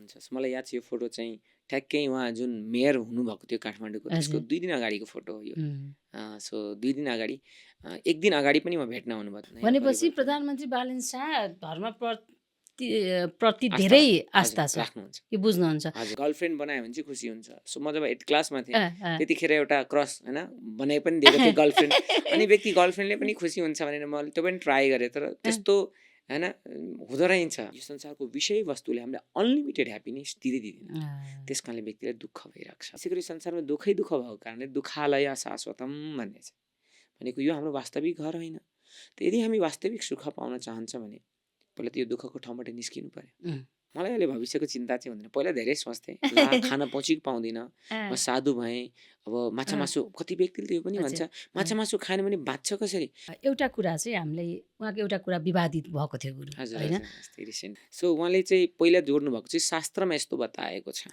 हुन्छ। मलाई याद छ यो फोटो चाहिँ ठ्याक्कै उहाँ जुन मेयर हुनुभएको थियो काठमाडौँको त्यसको 2 दिन अगाडिको फोटो हो यो। सो 2 दिन अगाडि 1 दिन अगाडि पनि उहाँ भेट्न आउनुभएको थियो। भनेपछि प्रधानमन्त्री बालन शाह धर्म प्रति धेरै आस्था छ राख्नुहुन्छ कि बुझ्नुहुन्छ। हजुर गर्लफ्रेन्ड बनायो भने चाहिँ खुसी हुन्छ। सो म जब 8 क्लासमा थिएँ त्यतिखेर एउटा क्रस हैन बनाइ पनि दिएको थिएँ गर्लफ्रेन्ड अनि व्यक्ति गर्लफ्रेन्डले पनि खुसी हुन्छ भनेर मैले त्यो पनि ट्राई गरेँ तर त्यस्तो हैन हुँदो रहेछ। यो संसारको विषयवस्तुले हामीलाई अनलिमिटेड ह्याप्पिनेस दिँदैन। त्यसकारणले व्यक्तिलाई दुःख भइरहेको छ। यसैगरी संसारमा दुःख भएको कारणले दुःखालय शाश्वतम भन्ने छ भनेको यो हाम्रो वास्तविक घर होइन। त यदि हामी वास्तविक सुख पाउन चाहन्छ भने पहिला त यो दुःखको ठाउँबाट निस्किनु पर्यो। मलाई अहिले भविष्यको चिन्ता चाहिँ हुँदैन। पहिला धेरै सोच्थेँ खान पहुँची पाउँदिन म साधु भएँ अब माछा मासु कति व्यक्तिले त यो पनि भन्छ माछा मासु खाएन भने बाँच्छ कसरी। एउटा कुरा चाहिँ हामीले उहाँको एउटा कुरा विवादित भएको थियो गुरु हैन। सो उहाँले चाहिँ पहिला जोड्नु भएको चाहिँ शास्त्रमा यस्तो बताएको छ।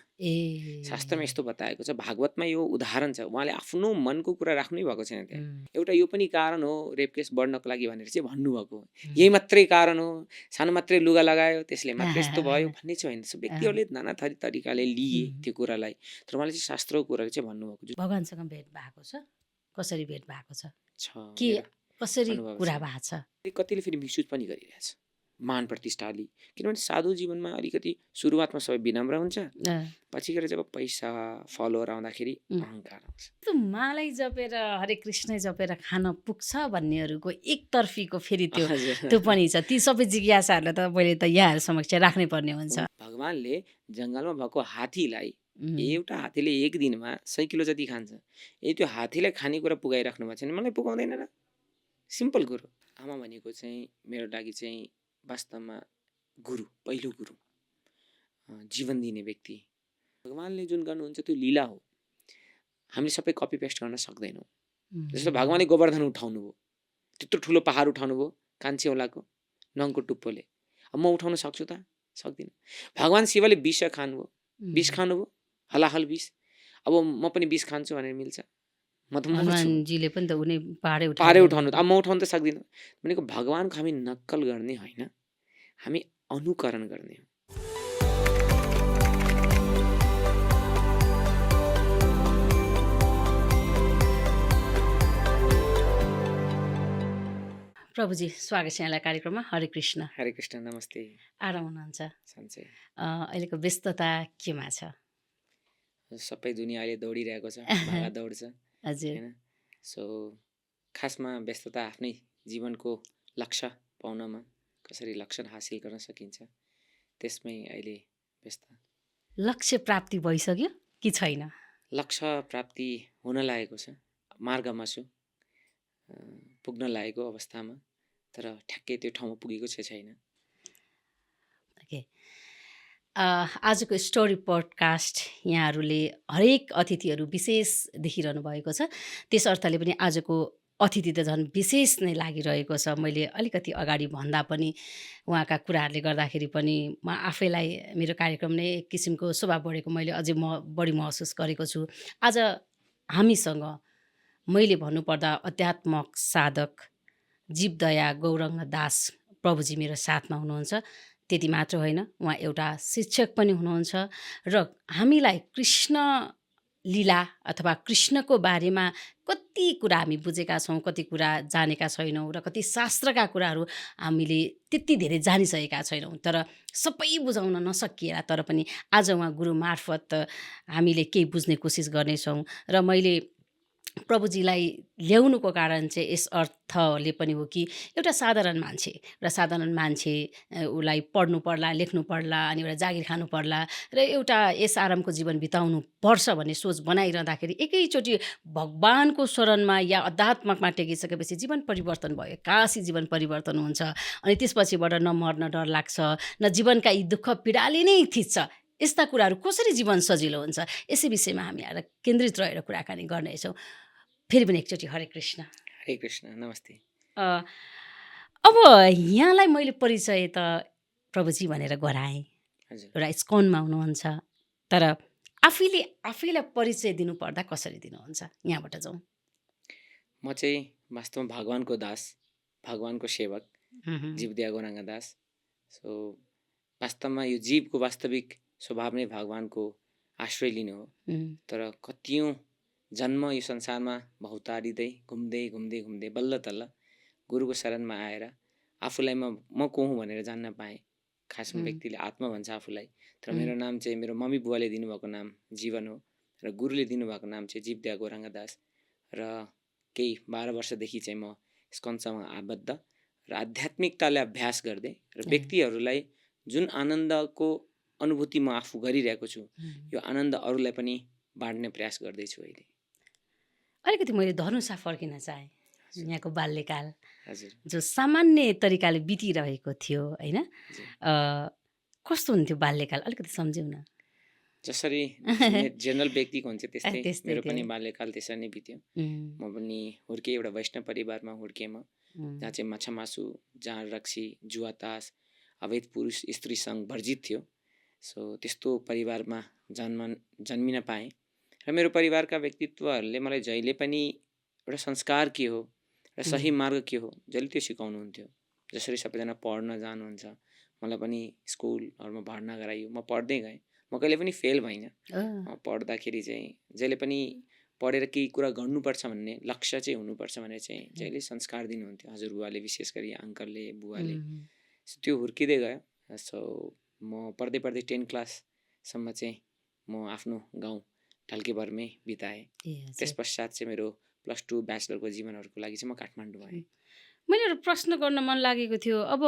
शास्त्रमा यस्तो बताएको छ भागवतमा यो उदाहरण छ। उहाँले आफ्नो मनको कुरा राख्नै भएको छैन त्यहाँ। एउटा यो पनि कारण हो रेप केस बढ्नको लागि भनेर चाहिँ भन्नुभएको हो। यही मात्रै कारण हो सानो मात्रै लुगा लगायो त्यसले मात्रै यस्तो भयो भन्ने चाहिँ होइन। व्यक्तिहरूले नाना थरी तरिकाले लिए त्यो कुरालाई तर उहाँले चाहिँ शास्त्रको कुरा चाहिँ भन्नुभएको। भगवानसँग भेट भएको छ कसरी भेट भएको छ के कसरी कुरा भएको छ। कतिले फेरि मिसयुज पनि गरिरहेछ मान प्रतिष्ठाले किनभने साधु जीवनमा अलिकति सुरुवातमा सबै विनम्र हुन्छ पछि गएर जब पैसा फलोअर आउँदाखेरि अहंकार आउँछ। त्यो मालाई जपेर हरे कृष्ण जपेर खान पुग्छ भन्नेहरूको एकतर्फीको फेरि त्यो पनि छ। ती सबै जिज्ञासाहरूलाई त मैले त यहाँहरू समक्ष राख्नै पर्ने हुन्छ। भगवानले जङ्गलमा भएको हात्तीलाई एउटा हात्तीले एक दिनमा 100 किलो जति खान्छ। यदि त्यो हात्तीलाई खानेकुरा पुगाइराख्नु भएको छ भने मलाई पुगाउँदैन र सिम्पल कुरो। आमा भनेको चाहिँ मेरो लागि चाहिँ वास्तवमा गुरु पहिलो गुरु जीवन दिने व्यक्ति। भगवानले जुन गर्नुहुन्छ त्यो लीला हो। हामीले सबै कपी पेस्ट गर्न सक्दैनौँ। जस्तो भगवानले गोवर्धन उठाउनु भयो त्यत्रो ठुलो पहाड उठाउनु भयो कान्छेउलाको नङको टुप्पोले। अब म उठाउन सक्छु त सक्दिनँ। भगवान शिवले विष खानुभयो विष खानुभयो हलाहल विष। अब म पनि विष खान्छु भनेर मिल्छ? हनुमानजीले पनि त उनी पारे उठाउनु अब म उठाउन त सक्दिनँ। भनेको भगवानको हामी नक्कल गर्ने होइन हामी अनुकरण गर्ने हो। प्रभुजी स्वागत छ यहाँलाई कार्यक्रममा। हरे कृष्ण। हरे कृष्ण नमस्ते। आराम हुनुहुन्छ? सन्चै। अहिलेको व्यस्तता केमा छ? सबै दुनिया अहिले दौडिरहेको छ भागा दौड छ हजुर। सो खासमा व्यस्तता आफ्नै जीवनको लक्ष्य पाउनमा कसरी लक्ष्य हासिल गर्न सकिन्छ त्यसमै अहिले व्यस्त। लक्ष्य प्राप्ति भइसक्यो कि छैन? लक्ष्य प्राप्ति हुन लागेको छ मार्गमा छु पुग्न लागेको अवस्थामा तर ठ्याक्कै त्यो ठाउँमा पुगेको छैन। ओके आजको स्टोरी पडकास्ट यहाँहरूले हरेक अतिथिहरू विशेष देखिरहनु भएको छ। त्यस अर्थले पनि आजको अतिथि त झन् विशेष नै लागिरहेको छ। मैले अलिकति अगाडि भन्दा पनि उहाँका कुराहरूले गर्दाखेरि पनि म आफैलाई मेरो कार्यक्रम नै एक किसिमको शोभा बढेको मैले अझै बढी महसुस गरेको छु। आज हामीसँग मैले भन्नुपर्दा अध्यात्मक साधक जीवदया गौरङ्ग दास प्रभुजी मेरो साथमा हुनुहुन्छ। त्यति मात्र होइन उहाँ एउटा शिक्षक पनि हुनुहुन्छ र हामीलाई कृष्ण लीला अथवा कृष्णको बारेमा कति कुरा हामी बुझेका छौँ कति कुरा जानेका छैनौँ र कति शास्त्रका कुराहरू हामीले त्यति धेरै जानिसकेका छैनौँ तर सबै बुझाउन नसकिएला तर पनि आज उहाँ गुरु मार्फत हामीले केही बुझ्ने कोसिस गर्नेछौँ। र मैले प्रभुजीलाई ल्याउनुको कारण चाहिँ यस अर्थले पनि हो कि एउटा साधारण मान्छे र साधारण मान्छे उसलाई पढ्नु पर्ला लेख्नु पर्ला अनि एउटा जागिर खानु पर्ला र एउटा यस आरामको जीवन बिताउनु पर्छ भन्ने सोच बनाइरहँदाखेरि एकैचोटि भगवानको शरणमा या अध्यात्मकमा टेकिसकेपछि जीवन परिवर्तन भयो। काशी जीवन परिवर्तन हुन्छ अनि त्यसपछिबाट न मर्न डर लाग्छ न जीवनका यी दुःख पीडाले नै थिच्छ। यस्ता कुराहरू कसरी जीवन सजिलो हुन्छ यसै विषयमा हामी आज केन्द्रित रहेर कुराकानी गर्नेछौँ। फेरि पनि एकचोटि हरे कृष्ण। हरे कृष्ण नमस्ते। अब यहाँलाई मैले परिचय त प्रभुजी भनेर गराएँ एउटा इस्कनमा हुनुहुन्छ तर आफैलाई परिचय दिनुपर्दा कसरी दिनुहुन्छ यहाँबाट जाउँ। म चाहिँ वास्तवमा भगवानको दास भगवानको सेवक जीवदया गौरङ्ग दास। सो वास्तवमा यो जीवको वास्तविक स्वभाव नै भगवानको आश्रय लिनु हो। उम्, तर कतियौँ जन्म यो संसारमा भौतारिँदै घुम्दै घुम्दै घुम्दै बल्ल तल्ल गुरुको शरणमा आएर आफूलाई म को हुँ भनेर जान्न पाएँ। खासमा उम्, व्यक्तिले आत्मा भन्छ आफूलाई, तर उम्, मेरो नाम चाहिँ मेरो मम्मी बुवाले दिनुभएको नाम जीवन हो र गुरुले दिनुभएको नाम चाहिँ जीवदया गोराङ्ग दास। र केही 12 वर्षदेखि चाहिँ म स्कन्दसँग आबद्ध र आध्यात्मिकतालाई अभ्यास गर्दै र व्यक्तिहरूलाई जुन आनन्दको अनुभूति म आफू गरिरहेको छु यो आनन्द अरूलाई पनि बाँड्ने प्रयास गर्दैछु अहिले। अलिकति मैले धनुषा फर्किन चाहेँ। यहाँको बाल्यकाल हजुर जो सामान्य तरिकाले बितिरहेको थियो होइन, जी। कस्तो हुन्थ्यो बाल्यकाल अलिकति सम्झ्यौ न। जसरी जेनरल व्यक्तिको हुन्छ त्यस्तै त्यस्तै मेरो पनि थियो। बाल्यकाल त्यसरी नै बित्यो। उम्, म पनि हुर्केँ एउटा वैष्णव परिवारमा हुर्केँ म, उम्, जहाँ चाहिँ माछा मासु, जहाँ रक्सी, जुवा तास, अवैध पुरुष स्त्री सङ्घ वर्जित थियो। सो त्यस्तो परिवारमा जन्मिन पाएँ र मेरो परिवारका व्यक्तित्वहरूले मलाई जहिले पनि एउटा संस्कार के हो र सही मार्ग के हो जहिले त्यो सिकाउनुहुन्थ्यो। जसरी सबैजना पढ्न जानुहुन्छ मलाई पनि स्कुलहरूमा भर्ना गराइयो, म पढ्दै गएँ। म कहिले पनि फेल भइनँ। पढ्दाखेरि चाहिँ जहिले पनि पढेर केही कुरा गर्नुपर्छ भन्ने लक्ष्य चाहिँ हुनुपर्छ भनेर चाहिँ जहिले संस्कार दिनुहुन्थ्यो हजुरबुवाले, विशेष गरी अङ्कलले, बुवाले। सो त्यो हुर्किँदै गयो। सो म पढ्दै पढ्दै 10 क्लाससम्म चाहिँ म आफ्नो गाउँ ढल्केभरमै बिताएँ। त्यस पश्चात चाहिँ मेरो +2 ब्याचलरको जीवनहरूको लागि चाहिँ म काठमाडौँ आएँ। मैले एउटा प्रश्न गर्न मन लागेको थियो। अब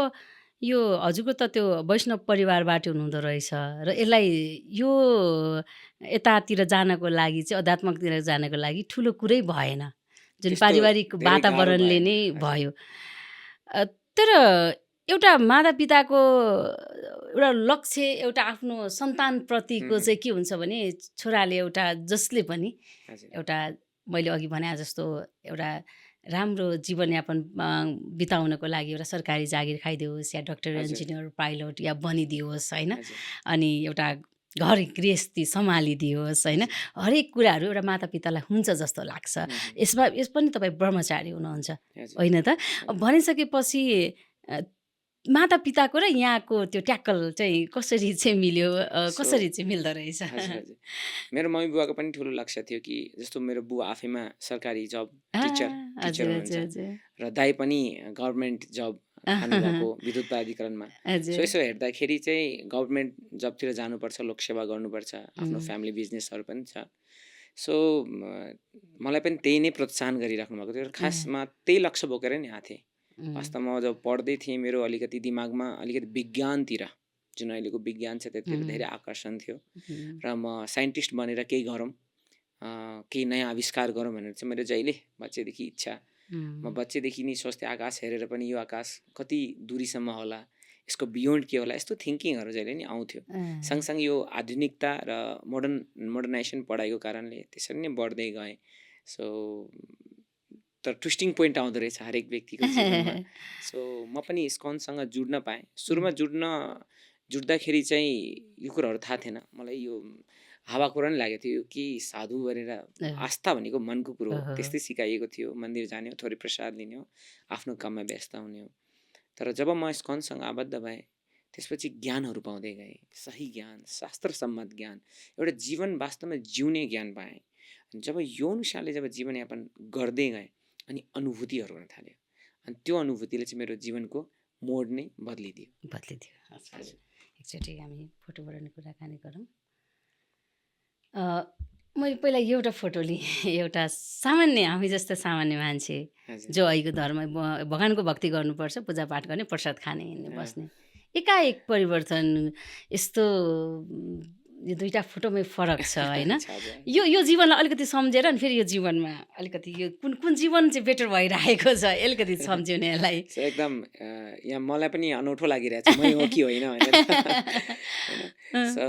यो हजुरको त त्यो वैष्णव परिवारबाट हुनुहुँदो रहेछ र यसलाई यो यतातिर जानको लागि चाहिँ अध्यात्मतिर जानको लागि ठुलो कुरै भएन, जुन त्यस्तो पारिवारिक धेरै गाह्रो वातावरणले भएन। नै हजुर। भयो। तर एउटा मातापिताको एउटा लक्ष्य एउटा आफ्नो सन्तानप्रतिको चाहिँ के हुन्छ भने छोराले एउटा जसले पनि हजुर एउटा मैले अघि भने जस्तो एउटा राम्रो जीवनयापन बिताउनको लागि एउटा सरकारी जागिर खाइदियोस् या डक्टर, हजुर इन्जिनियर, पाइलट या बनिदियोस् होइन, हजुर अनि एउटा घर गृहस्थी सम्हालिदियोस् होइन, हजुर हरेक कुराहरू एउटा मातापितालाई हुन्छ जस्तो लाग्छ। यस पनि तपाईँ ब्रह्मचारी हुनुहुन्छ हजुर होइन त? भनिसकेपछि मातापिताको र यहाँको त्यो ट्याकल चाहिँ कसरी चाहिँ मिल्यो, कसरी चाहिँ मिल्दो रहेछ? हजुर हजुर मेरो मम्मी बुवाको पनि ठुलो लक्ष्य थियो कि जस्तो मेरो बुवा आफैमा सरकारी जब टिचर हजुर हुनुहुन्छ हजुर हजुर र दाइ पनि गभर्मेन्ट जब खानुभएको विद्युत प्राधिकरणमा। सो हजुर यसो हेर्दाखेरि चाहिँ गभर्मेन्ट जबतिर जानुपर्छ, लोकसेवा गर्नुपर्छ, आफ्नो फ्यामिली बिजनेसहरू पनि छ। सो मलाई पनि त्यही नै प्रोत्साहन गरिराख्नु भएको थियो र खासमा त्यही लक्ष्य बोकेर नि आएको थिएँ। वास्तवमा जब पढ्दै थिएँ मेरो अलिकति दिमागमा अलिकति विज्ञानतिर, जुन अहिलेको विज्ञान छ त्यतिर धेरै आकर्षण थियो र म साइन्टिस्ट बनेर केही गरौँ, केही नयाँ आविष्कार गरौँ भनेर चाहिँ मेरो जहिले बच्चैदेखि इच्छा। म बच्चैदेखि नै सोच्थेँ आकाश हेरेर पनि यो आकाश कति दूरीसम्म होला, यसको बियोन्ड के होला, यस्तो थिङ्किङहरू जहिले नि आउँथ्यो। सँगसँगै यो आधुनिकता र मोडर्नाइजेसन पढाइको कारणले त्यसरी नै बढ्दै गएँ। सो तर ट्विस्टिङ पोइन्ट आउँदो रहेछ हरेक व्यक्तिको जीवनमा। सो म पनि स्कन्दसँग जुड्न पाएँ। सुरुमा जुट्दाखेरि चाहिँ यो कुराहरू थाहा थिएन मलाई। यो हावा कुरा नि लागेको थियो कि साधु भनेर। आस्था भनेको मनको कुरो हो, त्यस्तै सिकाइएको थियो। मन्दिर जाने हो, थोरै प्रसाद लिने हो, आफ्नो काममा व्यस्त हुने हो। तर जब म स्कन्दसँग आबद्ध भएँ त्यसपछि ज्ञानहरू पाउँदै गएँ, सही ज्ञान, शास्त्रसम्मत ज्ञान, एउटा जीवन वास्तवमा जिउने ज्ञान पाएँ। जब यो अनुसारले जब जीवनयापन गर्दै गएँ अनि अनुभूतिहरू हुन थाल्यो, अनि त्यो अनुभूतिले चाहिँ मेरो जीवनको मोड नै बदलिदियो। एकचोटि हामी फोटोबाट कुराकानी गरौँ। मैले पहिला एउटा फोटो लिएँ, एउटा सामान्य हामी जस्तो सामान्य मान्छे जो अहिलेको धर्म भगवानको भक्ति गर्नुपर्छ, पूजापाठ गर्ने, प्रसाद खाने, हिँड्ने, बस्ने, एकाएक परिवर्तन। यस्तो यो दुईवटा फोटोमै फरक छ होइन। यो जीवनलाई अलिकति सम्झेर अनि फेरि यो जीवनमा अलिकति यो कुन जीवन चाहिँ बेटर भइरहेको छ अलिकति सम्झिउने यसलाई। एकदम यहाँ मलाई पनि अनौठो लागिरहेको छ, मै हो कि होइन भनेर। सो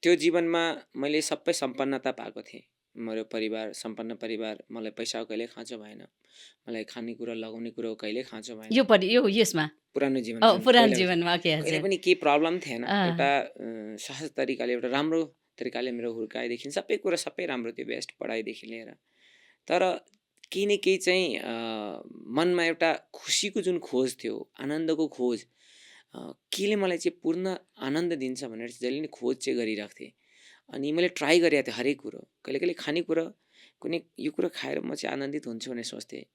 त्यो जीवनमा मैले सबै सम्पन्नता पाएको थिएँ। मेरो परिवार सम्पन्न परिवार, मलाई पैसाको कहिले खाँचो भएन, मलाई खानेकुरा लगाउने कुरो कहिले खाँचो भएन। यो यसमा पुरानो जीवनमा कहिले पनि केही प्रब्लम थिएन। एउटा सहज तरिकाले, एउटा राम्रो तरिकाले मेरो हुर्काइदेखि सबै कुरा सबै राम्रो थियो, बेस्ट पढाइदेखि लिएर। तर केही न केही चाहिँ मनमा एउटा खुसीको जुन खोज थियो, आनन्दको खोज, केले मलाई चाहिँ पूर्ण आनन्द दिन्छ भनेर चाहिँ जहिले नि खोज चाहिँ गरिरहेको थिएँ। अनि मैले ट्राई गरेको थिएँ हरेक कुरो। कहिले कहिले खानेकुरा कुनै यो कुरा खाएर म चाहिँ आनन्दित हुन्छु भनेर सोच्थेँ,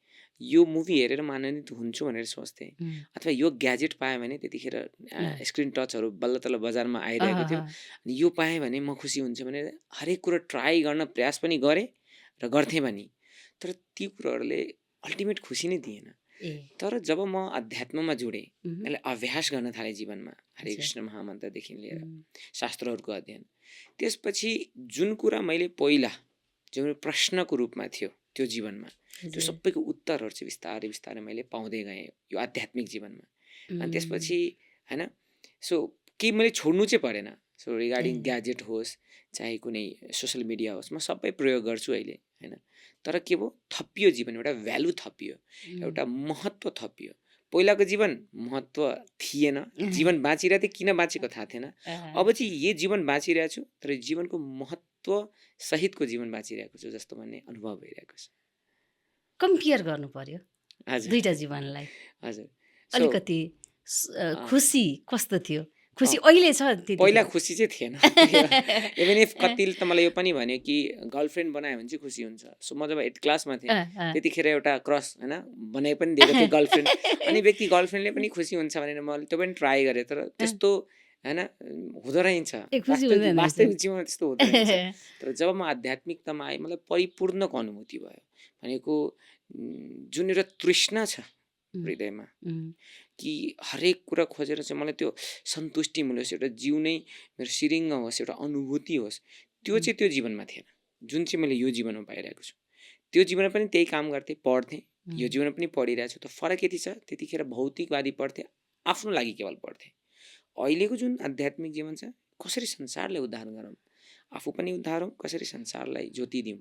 यो मुभी हेरेर म आनन्दित हुन्छु भनेर सोच्थेँ, अथवा यो ग्याजेट पाएँ भने त्यतिखेर स्क्रिन टचहरू बल्ल तल्ल बजारमा आइरहेको थियो, अनि यो पाएँ भने म खुसी हुन्छु भनेर हरेक कुरो ट्राई गर्न प्रयास पनि गरेँ र गर्थेँ पनि। तर ती कुरोहरूले अल्टिमेट खुसी नै दिएन। तर जब म अध्यात्ममा जुडेँ, यसलाई अभ्यास गर्न थालेँ जीवनमा, हरे कृष्ण महामन्त्रदेखि लिएर शास्त्रहरूको अध्ययन, त्यसपछि जुन कुरा मैले पहिला जो मेरो प्रश्नको रूपमा थियो त्यो जीवनमा, त्यो सबैको उत्तरहरू चाहिँ बिस्तारै बिस्तारै मैले पाउँदै गएँ यो आध्यात्मिक जीवनमा। अनि त्यसपछि होइन, सो केही मैले छोड्नु चाहिँ परेन। सो रिगार्डिङ ग्याजेट होस् चाहे कुनै सोसल मिडिया होस्, म सबै प्रयोग गर्छु अहिले होइन। तर के भयो, थपियो जीवन, एउटा भ्यालु थपियो, एउटा महत्त्व थपियो। पहिलाको जीवन महत्त्व थिएन, जीवन बाँचिरहेको थिएँ, किन बाँचेको थाहा थिएन। अब चाहिँ यो जीवन बाँचिरहेको छु, तर जीवनको महत्त्व सहितको जीवन बाँचिरहेको छु जस्तो भन्ने अनुभव भइरहेको छ। कम्पेयर गर्नु पर्यो दुईटा जीवनलाई, हजुर, अलिकति खुसी कस्तो थियो? खुसी अहिले छ, पहिला खुसी चाहिँ थिएन। इभन इफ कतिले त मलाई यो पनि भन्यो कि गर्लफ्रेन्ड बनायो भने चाहिँ खुसी हुन्छ। सो म जब 8th क्लासमा थिएँ त्यतिखेर एउटा क्रस होइन बनाइ पनि दिएको थिएँ गर्लफ्रेन्ड, अनि व्यक्ति गर्लफ्रेन्डले पनि खुसी हुन्छ भनेर मैले त्यो पनि ट्राई गरेँ, तर त्यस्तो होइन हुँदो रहेछ, वास्तविक जीवनमा त्यस्तो हुँदो रहेछ। तर जब म आध्यात्मिकतामा आएँ, मलाई परिपूर्णको अनुभूति भयो। भनेको जुन एउटा तृष्णा छ हृदयमा कि हरेक कुरा खोजेर चाहिँ मलाई त्यो सन्तुष्टि मिलोस्, एउटा जिउ नै मेरो सिरिङ्ग होस्, एउटा अनुभूति होस्, त्यो चाहिँ त्यो जीवनमा थिएन जुन चाहिँ मैले यो जीवनमा पाइरहेको छु। त्यो जीवनमा पनि त्यही काम गर्थेँ, पढ्थेँ, यो जीवनमा पनि पढिरहेको छु। त फरक यति छ, त्यतिखेर भौतिकवादी पढ्थेँ, आफ्नो लागि केवल पढ्थेँ। अहिलेको जुन आध्यात्मिक जीवन छ, कसरी संसारलाई उद्धार गरौँ, आफू पनि उद्धार हौँ, कसरी संसारलाई ज्योति दिउँ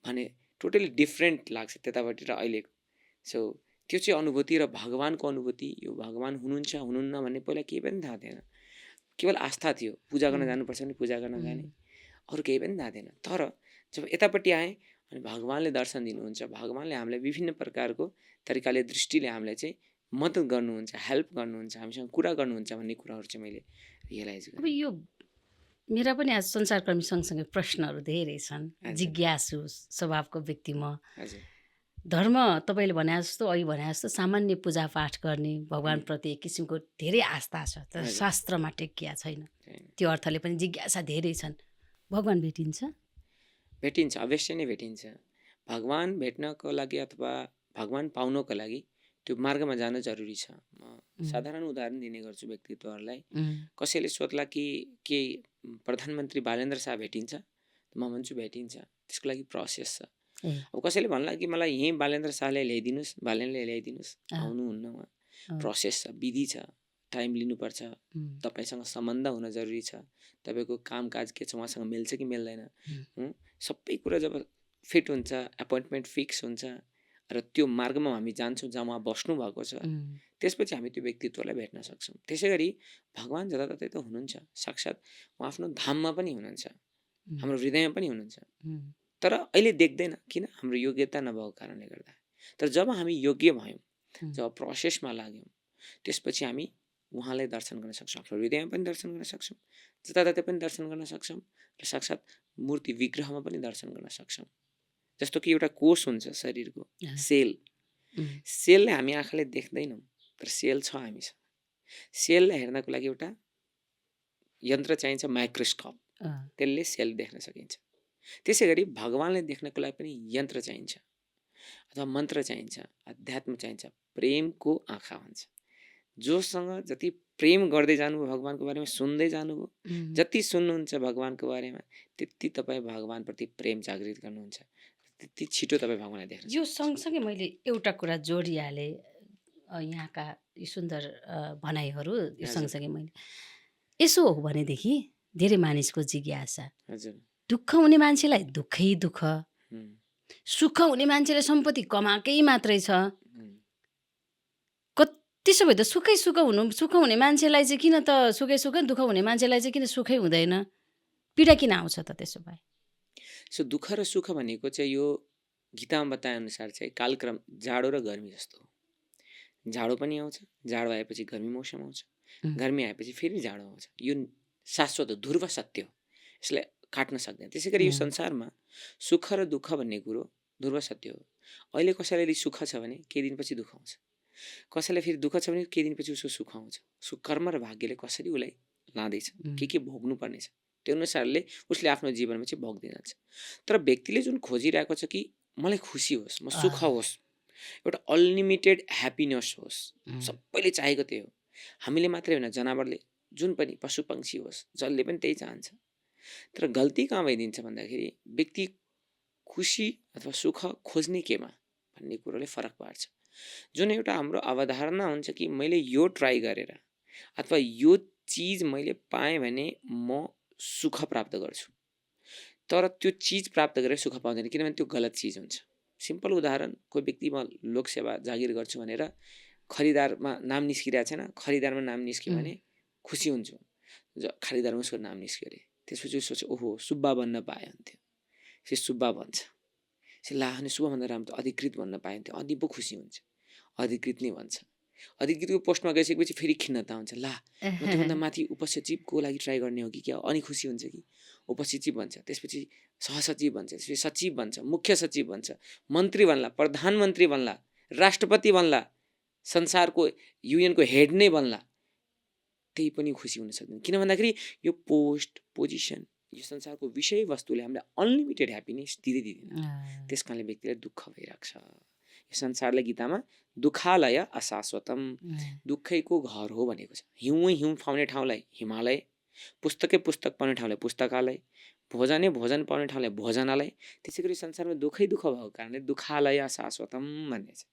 भने टोटली डिफ्रेन्ट लाग्छ त्यतापट्टि र अहिलेको। सो त्यो चाहिँ अनुभूति र भगवानको अनुभूति, यो भगवान हुनुहुन्छ हुनुहुन्न भन्ने पहिला केही पनि थाहा थिएन। केवल आस्था थियो, पूजा गर्न जानुपर्छ भने पूजा गर्न जाने, अरू केही पनि थाहा थिएन। तर जब यतापट्टि आएँ अनि भगवानले दर्शन दिनुहुन्छ, भगवानले हामीलाई विभिन्न प्रकारको तरिकाले दृष्टिले हामीलाई चाहिँ मद्दत गर्नुहुन्छ, हेल्प गर्नुहुन्छ, हामीसँग कुरा गर्नुहुन्छ भन्ने कुराहरू चाहिँ मैले रियलाइज गरेँ। अब यो मेरा पनि आज संसारकर्मी सँगसँगै प्रश्नहरू धेरै छन्, जिज्ञासु स्वभावको व्यक्ति म। धर्म तपाईँले भने जस्तो अघि भने जस्तो सामान्य पूजापाठ गर्ने, भगवानप्रति एक किसिमको धेरै आस्था छ, तर शास्त्रमा टेकिया छैन। त्यो अर्थले पनि जिज्ञासा धेरै छन्। भगवान भेटिन्छ? भेटिन्छ, अवश्य नै भेटिन्छ। भगवान भेट्नको लागि अथवा भगवान पाउनको लागि त्यो मार्गमा जानु जरुरी छ। म साधारण उदाहरण दिने गर्छु व्यक्तित्वहरूलाई। कसैले सोध्ला कि के प्रधानमन्त्री बालेन्द्र शाह भेटिन्छ? म भन्छु भेटिन्छ, त्यसको लागि प्रोसेस छ। अब कसैले भन्ला कि मलाई यहीँ बालेन्द्र शाहले ल्याइदिनुहोस्, बालेनले ल्याइदिनुहोस्, आउनुहुन्न, उहाँ प्रोसेस छ, विधि छ, टाइम लिनुपर्छ, तपाईँसँग सम्बन्ध हुन जरुरी छ, तपाईँको कामकाज के छ, उहाँसँग मिल्छ कि मिल्दैन, सबै कुरा जब फिट हुन्छ, एपोइन्टमेन्ट फिक्स हुन्छ र त्यो मार्गमा हामी जान्छौँ जहाँ उहाँ बस्नु भएको छ, त्यसपछि हामी त्यो व्यक्तित्वलाई भेट्न सक्छौँ। त्यसै गरी भगवान जताततै त हुनुहुन्छ, साक्षात् उहाँ आफ्नो धाममा पनि हुनुहुन्छ, हाम्रो हृदयमा पनि हुनुहुन्छ, तर अहिले देख्दैन, किन? हाम्रो योग्यता नभएको कारणले गर्दा। तर जब हामी योग्य भयौँ, जब प्रोसेसमा लाग्यौँ, त्यसपछि हामी उहाँलाई दर्शन गर्न सक्छौँ, आफ्नो हृदयमा पनि दर्शन गर्न सक्छौँ, जताततै पनि दर्शन गर्न सक्छौँ र साक्षात् मूर्ति विग्रहमा पनि दर्शन गर्न सक्छौँ। जस्तो कि एउटा कोष हुन्छ शरीरको, सेल, सेललाई हामी आँखाले देख्दैनौँ, तर सेल छ हामीसँग। सेललाई हेर्नको लागि एउटा यन्त्र चाहिन्छ, माइक्रोस्कोप, त्यसले सेल देख्न सकिन्छ। त्यसै गरी भगवानलाई देख्नको लागि पनि यन्त्र चाहिन्छ अथवा मन्त्र चाहिन्छ, अध्यात्म चाहिन्छ, प्रेमको आँखा भन्छ। जोसँग जति प्रेम गर्दै जानुभयो भगवानको बारेमा, सुन्दै जानुभयो, जति सुन्नुहुन्छ भगवानको बारेमा, त्यति तपाईँ भगवानप्रति प्रेम जागृत गर्नुहुन्छ, त्यति छिटो तपाईँ भगवानलाई देख्न। यो सँगसँगै मैले एउटा कुरा जोडिहालेँ, यहाँका यी सुन्दर भनाइहरू यो सँगसँगै मैले यसो हो भनेदेखि धेरै मानिसको जिज्ञासा, दुःख हुने मान्छेलाई दुःखै दुःख, सुख हुने मान्छेलाई सम्पत्ति कमाएकै मात्रै छ, त्यसो भए त सुखै सुख हुने मान्छेलाई चाहिँ किन त सुखै सुख, दुःख हुने मान्छेलाई चाहिँ किन सुखै हुँदैन? पीडा किन आउँछ त त्यसो भए? सो दुःख र सुख भनेको चाहिँ यो गीतामा बताए अनुसार चाहिँ कालक्रम, जाडो र गर्मी जस्तो हो। जाडो पनि आउँछ, जाडो आएपछि गर्मी मौसम आउँछ, गर्मी आएपछि फेरि जाडो आउँछ। यो शाश्वत हो, ध्रुव सत्य हो, यसलाई काट्न सक्दैन। त्यसै गरी यो संसारमा सुख र दुःख भन्ने कुरो ध्रुव सत्य हो। अहिले कसैलाई यदि सुख छ भने केही दिनपछि दुःख आउँछ, कसैलाई फेरि दुःख छ भने केही दिनपछि उसको सुख आउँछ। कर्म र भाग्यले कसरी उसलाई लाँदैछ, के भोग्नु पर्नेछ, त्यो अनुसारले उसले आफ्नो जीवनमा चाहिँ भोग्दै जान्छ। तर व्यक्तिले जुन खोजिरहेको छ कि मलाई खुसी होस्, म सुख होस्, एउटा अनलिमिटेड ह्याप्पिनेस होस्, सबैले चाहेको त्यही हो। हामीले मात्रै होइन, जनावरले, जुन पनि पशु पक्षी होस्, जसले पनि त्यही चाहन्छ। तर गल्ती कहाँ भइदिन्छ भन्दाखेरि व्यक्ति खुसी अथवा सुख खोज्ने केमा भन्ने कुरोले फरक पार्छ। जुन एउटा हाम्रो अवधारणा हुन्छ कि मैले यो ट्राई गरेर अथवा यो चिज मैले पाएँ भने म सुख प्राप्त गर्छु, तर त्यो चिज प्राप्त गरेर सुख पाउँदैन, किनभने त्यो गलत चिज हुन्छ। सिम्पल उदाहरण, कोही व्यक्ति म लोकसेवा जागिर गर्छु भनेर खरिदारमा नाम निस्किरहेको छैन, खरिदारमा नाम निस्क्यो भने खुसी हुन्छु, खरिदारमा उसको नाम निस्क्यो अरे, त्यसपछि सोच्छ ओहो सुब्बा बन्न पाए हुन्थ्यो, से सुब्बा भन्छ, से ला अनि सुब्बाभन्दा राम्रो त अधिकृत भन्न पाए हुन्थ्यो, अनि पो खुसी हुन्छ, अधिकृत नै भन्छ। अधिकृतको पोस्टमा गइसकेपछि फेरि खिन्नता हुन्छ, ला म त्योभन्दा माथि उपसचिवको लागि ट्राई गर्ने हो कि क्या, अनि खुसी हुन्छ कि उपसचिव भन्छ, त्यसपछि सहसचिव भन्छ, त्यसपछि सचिव भन्छ, मुख्य सचिव भन्छ, मन्त्री बन्ला, प्रधानमन्त्री बन्ला, राष्ट्रपति बन्ला, संसारको युएनको हेड नै बन्ला, त्यही पनि खुसी हुन सक्दैन। किन भन्दाखेरि यो पोस्ट पोजिसन, यो संसारको विषयवस्तुले हामीलाई अनलिमिटेड ह्याप्पिनेस दिँदैन। त्यस कारणले व्यक्तिलाई दुःख भइरहेको छ। यो संसारले गीतामा दुःखालय अशाश्वतम, दुःखैको घर हो भनेको छ। हिउँ पाउने ठाउँलाई हिमालय, पुस्तकै पुस्तक पाउने ठाउँलाई पुस्तकालय, भोजनै भोजन पाउने ठाउँलाई भोजनालय, त्यसै गरी संसारमा दुःखै दुःख भएको कारणले दुःखालय अशाश्वतम भन्ने छ।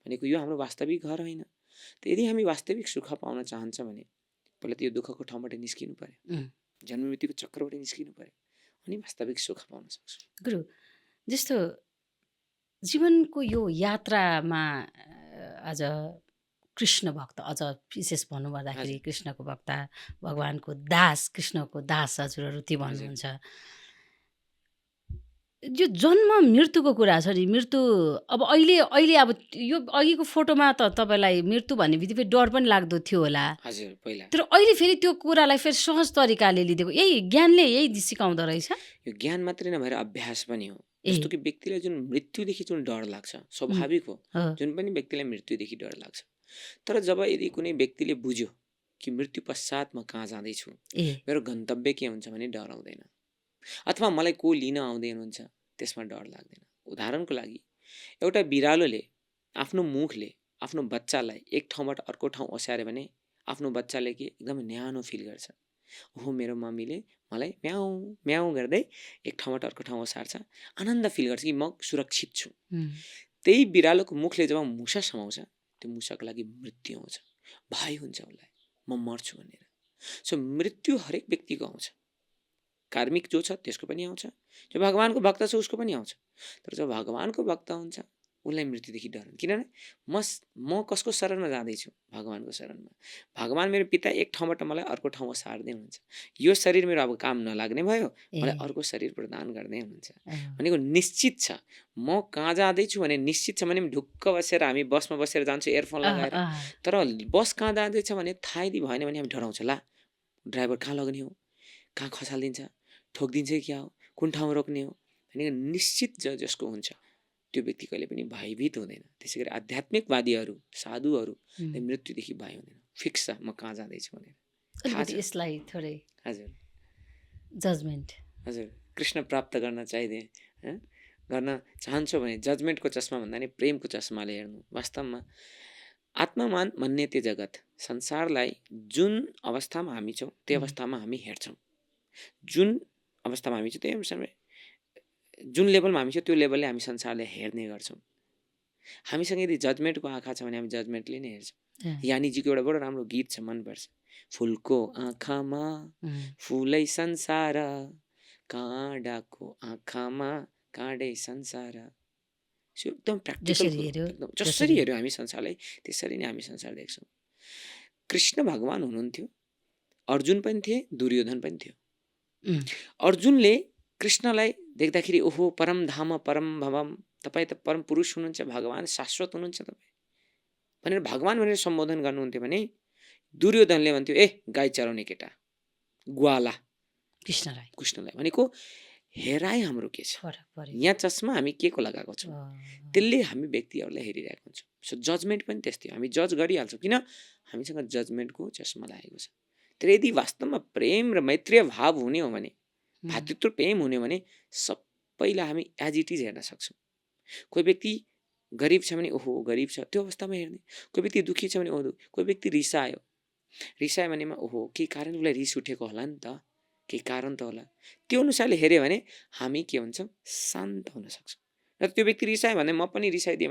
भनेको यो हाम्रो वास्तविक घर होइन। त यदि हामी वास्तविक सुख पाउन चाहन्छ भने पहिला त यो दुःखको ठाउँबाट निस्किनु पर्यो, जन्म मृत्युको चक्रबाट निस्किनु पर्यो, अनि वास्तविक सुख पाउन सक्छौँ। गुरु, जस्तो जीवनको यो यात्रामा आज कृष्ण भक्त, अझ विशेष भन्नुपर्दाखेरि कृष्णको भक्त, भगवानको दास, कृष्णको दास हजुरहरू ती भन्नुहुन्छ। यो जन्म मृत्युको कुरा छ नि, मृत्यु अब अहिले अब यो अघिको फोटोमा त तपाईँलाई मृत्यु भन्ने बित्तिकै डर पनि लाग्दो थियो होला, हजुर पहिला, तर अहिले फेरि त्यो कुरालाई फेरि सहज तरिकाले लिदिएको, यही ज्ञानले यही सिकाउँदो रहेछ। यो ज्ञान मात्रै नभएर अभ्यास पनि हो। जस्तो कि व्यक्तिलाई जुन मृत्युदेखि जुन डर लाग्छ स्वाभाविक हो, जुन पनि व्यक्तिलाई मृत्युदेखि डर लाग्छ, तर जब यदि कुनै व्यक्तिले बुझ्यो कि मृत्यु पश्चात म कहाँ जाँदैछु, मेरो गन्तव्य के हुन्छ भने डर आउँदैन, अथवा मलाई को लिन आउँदै हुनुहुन्छ त्यसमा डर लाग्दैन। उदाहरणको लागि एउटा बिरालोले आफ्नो मुखले आफ्नो बच्चालाई एक ठाउँबाट अर्को ठाउँ ओसार्यो भने आफ्नो बच्चाले के एकदम न्यानो फिल गर्छ, ओहो मेरो मम्मीले मलाई म्याउ म्याउ गर्दै एक ठाउँबाट अर्को ठाउँ ओसार्छ, आनन्द फिल गर्छ कि म सुरक्षित छु। त्यही बिरालोको मुखले जब मुसा समाउँछ त्यो मुसाको लागि मृत्यु आउँछ, भय हुन्छ उसलाई म मर्छु भनेर। सो मृत्यु हरेक व्यक्तिको आउँछ, कार्मिक जो छ त्यसको पनि आउँछ, जो भगवानको भक्त छ उसको पनि आउँछ। तर जो भगवानको भक्त हुन्छ उसलाई मृत्युदेखि डर हुन्छ, किनभने म कसको शरणमा जाँदैछु, भगवानको शरणमा। भगवान मेरो पिता एक ठाउँबाट मलाई अर्को ठाउँमा सार्दै हुनुहुन्छ, यो शरीर मेरो अब काम नलाग्ने भयो, मलाई अर्को शरीर प्रदान गर्दै हुनुहुन्छ भनेको निश्चित छ। म कहाँ जाँदैछु भने निश्चित छ भने ढुक्क बसेर हामी बसमा बसेर जान्छौँ इयरफोन लगाएर, तर बस कहाँ जाँदैछ भने थाहा यदि भएन भने हामी डराउँछ, ला ड्राइभर कहाँ लग्ने हो, कहाँ खसालिदिन्छ, ठोकिदिन्छ कि क्या हो, कुन ठाउँमा रोक्ने हो भनेको निश्चित जसको हुन्छ त्यो व्यक्ति कहिले पनि भयभीत हुँदैन। त्यसै गरी आध्यात्मिकवादीहरू साधुहरू मृत्युदेखि भय हुँदैन, फिक्स छ म कहाँ जाँदैछु भनेर। यसलाई थोरै हजुर जजमेन्ट, हजुर कृष्ण प्राप्त गर्न चाहिँदै गर्न चाहन्छौ भने जजमेन्टको चस्मा भन्दा नि प्रेमको चस्माले हेर्नु। वास्तवमा आत्मामान भन्ने त्यो जगत संसारलाई जुन अवस्थामा हामी छौँ त्यो अवस्थामा हामी हेर्छौँ, जुन अवस्थामा हामी छौँ त्यही अनुसारले जुन लेभलमा हामी छौँ त्यो लेभलले हामी संसारलाई हेर्ने गर्छौँ। हामीसँग यदि जजमेन्टको आँखा छ भने हामी जजमेन्टले नै हेर्छौँ। यानीजीको एउटा बडो राम्रो गीत छ, मनपर्छ, फुलको आँखामा फुलै संसार, काँडाको आँखामा काँडै संसार। एकदम प्र्याक्टिकल, जसरी हेऱ्यो हामी संसारलाई त्यसरी नै हामी संसार देख्छौँ। कृष्ण भगवान हुनुहुन्थ्यो, अर्जुन पनि थिए, दुर्योधन पनि थियो। अर्जुनले कृष्णलाई देख्दाखेरि ओहो परम धाम परम भवम, तपाईँ त परम पुरुष हुनुहुन्छ, भगवान शाश्वत हुनुहुन्छ तपाईँ भनेर भगवान भनेर सम्बोधन गर्नुहुन्थ्यो भने दुर्योधनले भन्थ्यो ए गाई चराउने केटा ग्वाला कृष्णलाई भनेको हेराइ हाम्रो के छ, फरक पर्यो। यहाँ चस्मा हामी के को लगाएको छौँ, त्यसले हामी व्यक्तिहरूलाई हेरिरहेको हुन्छौँ। सो जजमेन्ट पनि त्यस्तै हो, हामी जज गरिहाल्छौँ किन हामीसँग जजमेन्टको चस्मा लागेको छ। तर यदि वास्तवमा प्रेम र मैत्रीय भाव हुने हो भने, भातृत्व प्रेम हुने हो भने सबैलाई हामी एज इट इज हेर्न सक्छौँ। कोही व्यक्ति गरिब छ भने ओहो गरिब छ त्यो अवस्थामा हेर्ने, कोही व्यक्ति दुःखी छ भने ओहो, कोही व्यक्ति रिसायो भनेमा ओहो के कारण उसलाई रिस उठेको होला नि त, केही कारण त होला, त्यो अनुसारले हेऱ्यो भने हामी के हुन्छौँ शान्त हुन सक्छौँ। र त्यो व्यक्ति रिसायो भने म पनि रिसाइदिएँ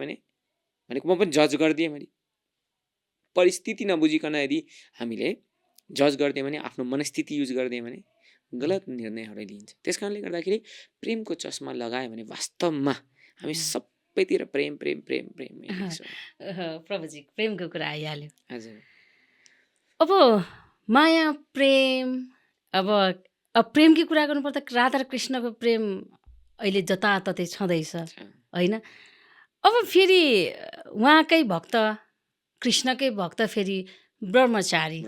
भनेको म पनि जज गरिदिएँ भने, परिस्थिति नबुझिकन यदि हामीले जज गरिदियौँ भने, आफ्नो मनस्थिति युज गरिदियौँ भने गलत निर्णयहरू लिन्छ। त्यस कारणले गर्दाखेरि प्रेमको चस्मा लगायो भने वास्तवमा हामी सबैतिर प्रेम प्रेम प्रेम प्रेम प्रभुजी प्रेमको कुरा आइहाल्यो। हजुर अब माया प्रेम, अब प्रेमकी कुरा गर्नुपर्दा राधा र कृष्णको प्रेम अहिले जताततै छँदैछ होइन। अब फेरि उहाँकै भक्त कृष्णकै भक्त फेरि ब्रह्मचारी,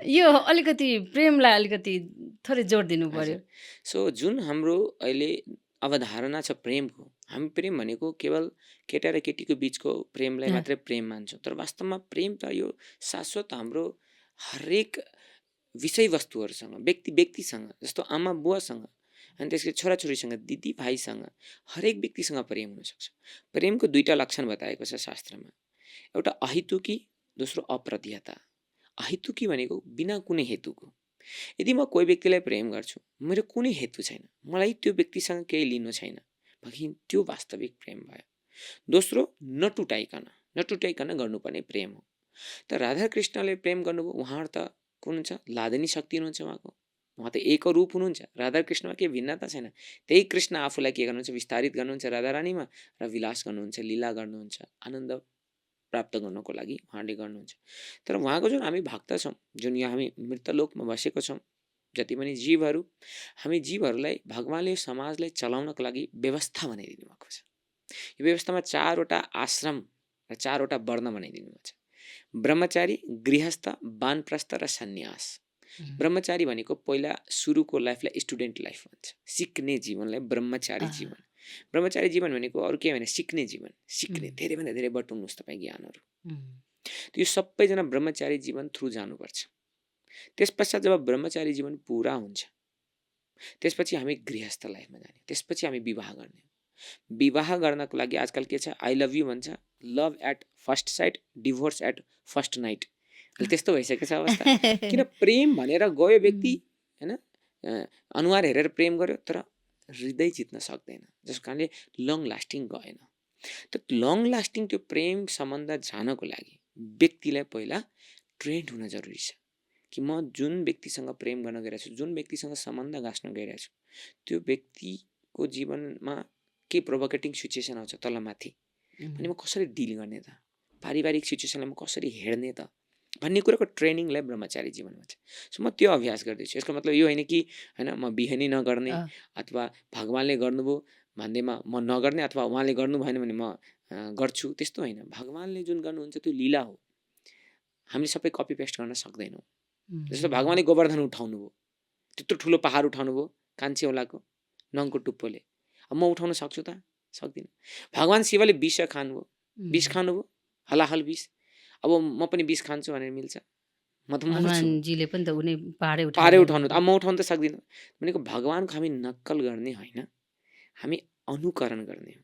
यो अलिकति प्रेमलाई अलिकति थोरै जोड दिनु पर्यो। सो जुन हाम्रो अहिले अवधारणा छ प्रेमको, हामी प्रेम भनेको केवल केटा र केटीको बिचको प्रेमलाई मात्रै प्रेम मान्छौँ। तर वास्तवमा प्रेम त यो शाश्वत हाम्रो हरेक विषयवस्तुहरूसँग, व्यक्तिसँग, जस्तो आमा बुवासँग, अनि त्यसको छोराछोरीसँग, दिदी भाइसँग, हरेक व्यक्तिसँग प्रेम हुनसक्छ। प्रेमको दुईवटा लक्षण बताएको छ शास्त्रमा, एउटा अहेतुकी, दोस्रो अप्रतिहता। अहेतुकी भनेको बिना कुनै हेतुको, यदि म कोही व्यक्तिलाई प्रेम गर्छु मेरो कुनै हेतु छैन, मलाई त्यो व्यक्तिसँग केही लिनु छैन भने त्यो वास्तविक प्रेम भयो। दोस्रो नटुटाइकन गर्नुपर्ने प्रेम हो। त राधा कृष्णले प्रेम गर्नुभयो, उहाँहरू त कुन हुन्छ लादनी शक्ति हुनुहुन्छ, उहाँ त एक रूप हुनुहुन्छ। राधा कृष्णमा केही भिन्नता छैन, त्यही कृष्ण आफूलाई के गर्नुहुन्छ विस्तारित गर्नुहुन्छ राधा रानीमा र विलास गर्नुहुन्छ, लीला गर्नुहुन्छ, आनन्द प्राप्त गर्नको लागि उहाँले गर्नुहुन्छ। तर उहाँको जुन हामी भक्त छौँ, जुन यहाँ हामी मृतलोकमा बसेको छौँ, जति पनि जीवहरू, हामी जीवहरूलाई भगवान्ले समाजलाई चलाउनको लागि व्यवस्था बनाइदिनु भएको छ। यो व्यवस्थामा 4वटा आश्रम र 4वटा वर्ण बनाइदिनु भएको छ, ब्रह्मचारी, गृहस्थ, वानप्रस्थ र सन्यास। ब्रह्मचारी भनेको पहिला सुरुको लाइफलाई स्टुडेन्ट लाइफ भन्छ, सिक्ने जीवनलाई ब्रह्मचारी जीवन। ब्रह्मचारी जीवन भनेको अरू के भने सिक्ने जीवन, सिक्ने धेरैभन्दा धेरै बटुल्नुहोस् तपाईँ ज्ञानहरू। यो सबैजना ब्रह्मचारी जीवन थ्रु जानुपर्छ। त्यस पश्चात जब ब्रह्मचारी जीवन पुरा हुन्छ त्यसपछि हामी गृहस्थ लाइफमा जाने, त्यसपछि हामी विवाह गर्ने। विवाह गर्नको लागि आजकल के छ, आई लभ यू भन्छ, love at first sight, divorce at first night, त्यस्तो भइसकेको छ अवस्था। किन प्रेम भनेर गयो व्यक्ति होइन, अनुहार हेरेर प्रेम गर्यो तर हृदय जित्न सक्दैन, जस कारणले लङ लास्टिङ गएन। त लङ लास्टिङ त्यो प्रेम सम्बन्ध जानको लागि व्यक्तिलाई पहिला ट्रेन्ड हुन जरुरी छ कि म जुन व्यक्तिसँग प्रेम गर्न गइरहेको छु, जुन व्यक्तिसँग सम्बन्ध गाँच्न गइरहेको छु, त्यो व्यक्तिको जीवनमा के प्रोभोकेटिङ सिचुएसन आउँछ तलमाथि भने म कसरी डिल गर्ने त, पारिवारिक सिचुएसनलाई म कसरी हेर्ने त भन्ने कुराको ट्रेनिङलाई ब्रह्मचारी जीवन भन्छ। सो म त्यो अभ्यास गर्दैछु। यसको मतलब यो होइन कि होइन म बिहे नै नगर्ने अथवा भगवान्ले गर्नुभयो भन्दैमा म नगर्ने अथवा उहाँले गर्नु भएन भने म गर्छु, त्यस्तो होइन। भगवान्ले जुन गर्नुहुन्छ त्यो लीला हो, हामीले सबै कपी पेस्ट गर्न सक्दैनौँ। जस्तो भगवान्ले गोवर्धन उठाउनु भयो, त्यत्रो ठुलो पहाड उठाउनु भयो कान्छेौलाको नङको टुप्पोले, अब म उठाउन सक्छु त सक्दिनँ। भगवान् शिवले विष खानुभयो, विष खानुभयो हलाहल विष, अब म पनि विष खान्छु भनेर मिल्छ? म त हनुमानजीले पनि त उनी पहाडै उठाउनु, अब म उठाउन त सक्दिनँ। भनेको भगवान्को हामी नक्कल गर्ने होइन, हामी अनुकरण गर्ने हो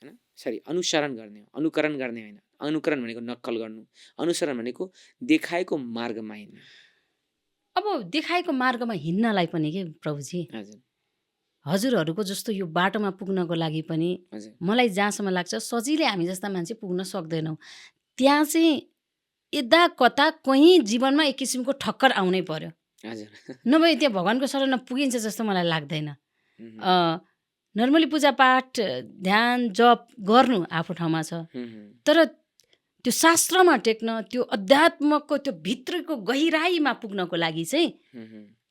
होइन, सरी अनुसरण गर्ने हो, अनुकरण गर्ने होइन। अनुकरण भनेको नक्कल गर्नु, अनुसरण भनेको देखाएको मार्गमा हिँड्नु। अब देखाएको मार्गमा हिँड्नलाई पनि के प्रभुजी, हजुरहरूको जस्तो यो बाटोमा पुग्नको लागि पनि मलाई जहाँसम्म लाग्छ सजिलै हामी जस्ता मान्छे पुग्न सक्दैनौँ। त्यहाँ चाहिँ यदा कता कहीँ जीवनमा एक किसिमको ठक्कर आउनै पर्यो, नभए त्यहाँ भगवान्को शरणमा पुगिन्छ जस्तो मलाई लाग्दैन। नर्मली पूजापाठ ध्यान जप गर्नु आफ्नो ठाउँमा छ, तर त्यो शास्त्रमा टेक्न, त्यो अध्यात्मको त्यो भित्रको गहिराईमा पुग्नको लागि चाहिँ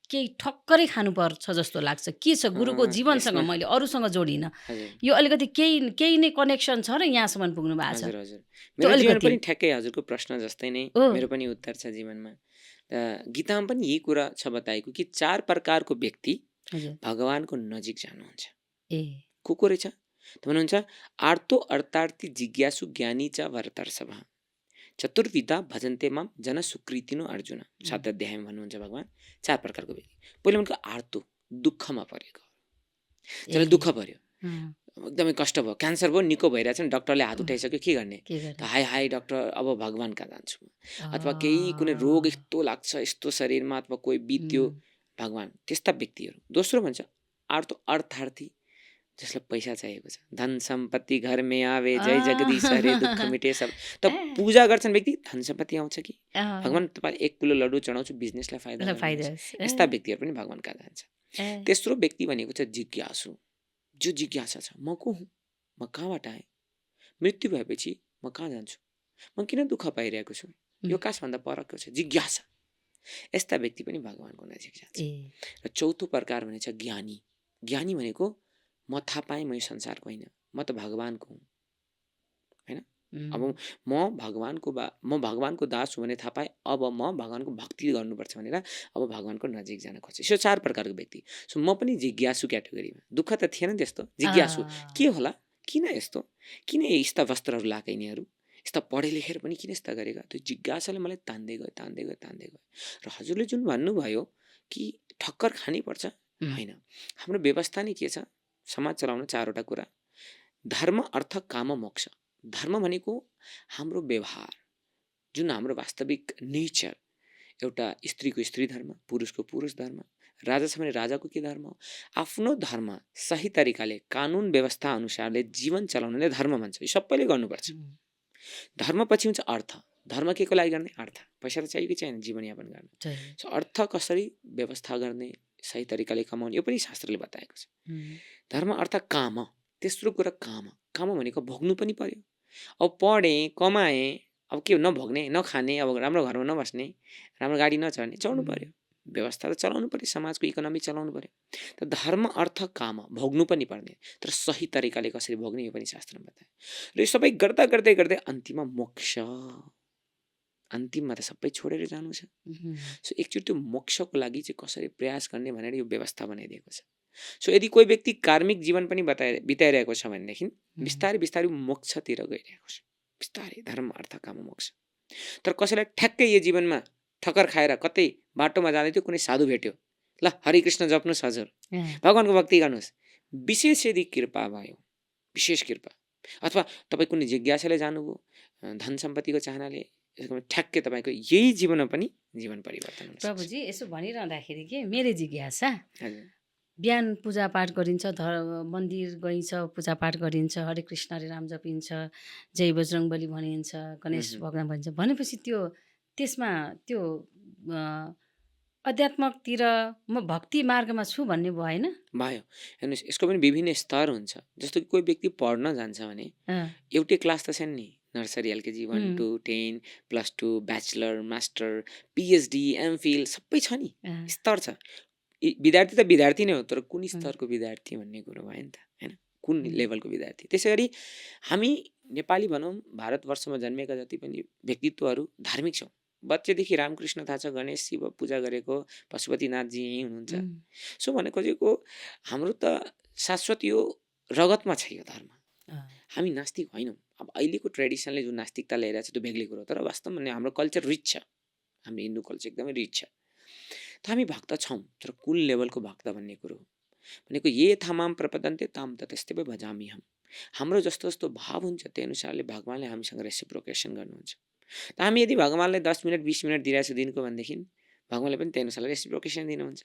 केही ठक्करै खानुपर्छ जस्तो लाग्छ। के छ गुरुको जीवनसँग यसमा मैले अरूसँग जोडिनँ। हजुर यो अलिकति केही नै कनेक्सन छ र यहाँसम्म पुग्नु भएको छ। हजुर हजुर त्यो मेरो जीवन अलिकति पनि ठ्याक्कै हजुरको प्रश्न जस्तै नै ओ मेरो पनि उत्तर छ जीवनमा। गीतामा पनि यही कुरा छ बताएको कि 4 प्रकारको व्यक्ति हजुर भगवानको नजिक जानुहुन्छ। ए को रहेछ त भन्नुहुन्छ, आर्तो अर्थार्थी जिज्ञासु ज्ञानी च भरतर्षभ चतुर्विधा भजन्ते माम जन सुकृतिनो अर्जुन। 7 अध्यायमा भन्नुहुन्छ भगवान 4 प्रकारको व्यक्ति। पहिलो भनेको आर्तो, दुःखमा परेको, जसलाई दुःख पर्यो, एकदमै कष्ट भयो, क्यान्सर भयो, निको भइरहेछ नि, डक्टरले हात उठाइसक्यो, के गर्ने के त गर्ने हाई हाई डक्टर अब भगवान कहाँ जान्छु, अथवा केही कुनै रोग यस्तो लाग्छ यस्तो शरीरमा, अथवा कोही बित्यो, भगवान, त्यस्ता व्यक्तिहरू। दोस्रो भन्छ आर्तो अर्थार्थी, जसलाई पैसा चाहिएको छ, धन सम्पत्ति घरमै आवे, जय जगदीश हरे, दुःख मिटे सब। त पूजा गर्छन् व्यक्ति, धन सम्पत्ति आउँछ कि भगवान तपाईँले 1 किलो लड्डु चढाउँछु, बिजनेसलाई फाइदा गर्नुहुन्छ, यस्ता व्यक्तिहरू पनि भगवान कहाँ जान्छ। तेस्रो व्यक्ति भनेको छ जिज्ञासु, जो जिज्ञासा छ, म को हुँ, म कहाँबाट आएँ, मृत्यु भएपछि म कहाँ जान्छु, म किन दुःख पाइरहेको छु, यो कासभन्दा परको छ, जिज्ञासा। यस्ता व्यक्ति पनि भगवानको नजिक जान्छ। र चौथो प्रकार भनेको छ ज्ञानी। ज्ञानी भनेको म थाहा पाएँ म यो संसारको होइन, म त भगवानको हुँ, होइन। अब म भगवानको दास हुँ भने थाहा पाएँ, अब म भगवानको भक्ति गर्नुपर्छ भनेर अब भगवानको नजिक जान खोज्छु। यो 4 प्रकारको व्यक्ति। सो म पनि जिज्ञासु क्याटेगोरीमा। दुःख त थिएन त्यस्तो, जिज्ञासु के होला, किन यस्तो, किन यस्ता वस्त्रहरू लाएका यिनीहरू, यस्ता पढे लेखेर पनि किन यस्ता गरेका, त्यो जिज्ञासाले मलाई तान्दै गयो। र हजुरले जुन भन्नुभयो कि ठक्कर खानै पर्छ, होइन, हाम्रो व्यवस्था नै के छ, समाज चलाउन 4 वटा कुरा, धर्म अर्थ काम मोक्ष। धर्म भनेको हाम्रो व्यवहार, जुन हाम्रो वास्तविक नेचर, एउटा स्त्रीको स्त्री धर्म, पुरुषको पुरुष धर्म, राजा छ भने राजाको के धर्म हो, आफ्नो धर्म सही तरिकाले कानुन व्यवस्था अनुसारले जीवन चलाउनले धर्म भन्छ। यो सबैले गर्नुपर्छ। धर्म पछि हुन्छ अर्थ। धर्म के को लागि गर्ने, अर्थ, पैसा त चाहियो कि चाहिएन जीवनयापन गर्न। सो अर्थ कसरी व्यवस्था गर्ने, सही तरिकाले कमाउने, यो पनि शास्त्रले बताएको छ। धर्म अर्थ काम, तेस्रो कुरा काम भनेको भोग्नु पनि पर्यो। अब पढेँ कमाएँ, अब के नभोग्ने, नखाने, अब राम्रो घरमा नबस्ने, राम्रो गाडी नचढ्ने, चढ्नु पर्यो, व्यवस्था त चलाउनु पर्यो, समाजको इकोनोमी चलाउनु पर्यो। त धर्म अर्थ काम भोग्नु पनि पर्ने, तर सही तरिकाले कसरी भोग्ने यो पनि शास्त्रमा बतायो। र यो सबै गर्दै अन्तिममा मोक्ष, अन्तिममा त सबै छोडेर जानु छ। सो एकचोटि त्यो मोक्षको लागि चाहिँ कसरी प्रयास गर्ने भनेर यो व्यवस्था बनाइदिएको छ। सो यदि कोही व्यक्ति कार्मिक जीवन पनि बिताइरहेको छ भनेदेखि बिस्तारै मोक्षतिर गइरहेको छ, बिस्तारै धर्म अर्थ काम मोक्ष। तर कसैलाई ठ्याक्कै यो जीवनमा ठक्कर खाएर कतै बाटोमा जाँदै थियो, कुनै साधु भेट्यो, ल हरि कृष्ण जप्नुहोस् हजुर, भगवानको भक्ति गर्नुहोस्, विशेष यदि कृपा भयो, विशेष कृपा, अथवा तपाईँ कुनै जिज्ञासाले जानुभयो, धन सम्पत्तिको चाहनाले, ठ्याक्कै तपाईँको यही जीवनमा पनि जीवन परिवर्तन हुन्छ। प्रभुजी यसो भनिरहँदाखेरि के मेरो जिज्ञासा, बिहान पूजापाठ गरिन्छ, मन्दिर गइन्छ, पूजापाठ गरिन्छ, हरे कृष्ण हरे राम जपिन्छ, जय बजरङ्गबली भनिन्छ, गणेश भगवान भनिन्छ, भनेपछि त्यसमा त्यो अध्यात्मकतिर म भक्ति मार्गमा छु भन्ने भयो, होइन? भयो। हेर्नुहोस्, यसको पनि विभिन्न स्तर हुन्छ। जस्तो कि कोही व्यक्ति पढ्न जान्छ भने एउटै क्लास त छैन नि, nursery LKG 1 to 10 +2 bachelor master PhD MPhil सबै छ नि, स्तर छ। विद्यार्थी त विद्यार्थी नै हो, तर कुन स्तरको विद्यार्थी भन्ने कुरो भयो नि त, होइन, कुन लेभलको विद्यार्थी। त्यसै गरी हामी नेपाली भनौँ, भारतवर्षमा जन्मेका जति पनि व्यक्तित्वहरू धार्मिक छौँ। बच्चेदेखि रामकृष्ण थाहा छ, गणेश शिव पूजा गरेको, पशुपतिनाथजी यहीँ हुनुहुन्छ। सो भने खोजेको हाम्रो त शाश्वत यो रगतमा छ यो धर्म। हामी नास्तिक होइनौँ। अब अहिलेको ट्रेडिसनले जुन नास्तिकता ल्याइरहेको छ त्यो बेग्लै कुरो, तर वास्तवमा हाम्रो कल्चर रिच छ, हाम्रो हिन्दू कल्चर एकदमै रिच छ। त हामी भक्त छौँ, तर कुन लेभलको भक्त भन्ने कुरो भनेको ये थामाम प्रपदन्ते ताम ततस्ते भजामि हम। हाम्रो जस्तो जस्तो भाव हुन्छ त्यही अनुसारले भगवानले हामीसँग रेसिप्रोकेसन गर्नुहुन्छ। त हामी यदि भगवानलाई 10 मिनट 20 मिनट दिइरहेको छु दिनको भनेदेखि भगवानले पनि त्यही अनुसारले रेसिप्रोकेसन दिनुहुन्छ।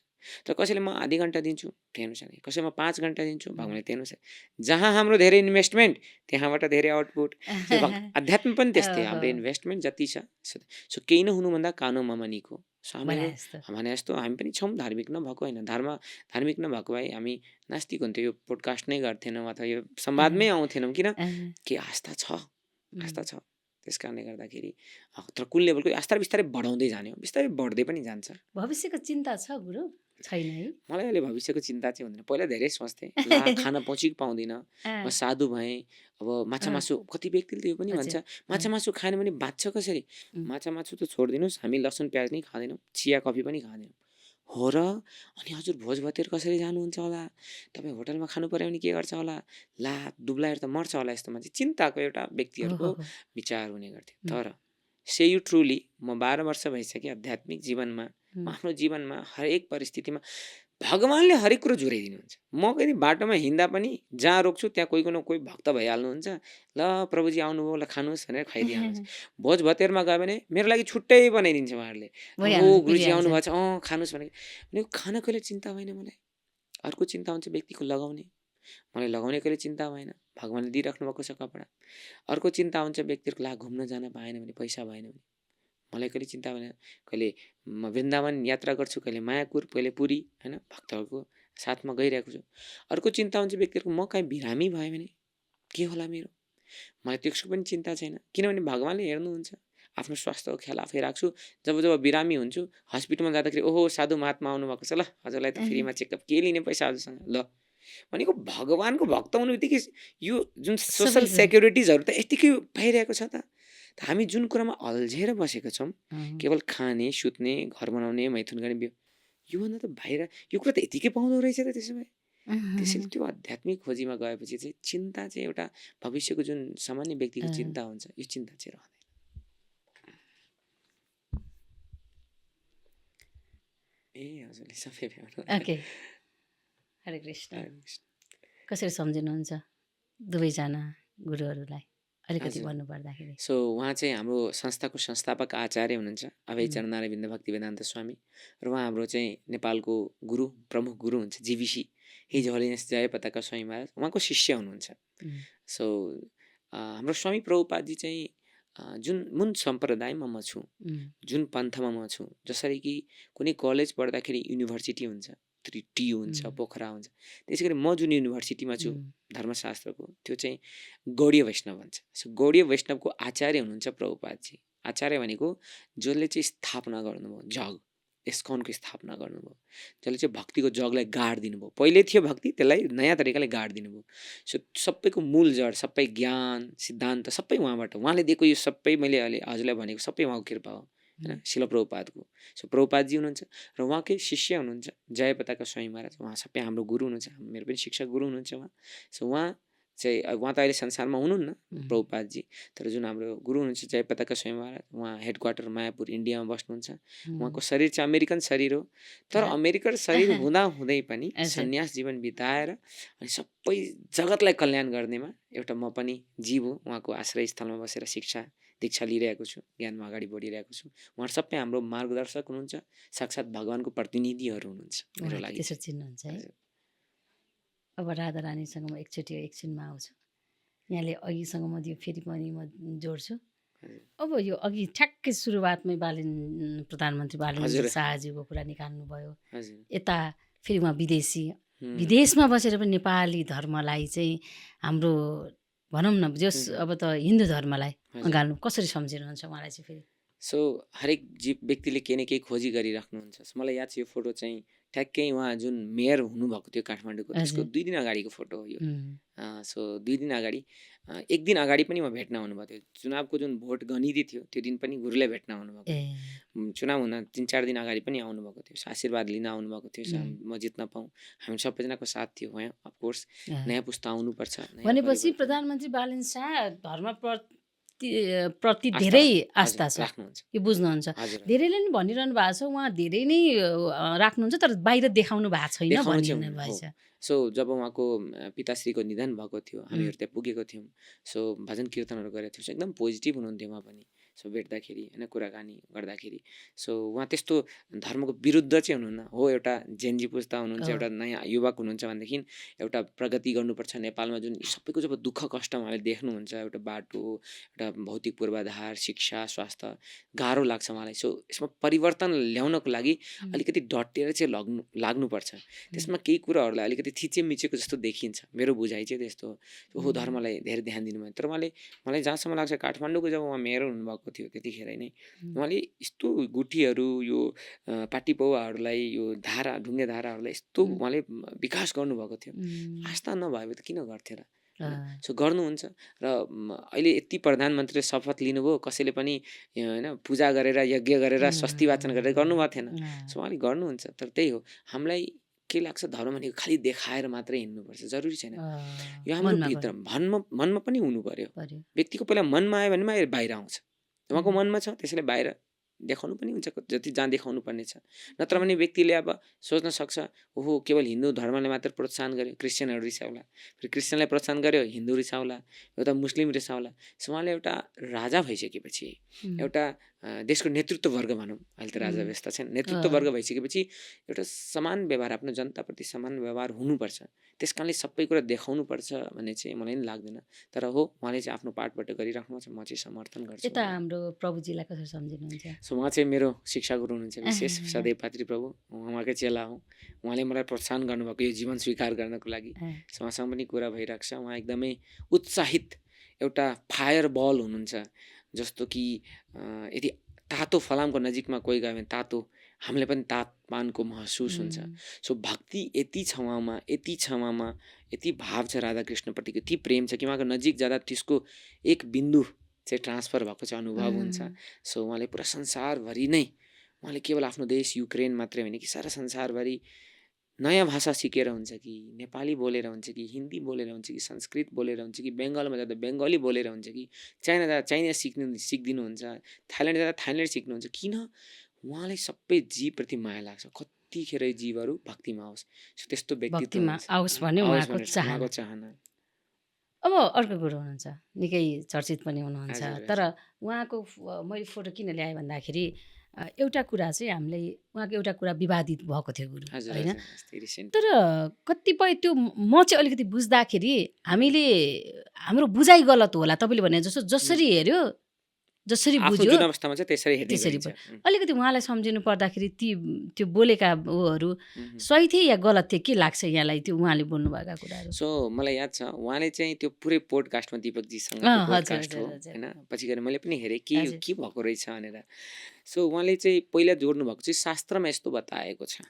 तर कसैले म आधी घन्टा दिन्छु त्यही अनुसारले, कसैले म 5 घन्टा दिन्छु, भगवानले त्यही अनुसार। जहाँ हाम्रो धेरै इन्भेस्टमेन्ट त्यहाँबाट धेरै आउटपुट। अध्यात्म पनि त्यस्तै, हाम्रो इन्भेस्टमेन्ट जति छ सो केही नहुनुभन्दा कानो ममनीको। सो भने जस्तो हामी पनि छौँ धार्मिक नभएको होइन। धार्मिक नभएको भए हामी नास्तिक हुन्थ्यो, यो पोडकास्ट नै गर्थेनौँ अथवा यो संवादमै आउँथेनौँ। किन के आस्था छ, आस्था छ। त्यस कारणले गर्दाखेरि तर कुन लेभलको आस्था बिस्तारै बढाउँदै जाने हो, बिस्तारै बढ्दै पनि जान्छ। भविष्यको चिन्ता छ गुरु? छैन है। मलाई अहिले भविष्यको चिन्ता चाहिँ हुँदैन। पहिला धेरै सोच्थेँ, ला खान पाउँछु कि पाउँदिनँ, म साधु भएँ, अब माछा मासु कति व्यक्तिले त्यो पनि भन्छ, माछा मासु खाएन भने बाँच्छ कसरी? माछा मासु त छोडिदिनुहोस्, हामी लसुन प्याज नै खाँदैनौँ, चिया कफी पनि खाँदैनौँ। हो र? अनि हजुर भोज भतेर कसरी जानुहुन्छ होला? तपाईँ होटलमा खानु पर्यो भने के गर्छ होला? ला दुब्लाएर त मर्छ होला यस्तो मान्छे। चिन्ताको एउटा व्यक्तिहरूको विचार हुने गर्थ्यो। तर से यु ट्रुली म 12 वर्ष भइसक्यो आध्यात्मिक जीवनमा, आफ्नो जीवनमा हरेक परिस्थितिमा भगवानले हरेक कुरो झुराइदिनुहुन्छ। म कहिले बाटोमा हिँड्दा पनि जहाँ रोक्छु त्यहाँ कोही न कोही भक्त भइहाल्नुहुन्छ। ल प्रभुजी आउनुभयो, ल खानुहोस् भनेर खुवाइदिइहाल्नुहुन्छ। भोज भतेरमा गयो भने मेरो लागि छुट्टै बनाइदिन्छ उहाँहरूले। हो गुरुजी आउनुभएको छ, खानुहोस् भने खान कहिले चिन्ता भएन मलाई। अर्को चिन्ता हुन्छ व्यक्तिको लगाउने, मलाई लगाउने कहिले चिन्ता भएन, भगवानले दिइराख्नु भएको छ कपडा। अर्को चिन्ता हुन्छ व्यक्तिहरूको ला घुम्न जान पाएन भने, पैसा भएन भने, मलाई कहिले चिन्ता भएन। कहिले म वृन्दावन यात्रा गर्छु, कहिले मायापुर, कहिले पुरी, होइन, भक्तहरूको साथमा गइरहेको छु। अर्को चिन्ता हुन्छ व्यक्तिहरूको म कहीँ बिरामी भयो भने के होला मेरो, मलाई त्यसको पनि चिन्ता छैन, किनभने भगवानले हेर्नुहुन्छ। आफ्नो स्वास्थ्यको ख्याल आफै राख्छु। जब जब बिरामी हुन्छु हस्पिटलमा जाँदाखेरि ओहो साधु महात्मा आउनुभएको छ, ल हजुरलाई त फ्रीमा चेकअप के लिने पैसा हजुरसँग, ल भनेको भगवानको भक्त हुनु बित्तिकै यो जुन सोसल सेक्युरिटिजहरू त यतिकै पाइरहेको छ त। हामी जुन कुरामा अल्झेर बसेका छौँ, केवल खाने, सुत्ने, घर बनाउने, मैथुन गर्ने, योभन्दा त बाहिर यो कुरा त यतिकै पाउँदो रहेछ त। त्यसो भए त्यसैले त्यो आध्यात्मिक खोजीमा गएपछि चाहिँ चिन्ता चाहिँ एउटा भविष्यको जुन सामान्य व्यक्तिको चिन्ता हुन्छ, यो चिन्ता चाहिँ रहँदैन। ए हजुरले सबै भ्याउनु। ओके, हरे कृष्ण। कसरी सम्झिनुहुन्छ दुवैजना गुरुहरूलाई अलिकति भन्नुपर्दाखेरि? सो उहाँ चाहिँ हाम्रो संस्थाको संस्थापक आचार्य हुनुहुन्छ अभय चरण अरविन्द भक्ति वेदान्त स्वामी, र उहाँ हाम्रो चाहिँ नेपालको गुरु, प्रमुख गुरु हुन्छ जीविसी हिज होलिनेस जय पताका स्वामी महाराज, उहाँको शिष्य हुनुहुन्छ। सो हाम्रो स्वामी प्रभुपादजी चाहिँ जुन मुन सम्प्रदायमा म छु, जुन पन्थमा म छु, जसरी कि कुनै कलेज पढ्दाखेरि युनिभर्सिटी हुन्छ, टी हुन्छ, पोखरा हुन्छ, त्यसै गरी म जुन युनिभर्सिटीमा छु धर्मशास्त्रको, त्यो चाहिँ गौडीय वैष्णव भन्छ। सो गौडीय वैष्णवको आचार्य हुनुहुन्छ प्रभुपादजी। आचार्य भनेको जसले चाहिँ स्थापना गर्नुभयो, जग इस्कनको स्थापना गर्नुभयो, जसले चाहिँ भक्तिको जगलाई गाड दिनुभयो। पहिले थियो भक्ति, त्यसलाई नयाँ तरिकाले गाड दिनुभयो। सो सबैको मूल जड, सबै ज्ञान सिद्धान्त सबै उहाँबाट, उहाँले दिएको यो सबै मैले अहिले हजुरलाई भनेको सबै उहाँको कृपा हो, होइन, शिल प्रभुपादको। सो प्रभुपादजी हुनुहुन्छ र उहाँकै शिष्य हुनुहुन्छ जय पताका स्वामी महाराज, उहाँ सबै हाम्रो गुरु हुनुहुन्छ, मेरो पनि शिक्षक गुरु हुनुहुन्छ उहाँ। सो उहाँ त अहिले संसारमा हुनुहुन्न प्रभुपादजी, तर जुन हाम्रो गुरु हुनुहुन्छ जय पताका स्वामी महाराज, उहाँ हेडक्वार्टर मायापुर इन्डियामा बस्नुहुन्छ। उहाँको शरीर चाहिँ अमेरिकन शरीर हो, तर अमेरिकन शरीर हुँदा हुँदै पनि सन्यास जीवन बिताएर अनि सबै जगतलाई कल्याण गर्नेमा एउटा म पनि जीव हो। उहाँको आश्रय स्थलमा बसेर शिक्षा दीक्षा लिइरहेको छु, ज्ञानमा अगाडि बढिरहेको छु। उहाँहरू सबै हाम्रो मार्गदर्शक हुनुहुन्छ, साक्षात् भगवानको प्रतिनिधिहरू हुनुहुन्छ मेरो लागि। त्यसरी चिन्नुहुन्छ है। अब राधा रानीसँग म एकछिनमा आउँछु। यहाँले अघिसँग म यो फेरि पनि म जोड्छु। अब यो अघि ठ्याक्कै सुरुवातमै प्रधानमन्त्री बालेन्द्र शाहजीको कुरा निकाल्नुभयो। यता फेरि उहाँ विदेशमा बसेर पनि नेपाली धर्मलाई चाहिँ हाम्रो भनौँ न जस अब त हिन्दू धर्मलाई गाल्नु कसरी सम्झिनुहुन्छ उहाँलाई चाहिँ फेरि? सो हरेक व्यक्तिले केही न केही खोजी गरिराख्नुहुन्छ। मलाई याद छ यो फोटो चाहिँ ठ्याक्कै उहाँ जुन मेयर हुनुभएको थियो काठमाडौँको, त्यसको 2 दिन अगाडिको फोटो हो यो। सो 2 दिन अगाडि, 1 दिन अगाडि पनि म भेट्न आउनुभएको थियो। चुनावको जुन भोट गणित थियो त्यो दिन पनि गुरुलाई भेट्न आउनुभएको थियो। चुनाव हुन 3-4 दिन अगाडि पनि आउनुभएको थियो, आशीर्वाद लिन आउनुभएको थियो, म जित्न पाऊँ। हामी सबैजनाको साथ थियो उहाँ। अफकोर्स नयाँ पुस्ता आउनुपर्छ भनेपछि प्रधानमन्त्री बालेन्द्र शाह धर्म प्रति धेरै आस्था छ, यो बुझ्नुहुन्छ। धेरैले नि भनिरहनु भएको छ उहाँ धेरै नै राख्नुहुन्छ, तर बाहिर देखाउनु भएको छैन भनिरहनु भएको छ। सो जब उहाँको पिताश्रीको निधन भएको थियो, हामीहरू त्यहाँ पुगेको थियौँ। सो भजन कीर्तनहरू गरेको थियौँ। एकदम पोजिटिभ हुनुहुन्थ्यो उहाँ पनि। सो भेट्दाखेरि होइन, कुराकानी गर्दाखेरि सो उहाँ त्यस्तो धर्मको विरुद्ध चाहिँ हुनुहुन्न। हो, एउटा जेनजी पुस्ता हुनुहुन्छ, एउटा नयाँ युवक हुनुहुन्छ भनेदेखि एउटा प्रगति गर्नुपर्छ नेपालमा। जुन सबैको जब दुःख कष्ट उहाँले देख्नुहुन्छ, एउटा बाटो, एउटा भौतिक पूर्वाधार, शिक्षा, स्वास्थ्य गाह्रो लाग्छ उहाँलाई। सो यसमा परिवर्तन ल्याउनको लागि अलिकति डटेर चाहिँ लाग्नुपर्छ। त्यसमा केही कुराहरूलाई अलिकति थिचेमिचेको जस्तो देखिन्छ। मेरो बुझाइ चाहिँ त्यस्तो हो, धर्मलाई धेरै ध्यान दिनुभयो। तर मलाई जहाँसम्म लाग्छ काठमाडौँको जब उहाँ मेयर हुनुभएको भएको थियो त्यतिखेर नै। उहाँले यस्तो गुठीहरू यो पाटी पौवाहरूलाई यो ढुङ्गे धाराहरूलाई यस्तो उहाँले विकास गर्नुभएको थियो। आस्था नभए त किन गर्थ्यो र? सो गर्नुहुन्छ र अहिले यति प्रधानमन्त्रीले शपथ लिनुभयो, कसैले पनि होइन पूजा गरेर यज्ञ गरेर स्वस्ति वाचन गरेर गर्नुभएको थिएन। सो उहाँले गर्नुहुन्छ। तर त्यही हो, हामीलाई के लाग्छ धर्म भनेको खालि देखाएर मात्रै हिँड्नुपर्छ, जरुरी छैन। यो हाम्रो भित्र मनमा पनि हुनु पर्यो। व्यक्तिको पहिला मनमा आयो भने मात्रै बाहिर आउँछ। उहाँको मनमा छ त्यसैले बाहिर देखाउनु पनि हुन्छ जति जहाँ देखाउनु पर्ने छ। नत्र भने व्यक्तिले अब सोच्न सक्छ ओहो केवल हिन्दू धर्मले मात्र प्रोत्साहन गर्यो, क्रिस्चियनहरू रिसाउला, फेरि क्रिस्चियनलाई प्रोत्साहन गर्यो हिन्दू रिसाउला, एउटा मुस्लिम रिसाउला। सो उहाँले एउटा राजा भइसकेपछि, एउटा देशको नेतृत्व वर्ग भनौँ, अहिले त राजा व्यवस्था छैन, नेतृत्व वर्ग भइसकेपछि एउटा समान व्यवहार, आफ्नो जनताप्रति समान व्यवहार हुनुपर्छ। त्यस कारणले सबै कुरा देखाउनु पर्छ भन्ने चाहिँ मलाई पनि लाग्दैन। तर हो उहाँले चाहिँ आफ्नो पार्टबाट गरिराख्नु छ, म चाहिँ समर्थन गर्छु। यता हाम्रो प्रभुजीलाई कसरी सम्झिनुहुन्छ? सो उहाँ चाहिँ मेरो शिक्षा गुरु हुनुहुन्छ विशेष, सदैव पात्री प्रभु, उहाँकै चेला हुँ। उहाँले मलाई प्रोत्साहन गर्नुभएको यो जीवन स्वीकार गर्नको लागि। सो उहाँसँग पनि कुरा भइरहेको छ। उहाँ एकदमै उत्साहित एउटा फायर बल हुनुहुन्छ, जस्तो कि यदि तातो फलामको नजिकमा कोही गयो भने तातो हामीलाई पनि तापमानको महसुस हुन्छ। सो भक्ति यति छ उहाँमा, यति छ उहाँमा, यति भाव छ राधाकृष्णप्रतिको, यति प्रेम छ कि उहाँको नजिक जाँदा त्यसको एक बिन्दु चाहिँ ट्रान्सफर भएको चाहिँ अनुभव हुन्छ। सो उहाँले पुरा संसारभरि नै, उहाँले केवल आफ्नो देश युक्रेन मात्रै होइन कि सारा संसारभरि नयाँ भाषा सिकेर हुन्छ कि नेपाली बोलेर हुन्छ कि हिन्दी बोलेर हुन्छ कि संस्कृत बोलेर हुन्छ कि बेङ्गलमा जाँदा बेङ्गली बोलेर हुन्छ कि चाइना जाँदा चाइना सिक्दिनुहुन्छ, थाइल्यान्ड जाँदा थाइल्यान्ड सिक्नुहुन्छ। किन? उहाँलाई सबै जीवप्रति माया लाग्छ, कतिखेर जीवहरू भक्तिमा आओस्। सो त्यस्तो व्यक्तित्वमा आओस् भन्ने उहाँको चाहना। अब अर्को गुरु हुनुहुन्छ, निकै चर्चित पनि हुनुहुन्छ, तर उहाँको मैले फोटो किन ल्याएँ भन्दाखेरि एउटा कुरा चाहिँ हामीले उहाँको एउटा कुरा विवादित भएको थियो गुरु, होइन? तर कतिपय त्यो म चाहिँ अलिकति बुझ्दाखेरि हाम्रो बुझाइ गलत होला, तपाईँले भने जस्तो जसरी हेऱ्यो जसरी बुझ्यो त्यसरी अलिकति उहाँलाई सम्झिनु पर्दाखेरि त्यो बोलेका उहरू सही थिए या गलत थिए, के लाग्छ यहाँलाई त्यो उहाँले बोल्नुभएका कुराहरू? सो मलाई याद छ उहाँले चाहिँ त्यो पुरै पोडकास्टमा दिपकजीसँग पोडकास्ट हो होइन, पछि गएर मैले पनि हेरेँ के भएको रहेछ भनेर। सो उहाँले चाहिँ पहिला जोड्नु भएको चाहिँ शास्त्रमा यस्तो बताएको छ,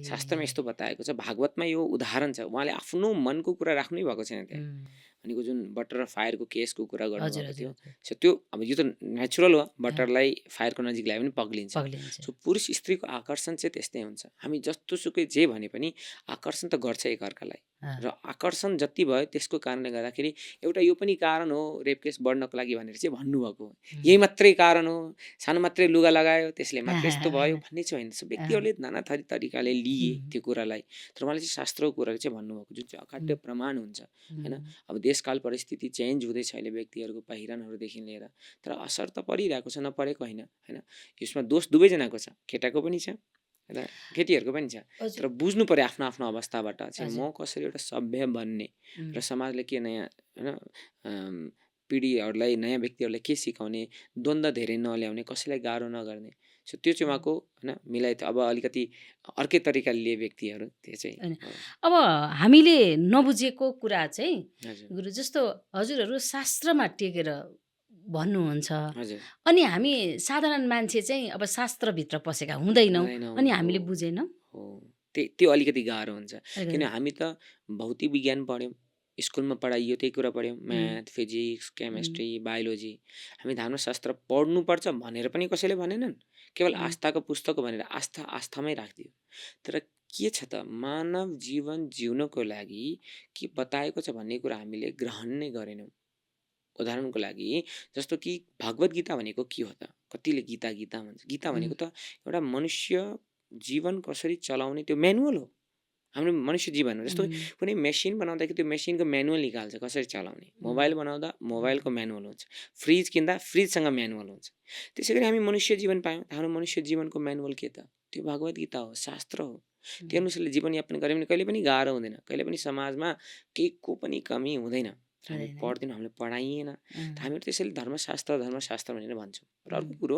शास्त्रमा यस्तो बताएको छ, भागवतमा यो उदाहरण छ। उहाँले आफ्नो मनको कुरा राख्नै भएको छैन त्यहाँ। भनेको जुन बटर र फायरको केसको कुरा गर्नुभएको थियो, सो त्यो अब यो त नेचुरल हो, बटरलाई फायरको नजिक ल्यायो भने पग्लिन्छ। सो पुरुष स्त्रीको आकर्षण चाहिँ त्यस्तै हुन्छ। हामी जस्तोसुकै जे भने पनि आकर्षण त गर्छ एकअर्कालाई, र आकर्षण जति भयो त्यसको कारणले गर्दाखेरि एउटा यो पनि कारण हो रेप केस बढ्नको लागि भनेर चाहिँ भन्नुभएको। यही मात्रै कारण हो, सानो मात्रै लुगा लगायो त्यसले मात्रै यस्तो भयो भन्ने चाहिँ होइन। सो व्यक्तिहरूले नाना थरी तरिकाले लिए त्यो कुरालाई, तर उहाँले चाहिँ शास्त्रको कुराहरू चाहिँ भन्नुभएको जुन चाहिँ अखाद्य प्रमाण हुन्छ होइन। अब देशकाल परिस्थिति चेन्ज हुँदैछ अहिले व्यक्तिहरूको पहिरनहरूदेखि लिएर, तर असर त परिरहेको छ, नपरेको होइन होइन। यसमा दोष दुवैजनाको छ, केटाको पनि छ र केटीहरूको पनि छ। तर बुझ्नु पर्यो आफ्नो आफ्नो अवस्थाबाट चाहिँ म कसरी एउटा सभ्य बन्ने र समाजले के नयाँ होइन पिँढीहरूलाई नयाँ व्यक्तिहरूलाई के सिकाउने, द्वन्द्व धेरै नल्याउने, कसैलाई गाह्रो नगर्ने। सो त्यो चाहिँ उहाँको होइन मिलाइ अब अलिकति अर्कै तरिकाले लिए व्यक्तिहरू त्यो चाहिँ। अब हामीले नबुझेको कुरा चाहिँ गुरु जस्तो हजुरहरू शास्त्रमा टेकेर भन्नुहुन्छ, अनि हामी साधारण मान्छे चाहिँ अब शास्त्रभित्र पसेका हुँदैनौँ, अनि हामीले बुझेनौँ। त्यो अलिकति गाह्रो हुन्छ, किन हामी त भौतिक विज्ञान पढ्यौँ, स्कुलमा पढाइयो त्यही कुरा पढ्यौँ, म्याथ, फिजिक्स, केमिस्ट्री, बायोलोजी। हामी धर्मशास्त्र पढ्नुपर्छ भनेर पनि कसैले भनेनन्, केवल आस्थाको पुस्तक भनेर आस्थामै राखिदियो। तर के छ त मानव जीवन जिउनको लागि के बताएको छ भन्ने कुरा हामीले ग्रहण नै गरेनौँ। उदाहरणको लागि जस्तो कि भगवत गीता भनेको के हो त? कतिले गीता गीता भन्छ। गीता भनेको त एउटा मनुष्य जीवन कसरी चलाउने त्यो म्यानुअल हो। हाम्रो मनुष्य जीवन हो, जस्तो कुनै मेसिन बनाउँदाखेरि त्यो मेसिनको म्यानुअल निकाल्छ कसरी चलाउने। मोबाइल बनाउँदा मोबाइलको म्यानुअल हुन्छ, फ्रिज किन्दा फ्रिजसँग म्यानुअल हुन्छ। त्यसै गरी हामी मनुष्य जीवन पायौँ, हाम्रो मनुष्य जीवनको म्यानुअल के त? त्यो भगवत गीता हो, शास्त्र हो। त्यो अनुसारले जीवनयापन गऱ्यो भने कहिले पनि गाह्रो हुँदैन, कहिले पनि समाजमा केहीको पनि कमी हुँदैन। हामी पढ्दैनौँ, हामीले पढाइएन, हामीहरू त्यसैले धर्मशास्त्र भनेर भन्छौँ। र अर्को कुरो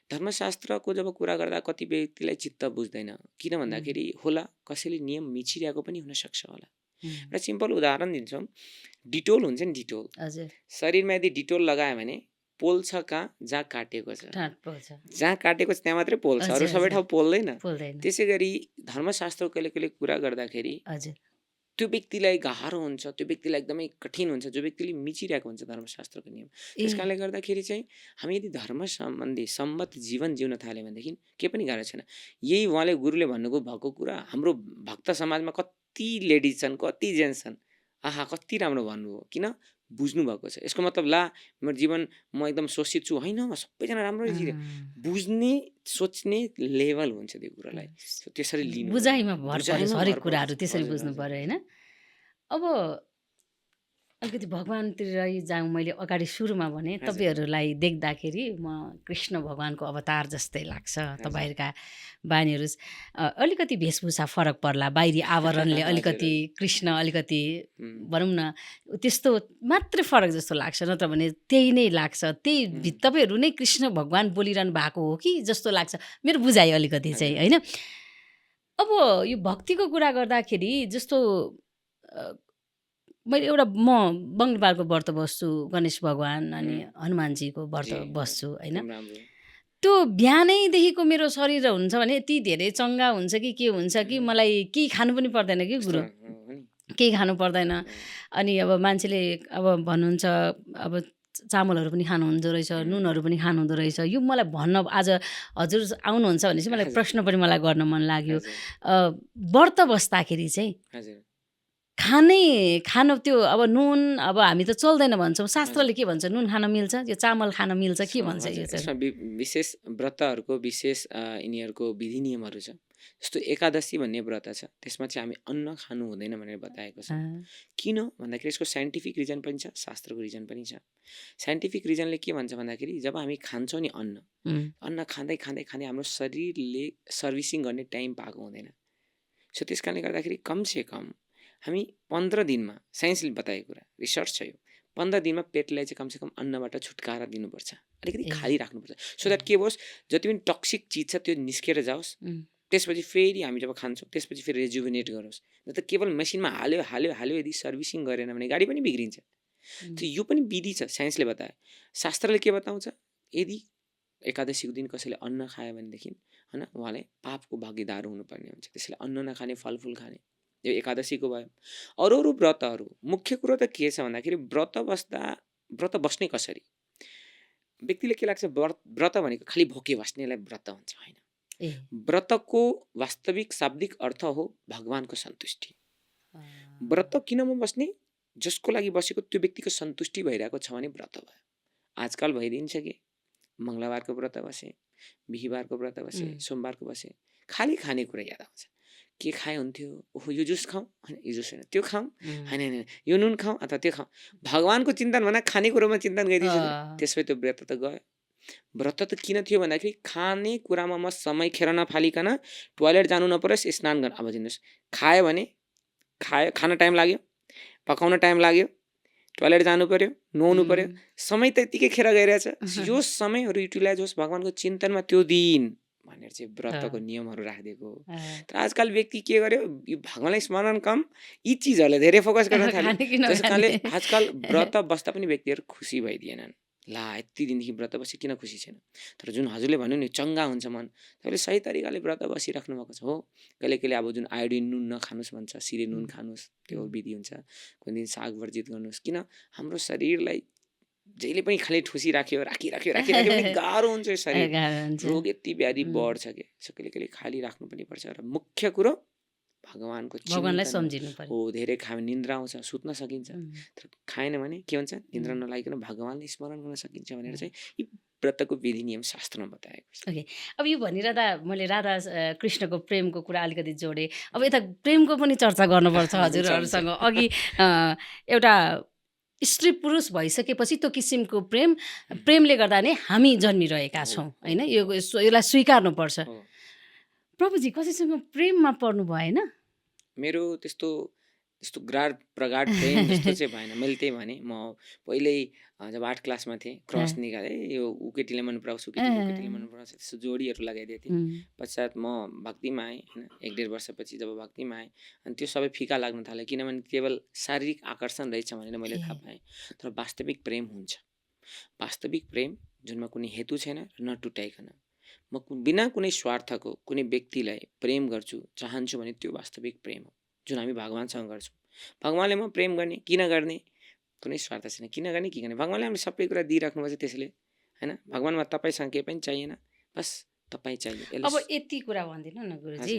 धर्मशास्त्रको जब कुरा गर्दा कति व्यक्तिलाई चित्त बुझ्दैन, किन भन्दाखेरि होला कसैले नियम मिचिरहेको पनि हुनसक्छ होला। एउटा सिम्पल उदाहरण दिन्छौँ, डिटोल हुन्छ नि, डिटोल शरीरमा यदि डिटोल लगायो भने पोल छ कहाँ जहाँ काटेको छ, ठाट पोल्छ जहाँ काटेको छ त्यहाँ मात्रै पोल छ, अरू हजुर सबै हजुर ठाउँ पोल्दैन। पोल्दैन त्यसै गरी धर्मशास्त्रको कहिले कहिले कुरा गर्दाखेरि हजुर त्यो व्यक्तिलाई गाह्रो हुन्छ, त्यो व्यक्तिलाई एकदमै कठिन हुन्छ, जो व्यक्तिले मिचिरहेको हुन्छ धर्मशास्त्रको नियम। त्यस ए कारणले गर्दाखेरि चाहिँ हामी यदि धर्म सम्बन्धी सम्मत जीवन जिउन थाल्यो भनेदेखि केही पनि गाह्रो छैन। यही उहाँले गुरुले भन्नुभएको भएको कुरा हाम्रो भक्त समाजमा कति लेडिज छन्, कति जेन्ट्स छन्, आहा कति राम्रो भन्नुभयो, किन बुझ्नु भएको छ। यसको मतलब ला मेरो जीवन म एकदम शोषित छु होइन, सबैजना राम्रै जिरे, बुझ्ने सोच्ने लेभल हुन्छ त्यो कुरालाई। So त्यसरी लिनु बुझाइमा भर पर्यो बुझाइमा हरेक भर कुराहरू पर्छ। त्यसरी हजुर, बुझ्नु हजुर, पर्यो हजुर। होइन अब अलिकति भगवान्तिरै जाउँ। मैले अगाडि सुरुमा भने हजुर। तपाईँहरूलाई देख्दाखेरि म कृष्ण भगवान्को अवतार जस्तै लाग्छ। तपाईँहरूका बानीहरू अलिकति वेशभूषा फरक पर्ला, बाहिरी आवरणले हजुर, अलिकति कृष्ण अलिकति हुँ। भनौँ न त्यस्तो मात्रै फरक जस्तो लाग्छ, नत्र भने त्यही नै लाग्छ। त्यही तपाईँहरू नै कृष्ण भगवान् बोलिरहनु भएको हो कि जस्तो लाग्छ मेरो बुझाइ अलिकति चाहिँ हजुर। होइन। अब यो भक्तिको कुरा गर्दाखेरि जस्तो मैले एउटा म मङ्गलबारको व्रत बस्छु, गणेश भगवान् अनि हनुमानजीको व्रत जी, बस्छु होइन। एकदम राम्रो। त्यो बिहानैदेखिको मेरो शरीर हुन्छ भने यति धेरै चङ्गा हुन्छ कि के हुन्छ कि मलाई केही खानु पनि पर्दैन कि गुरु, हो नि। केही खानु पर्दैन। अनि अब मान्छेले अब भन्नुहुन्छ अब चामलहरू पनि खानुहुँदो रहेछ, नुनहरू पनि खानुहुँदो रहेछ। यो मलाई भन्न आज हजुर आउनुहुन्छ भने चाहिँ मलाई हजुर। प्रश्न पनि मलाई गर्न मन लाग्यो। हजुर, व्रत बस्दाखेरि चाहिँ हजुर। खानु त्यो अब नुन अब हामी त चल्दैन भन्छौँ, शास्त्रले के भन्छ, नुन खान मिल्छ, यो चामल खान मिल्छ, के भन्छ यो चाहिँ? यसमा विशेष व्रतहरूको विशेष यिनीहरूको विधि नियमहरू छ। जस्तो एकादशी भन्ने व्रत छ, त्यसमा चाहिँ हामी अन्न खानु हुँदैन भनेर बताएको छ। किन भन्दाखेरि यसको साइन्टिफिक रिजन पनि छ, शास्त्रको रिजन पनि छ। साइन्टिफिक रिजनले के भन्छ भन्दाखेरि जब हामी खान्छौँ नि अन्न खाँदै खाँदै खाँदै हाम्रो शरीरले सर्भिसिङ गर्ने टाइम पाएको हुँदैन। सो त्यस कारणले गर्दाखेरि कमसे कम हामी 15 दिनमा, साइन्सले बताएको कुरा, रिसर्च छ यो, 15 दिनमा पेटलाई चाहिँ कमसेकम अन्नबाट छुटकारा दिनुपर्छ, अलिकति खाली राख्नुपर्छ। सो द्याट के होस्, जति पनि टक्सिक चिज छ त्यो निस्केर जाओस्। त्यसपछि फेरि हामी जब खान्छौँ त्यसपछि फेरि रेजुभिनेट गरोस्। न त केवल मेसिनमा हाल्यो हाल्यो हाल्यो यदि सर्भिसिङ गरेन भने गाडी पनि बिग्रिन्छ। त यो पनि विधि छ, साइन्सले बतायो। शास्त्रले के बताउँछ, यदि एकादशीको दिन कसैले अन्न खायो भनेदेखि होइन उहाँले पापको भागीदार हुनुपर्ने हुन्छ। त्यसैले अन्न नखाने, फलफुल खाने, यो एकादशीको भयो। अरू अरू व्रतहरू, मुख्य कुरो त के छ भन्दाखेरि व्रत बस्ने कसरी, व्यक्तिले के लाग्छ व्रत भनेको खालि भोके बस्नेलाई व्रत हुन्छ, होइन। व्रतको वास्तविक शाब्दिक अर्थ हो भगवानको सन्तुष्टि। व्रत किन म बस्ने, जसको लागि बसेको त्यो व्यक्तिको सन्तुष्टि भइरहेको छ भने व्रत भयो। आजकल भइदिन्छ कि मङ्गलबारको व्रत बसे, बिहिबारको व्रत बसे, सोमबारको बसे, खालि खाने कुरा याद आउँछ। के खाए हुन्थ्यो, ओहो यो जुस खाउँ, होइन यो जुस होइन त्यो खाउँ, होइन होइन यो नुन खाउँ अथवा त्यो खाउँ। भगवानको चिन्तन भन्दा खानेकुरोमा चिन्तन गरिदिन्छ, त्यसपछि त्यो व्रत त गयो। व्रत त किन थियो भन्दाखेरि खाने कुरामा म समय खेर नफालिकन टोयलेट जानु नपरोस्, स्नान गर्नु। अब दिनुहोस्, खायो भने खान टाइम लाग्यो, पकाउन टाइम लाग्यो, टोयलेट जानु पर्यो, नुहाउनु पर्यो, समय त यतिकै खेर गइरहेछ। यो समयहरू युटिलाइज होस् भगवानको चिन्तनमा त्यो दिन भनेर चाहिँ व्रतको नियमहरू राखिदिएको। तर आजकल व्यक्ति के गर्यो, यो भगवानलाई स्मरण कम, यी चिजहरूलाई धेरै फोकस गर्न थाल्यो। त्यस कारणले आजकल व्रत बस्दा पनि व्यक्तिहरू खुसी भइदिएनन्। ला यति दिनदेखि व्रत बसी किन खुसी छैन। तर जुन हजुरले भन्यो नि चङ्गा हुन्छ मन, तपाईँले सही तरिकाले व्रत बसिराख्नु भएको छ हो। कहिले कहिले अब जुन आयोडिन नुन नखानुस् भन्छ, सिरे नुन खानुस्, त्यो विधि हुन्छ। कुनै दिन साग वर्जित गर्नुहोस्, किन हाम्रो शरीरलाई जहिले पनि खालि ठुसी राख्यो राखिराख्यो भने गाह्रो हुन्छ यो शरीर, रोग यति व्याधि बढ्छ कि। कहिले कहिले खाली राख्नु पनि पर्छ। र मुख्य कुरो भगवानलाई सम्झिनु पर्यो। हो, धेरै खायो निन्द्रा आउँछ, सुत्न सकिन्छ, तर खाएन भने के हुन्छ, निन्द्रा नलागिकन भगवानलाई स्मरण गर्न सकिन्छ भनेर चाहिँ यी व्रतको विधि नियम शास्त्रमा बताएको छ। ओके, अब यो भनिरहँदा मैले राधा कृष्णको प्रेमको कुरा अलिकति जोडेँ। अब यता प्रेमको पनि चर्चा गर्नुपर्छ हजुरहरूसँग। अघि एउटा स्त्री पुरुष भइसकेपछि त्यो किसिमको प्रेमले गर्दा नै हामी जन्मिरहेका छौँ, होइन। यसलाई स्वीकार्नुपर्छ। प्रभुजी कसैसँग प्रेममा पर्नु भएन? मेरो त्यस्तो प्रगाढ प्रेम जस्तो चाहिँ भएन। मैले त्यही भने, म पहिल्यै जब 8 क्लासमा थिएँ क्रस निकालेँ, यो ऊ केटीले मन पराउँछ, केटीले मन पराउँछ, त्यस्तो जोडीहरू लगाइदिएको थिएँ। पश्चात म भक्तिमा आएँ, होइन। 1-1.5 वर्षपछि जब भक्तिमा आएँ अनि त्यो सबै फिका लाग्न थाल्यो, किनभने केवल शारीरिक आकर्षण रहेछ भनेर मैले थाहा पाएँ। तर वास्तविक प्रेम हुन्छ। वास्तविक प्रेम जुनमा कुनै हेतु छैन र नटुटाइकन म बिना कुनै स्वार्थको कुनै व्यक्तिलाई प्रेम गर्छु चाहन्छु भने त्यो वास्तविक प्रेम हो जुन हामी भगवान्सँग गर्छौँ। भगवान्ले म प्रेम गर्ने किन गर्ने कुनै स्वार्थ छैन, किन गर्ने के गर्ने, भगवान्ले हामीले सबै कुरा दिइराख्नुपर्छ त्यसले होइन। भगवान्मा तपाईँसँग केही पनि चाहिएन, बस तपाईँ चाहियो। अब यति कुरा भनिदिनु न गुरुजी,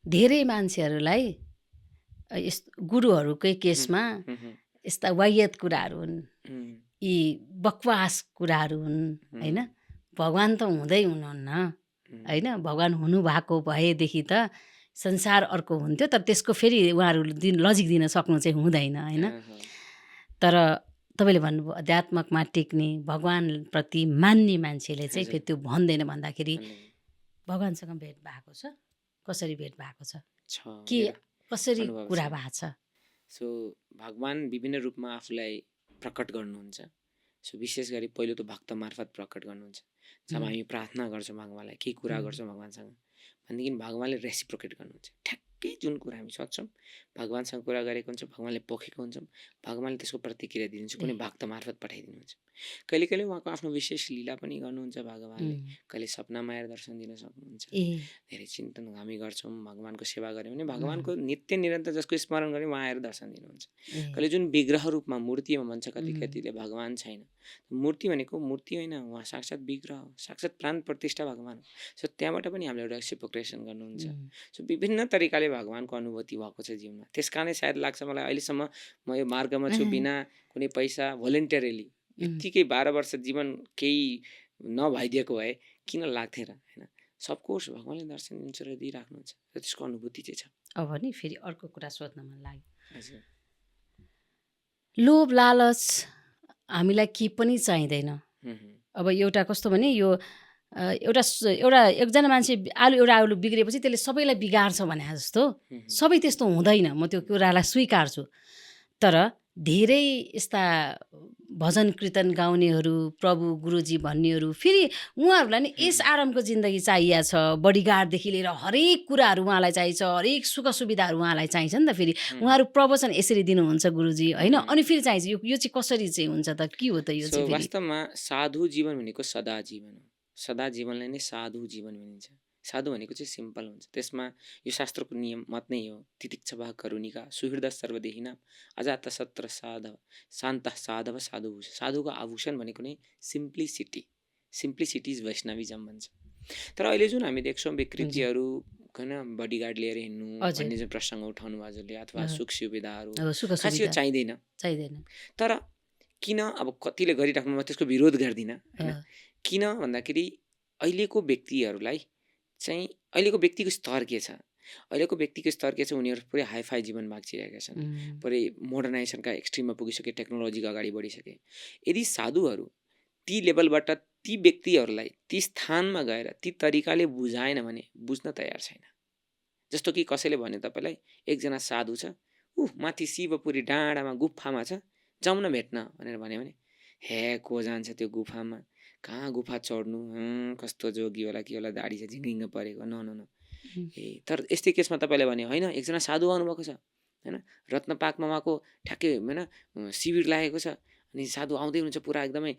धेरै मान्छेहरूलाई यस्तो गुरुहरूकै केसमा यस्ता वाहियात कुराहरू हुन्, यी बकवास कुराहरू हुन् होइन। भगवान् त हुँदै हुनुहुन्न होइन, भगवान् हुनुभएको भएदेखि त संसार अर्को हुन्थ्यो, तर त्यसको फेरि उहाँहरू लजिक दिन सक्नु चाहिँ हुँदैन होइन। तर तपाईँले भन्नुभयो अध्यात्मकमा टेक्ने भगवान्प्रति मान्ने मान्छेले चाहिँ फेरि त्यो भन्दैन भन्दाखेरि भगवान्सँग भेट भएको छ, कसरी भेट भएको छ, के कसरी कुरा भएको छ? सो भगवान् विभिन्न रूपमा आफूलाई प्रकट गर्नुहुन्छ। सो विशेष गरी पहिलो त भक्त मार्फत प्रकट गर्नुहुन्छ। जब हामी प्रार्थना गर्छौँ भगवान्लाई, केही कुरा गर्छौँ भगवान्सँग भनेदेखि भगवान्ले रेसिप्रोकेट गर्नुहुन्छ। ठ्याक्कै जुन कुरा हामी सोच्छौँ भगवान्सँग कुरा गरेको हुन्छ, भगवान्ले पोखेको हुन्छौँ, भगवान्ले त्यसको प्रतिक्रिया दिनुहुन्छ, कुनै भक्त मार्फत पठाइदिनुहुन्छ। कहिले कहिले उहाँको आफ्नो विशेष लीला पनि गर्नुहुन्छ भगवान्ले, कहिले सपनामा आएर दर्शन दिन सक्नुहुन्छ। धेरै चिन्तन हामी गर्छौँ, भगवान्को सेवा गऱ्यौँ भने भगवान्को नित्य निरन्तर जसको स्मरण गऱ्यौँ उहाँ आएर दर्शन दिनुहुन्छ। कहिले जुन विग्रह रूपमा मूर्तिमा भन्छ कति कतिले भगवान् छैन, मूर्ति भनेको मूर्ति होइन, उहाँ साक्षात् विग्रह हो, साक्षात् प्राण प्रतिष्ठा भगवान् हो। सो त्यहाँबाट पनि हामीले एउटा रेसिप्रोकेसन गर्नुहुन्छ। सो विभिन्न तरिकाले भगवान्को अनुभूति भएको छ जीवनमा। त्यस कारणले सायद लाग्छ मलाई अहिलेसम्म म यो मार्गमा छु बिना कुनै पैसा भोलिन्टियरली यत्तिकै 12 वर्ष जीवन केही नभइदिएको भए किन लाग्थेँ र होइन। सबकोर्स भगवान्ले दर्शन दिनुहुन्छ र दिइराख्नुहुन्छ र त्यसको अनुभूति चाहिँ छ। अब नि फेरि अर्को कुरा सोध्न मन लाग्यो, लोभ लालच हामीलाई के पनि चाहिँदैन। अब एउटा कस्तो भने यो एकजना मान्छे एउटा आलु बिग्रेपछि त्यसले सबैलाई बिगार्छ भने जस्तो सबै त्यस्तो हुँदैन, म त्यो कुरालाई स्वीकार्छु। तर धेरै यस्ता भजन कीर्तन गाउनेहरू, प्रभु गुरुजी भन्नेहरू फेरि उहाँहरूलाई नि यस आरामको जिन्दगी चाहिएको छ, बडीगार्डदेखि लिएर हरेक कुराहरू उहाँलाई चाहिन्छ, हरेक सुख सुविधाहरू उहाँलाई चाहिन्छ नि त। फेरि उहाँहरू प्रवचन यसरी दिनुहुन्छ गुरुजी होइन, अनि फेरि चाहिन्छ यो चाहिँ कसरी चाहिँ हुन्छ त, के हो त यो चाहिँ? वास्तवमा साधु जीवन भनेको सदा जीवन हो। सदा जीवनलाई नै साधु जीवन भनिन्छ। साधु भनेको चाहिँ सिम्पल हुन्छ। त्यसमा यो शास्त्रको नियम मत नै हो, तितिक्षभा करुणिका सुहृद सर्वदेहिना अजात सत्र साधव शान्त साधव साधु। साधुको आभूषण भनेको नै सिम्प्लिसिटी। सिम्प्लिसिटी इज वैष्णविजम भन्छ। तर अहिले जुन हामी देख्छौँ विकृतिहरू होइन, बडीगार्ड लिएर हिँड्नु भन्ने जुन प्रसङ्ग उठाउनु हजुरले, अथवा सुख सुविधाहरू खास यो चाहिँदैन। तर किन अब कतिले गरिराख्नु, म त्यसको विरोध गर्दिनँ होइन। किन भन्दाखेरि अहिलेको व्यक्तिहरूलाई चाहिँ अहिलेको व्यक्तिको स्तर के छ, अहिलेको व्यक्तिको स्तर के छ, उनीहरू पुरै हाइफाई जीवन बाँचिरहेका छन्, पुरै मोडर्नाइजेसनका एक्सट्रिममा पुगिसके, टेक्नोलोजीको अगाडि बढिसके। यदि साधुहरू ती लेभलबाट ती व्यक्तिहरूलाई ती स्थानमा गएर ती तरिकाले बुझाएन भने बुझ्न तयार छैन। जस्तो कि कसैले भन्यो तपाईँलाई एकजना साधु छ, माथि शिवपुरी डाँडामा गुफामा छ, जाउँ न भेट्न भनेर भन्यो भने हे को जान्छ त्यो गुफामा, कहाँ गुफा चढ्नु, कस्तो जोगी होला के होला, दाडी छ झिङ्गिङ्ग परेको, न तर यस्तै केसमा तपाईँले भने होइन एकजना साधु आउनुभएको छ होइन, रत्नपाकमा उहाँको ठ्याक्कै होइन शिविर लागेको छ, अनि साधु आउँदै हुनुहुन्छ पुरा एकदमै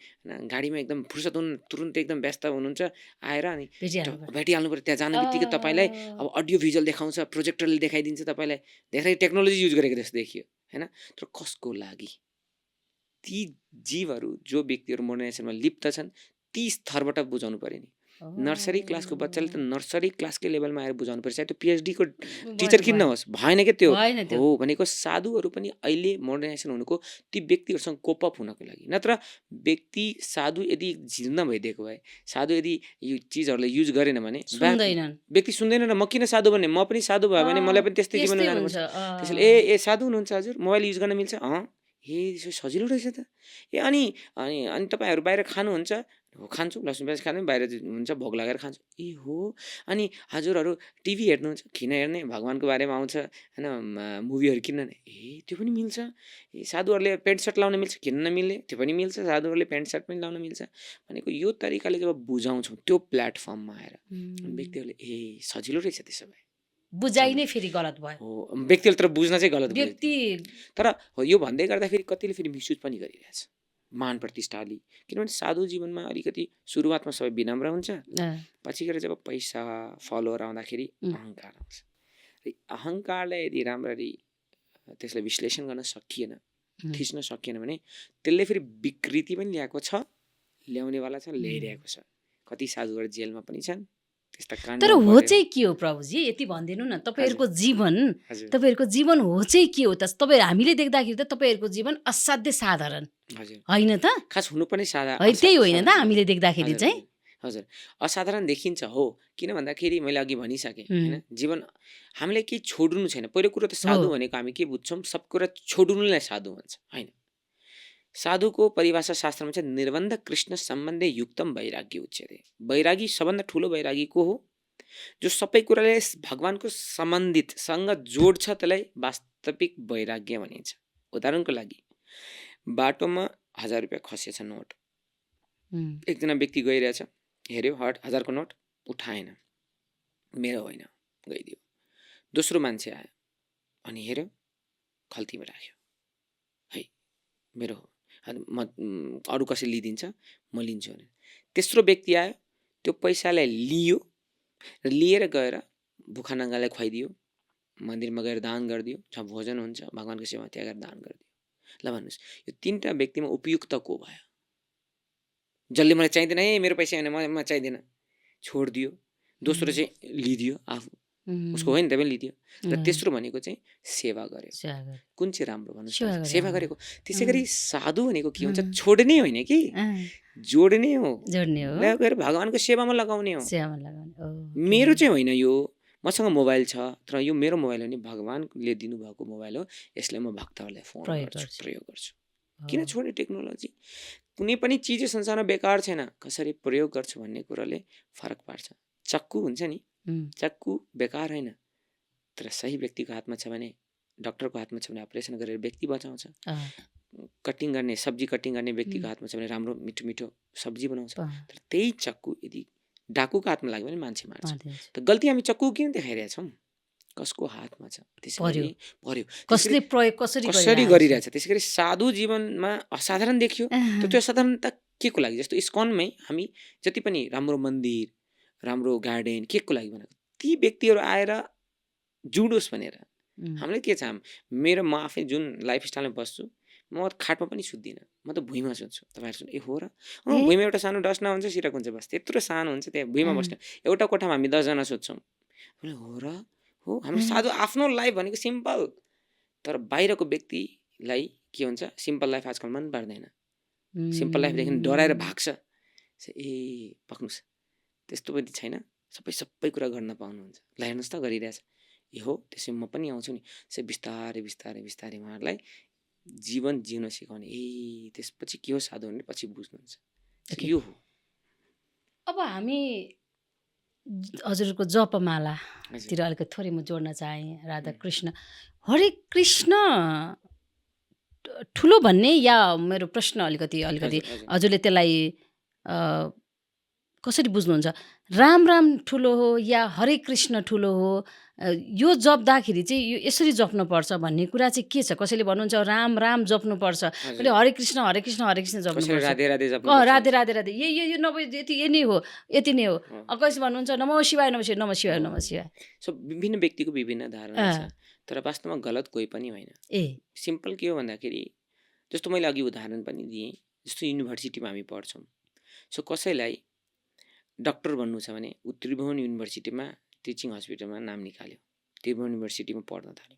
गाडीमा एकदम फुर्सद हुनु, तुरुन्तै एकदम व्यस्त हुनुहुन्छ, आएर अनि भेटिहाल्नु पऱ्यो। त्यहाँ जानु बित्तिकै तपाईँलाई अब अडियो भिजुअल देखाउँछ, प्रोजेक्टरले देखाइदिन्छ, तपाईँलाई धेरै टेक्नोलोजी युज गरेको जस्तो देखियो होइन। तर कसको लागि? ती जीवहरू जो व्यक्तिहरू मोडर्नाइजेसनमा लिप्त छन् ती स्तरबाट बुझाउनु पर्यो नि। नर्सरी क्लासको बच्चाले त नर्सरी क्लासकै लेभलमा आएर बुझाउनु पर्छ, त्यो पिएचडीको टिचर किन नहोस्, भएन क्या त्यो हो भनेको। साधुहरू पनि अहिले मोडर्नाइजेसन हुनुको ती व्यक्तिहरूसँग कोप अप हुनको लागि। नत्र व्यक्ति साधु यदि जिन्न भइदिएको भए, साधु यदि यो चिजहरूलाई युज गरेन भने व्यक्ति सुन्दैन र म किन साधु भन्ने, म पनि साधु भयो भने मलाई पनि त्यस्तै जीवन जानुपर्छ। त्यसैले ए साधु हुनुहुन्छ हजुर, मोबाइल युज गर्न मिल्छ, सजिलो रहेछ त। अनि तपाईँहरू बाहिर खानुहुन्छ, खान्छु लसुन प्याज खानु, बाहिर हुन्छ भोग लागेर खान्छु, हो। अनि हजुरहरू टिभी हेर्नुहुन्छ, किन हेर्ने, भगवान्को बारेमा आउँछ होइन, मुभीहरू किन, त्यो पनि मिल्छ। साधुहरूले पेन्ट सर्ट लाउन मिल्छ, किन नमिल्ने, त्यो पनि मिल्छ। साधुहरूले पेन्ट सर्ट पनि लाउन मिल्छ भनेको यो तरिकाले जब बुझाउँछौँ त्यो प्लेटफर्ममा आएर व्यक्तिहरूले सजिलो रहेछ, त्यसो भए बुझाइ नै फेरि गलत भयो हो। व्यक्तिले तर बुझ्न चाहिँ गलत व्यक्ति, तर यो भन्दै गर्दाखेरि कतिले फेरि मिसयुज पनि गरिरहेछ। मान प्रतिष्ठा अलि, किनभने साधु जीवनमा अलिकति सुरुवातमा सबै विनम्र हुन्छ, पछि गएर जब पैसा फलोअर आउँदाखेरि अहङ्कार आउँछ। र अहङ्कारलाई यदि राम्ररी त्यसलाई विश्लेषण गर्न सकिएन, थिच्न सकिएन भने त्यसले फेरि विकृति पनि ल्याएको छ, ल्याउनेवाला छ, ल्याइरहेको छ। कति साधुहरू जेलमा पनि छन्। तर हो चाहिँ के हो प्रभुजी, यति भनिदिनु न, तपाईँहरूको जीवन हो चाहिँ के हो त? तपाईँ हामीले देख्दाखेरि त तपाईँहरूको जीवन असाध्य साधारण होइन त? खास हुनु पनि साधारण त्यही होइन त हामीले देख्दाखेरि चाहिँ? हजुर, असाधारण देखिन्छ हो। किन भन्दाखेरि मैले अघि भनिसकेँ होइन, जीवन हामीले केही छोड्नु छैन। पहिलो कुरो त साधु भनेको हामी के बुझ्छौँ, सब कुरा छोड्नुलाई साधु भन्छ होइन। साधुको परिभाषा शास्त्रमा चाहिँ निर्बन्ध कृष्ण सम्बन्धे युक्तम वैराग्य उच्यते। वैरागी सबभन्दा ठुलो वैरागी को हो? जो सबै कुराले भगवानको सम्बन्धितसँग जोड्छ, त्यसलाई वास्तविक वैराग्य भनिन्छ। उदाहरणको लागि बाटोमा 1000 रुपियाँ खसेछ नोट, एकजना व्यक्ति गइरहेछ, हेऱ्यो 1000को नोट, उठाएन, मेरो होइन, गइदियो। दोस्रो मान्छे आयो अनि हेऱ्यो, खल्तीमा राख्यो, है मेरो हो, अरू कसैले लिइदिन्छ, म लिन्छु भने। तेस्रो व्यक्ति आयो, त्यो पैसालाई लियो र लिएर गएर भुखा नङ्गालाई खुवाइदियो, मन्दिरमा गएर दान गरिदियो, जहाँ भोजन हुन्छ भगवानको सेवा त्यहाँ गएर दान गरिदियो। ल भन्नुहोस्, यो तीनटा व्यक्तिमा उपयुक्त को भयो? जसले मलाई चाहिँदैन, ए मेरो पैसा होइन, म चाहिँदैन, छोडिदियो। दोस्रो चाहिँ लिदियो, आफू उसको होइन तपाईँ लिदियो। र तेस्रो भनेको चाहिँ सेवा गर्यो। कुन चाहिँ राम्रो भन्नुहोस्? सेवा गरेको। त्यसै गरी साधु भनेको के हुन्छ? छोड्ने होइन कि, जोड्ने हो। गएर भगवानको सेवामा लगाउने हो। मेरो चाहिँ होइन, यो मसँग मोबाइल छ, तर यो मेरो मोबाइल हो नि, भगवानले दिनुभएको मोबाइल हो, यसलाई म भक्तहरूलाई फोन गर्छु, प्रयोग गर्छु। किन छोड्ने? टेक्नोलोजी कुनै पनि चिज संसारमा बेकार छैन, कसरी प्रयोग गर्छु भन्ने कुराले फरक पार्छ। चक्कु हुन्छ नि, चक्कु बेकार होइन, तर सही व्यक्तिको हातमा छ भने, डाक्टरको हातमा छ भने अपरेसन गरेर व्यक्ति बचाउँछ। कटिङ गर्ने, सब्जी कटिङ गर्ने व्यक्तिको हातमा छ भने राम्रो मिठो मिठो सब्जी बनाउँछ। तर त्यही चक्कु यदि डाकुको हातमा लाग्यो भने मान्छे मार्छ। त गल्ती हामी चक्कु किन देखाइरहेछौँ? कसको हातमा छ, त्यसैले पर्यो, कसले प्रयोग कसरी गरिरहेछ। त्यसै गरी साधु जीवनमा असाधारण देखियो, त त्यो असाधारणता के को लागि? जस्तो इस्कनमै हामी जति पनि राम्रो मन्दिर, राम्रो गार्डन के को लागि बनाएको? ती व्यक्तिहरू आएर जुडोस् भनेर। हामीलाई के छ, मेरो म आफै जुन लाइफस्टाइलमा बस्छु, म खाटमा पनि सुत्दिनँ, म त भुइँमा सुत्छु। तपाईँहरू ए हो र? भुइँमा एउटा सानो डस्ना हुन्छ, सिरक हुन्छ, बस त्यत्रो सानो हुन्छ, त्यहाँ भुइँमा बस्ने। एउटा कोठामा हामी 10 जना सुत्छौँ। हो र? हो, हाम्रो साधु आफ्नो लाइफ भनेको सिम्पल। तर बाहिरको व्यक्तिलाई के हुन्छ, सिम्पल लाइफ आजकल मन पर्दैन। सिम्पल लाइफदेखि डराएर भाग्छ। ए पक्नुहोस्, त्यस्तो पनि छैन, सबै कुरा गर्न पाउनुहुन्छ। ल हेर्नुहोस् त, गरिरहेछ। ए हो, त्यसै म पनि आउँछु नि। त्यसै बिस्तारै बिस्तारै बिस्तारै उहाँहरूलाई जीवन जिउन सिकाउने। ए त्यसपछि के हो साधु भने पछि बुझ्नुहुन्छ। यो हो। अब हामी हजुरको जपमालातिर अलिकति थोरै म जोड्न चाहेँ। राधा कृष्ण, हरे कृष्ण ठुलो भन्ने, या मेरो प्रश्न अलिकति हजुरले त्यसलाई कसरी बुझ्नुहुन्छ? राम राम ठुलो हो या हरे कृष्ण ठुलो हो? यो जप्दाखेरि चाहिँ यो यसरी जप्नुपर्छ भन्ने कुरा चाहिँ के छ? कसैले भन्नुहुन्छ राम राम जप्नुपर्छ, कसैले हरे कृष्ण हरे कृष्ण हरे कृष्ण जप्नुपर्छ, राधे राधे राधे, यो नभए यति नै हो, यति नै हो। कसै भन्नुहुन्छ नमः शिवाय नमः शिवाय नमः शिवाय नमः शिवाय। सो विभिन्न व्यक्तिको विभिन्न धारणा छ, तर वास्तवमा गलत कोही पनि होइन। सिम्पल के हो भन्दाखेरि, जस्तो मैले अघि उदाहरण पनि दिएँ, जस्तो युनिभर्सिटीमा हामी पढ्छौँ। सो कसैलाई डक्टर बन्नु छ भने ऊ त्रिभुवन युनिभर्सिटीमा टिचिङ हस्पिटलमा नाम निकाल्यो, त्रिभुवन युनिभर्सिटीमा पढ्न थाल्यो।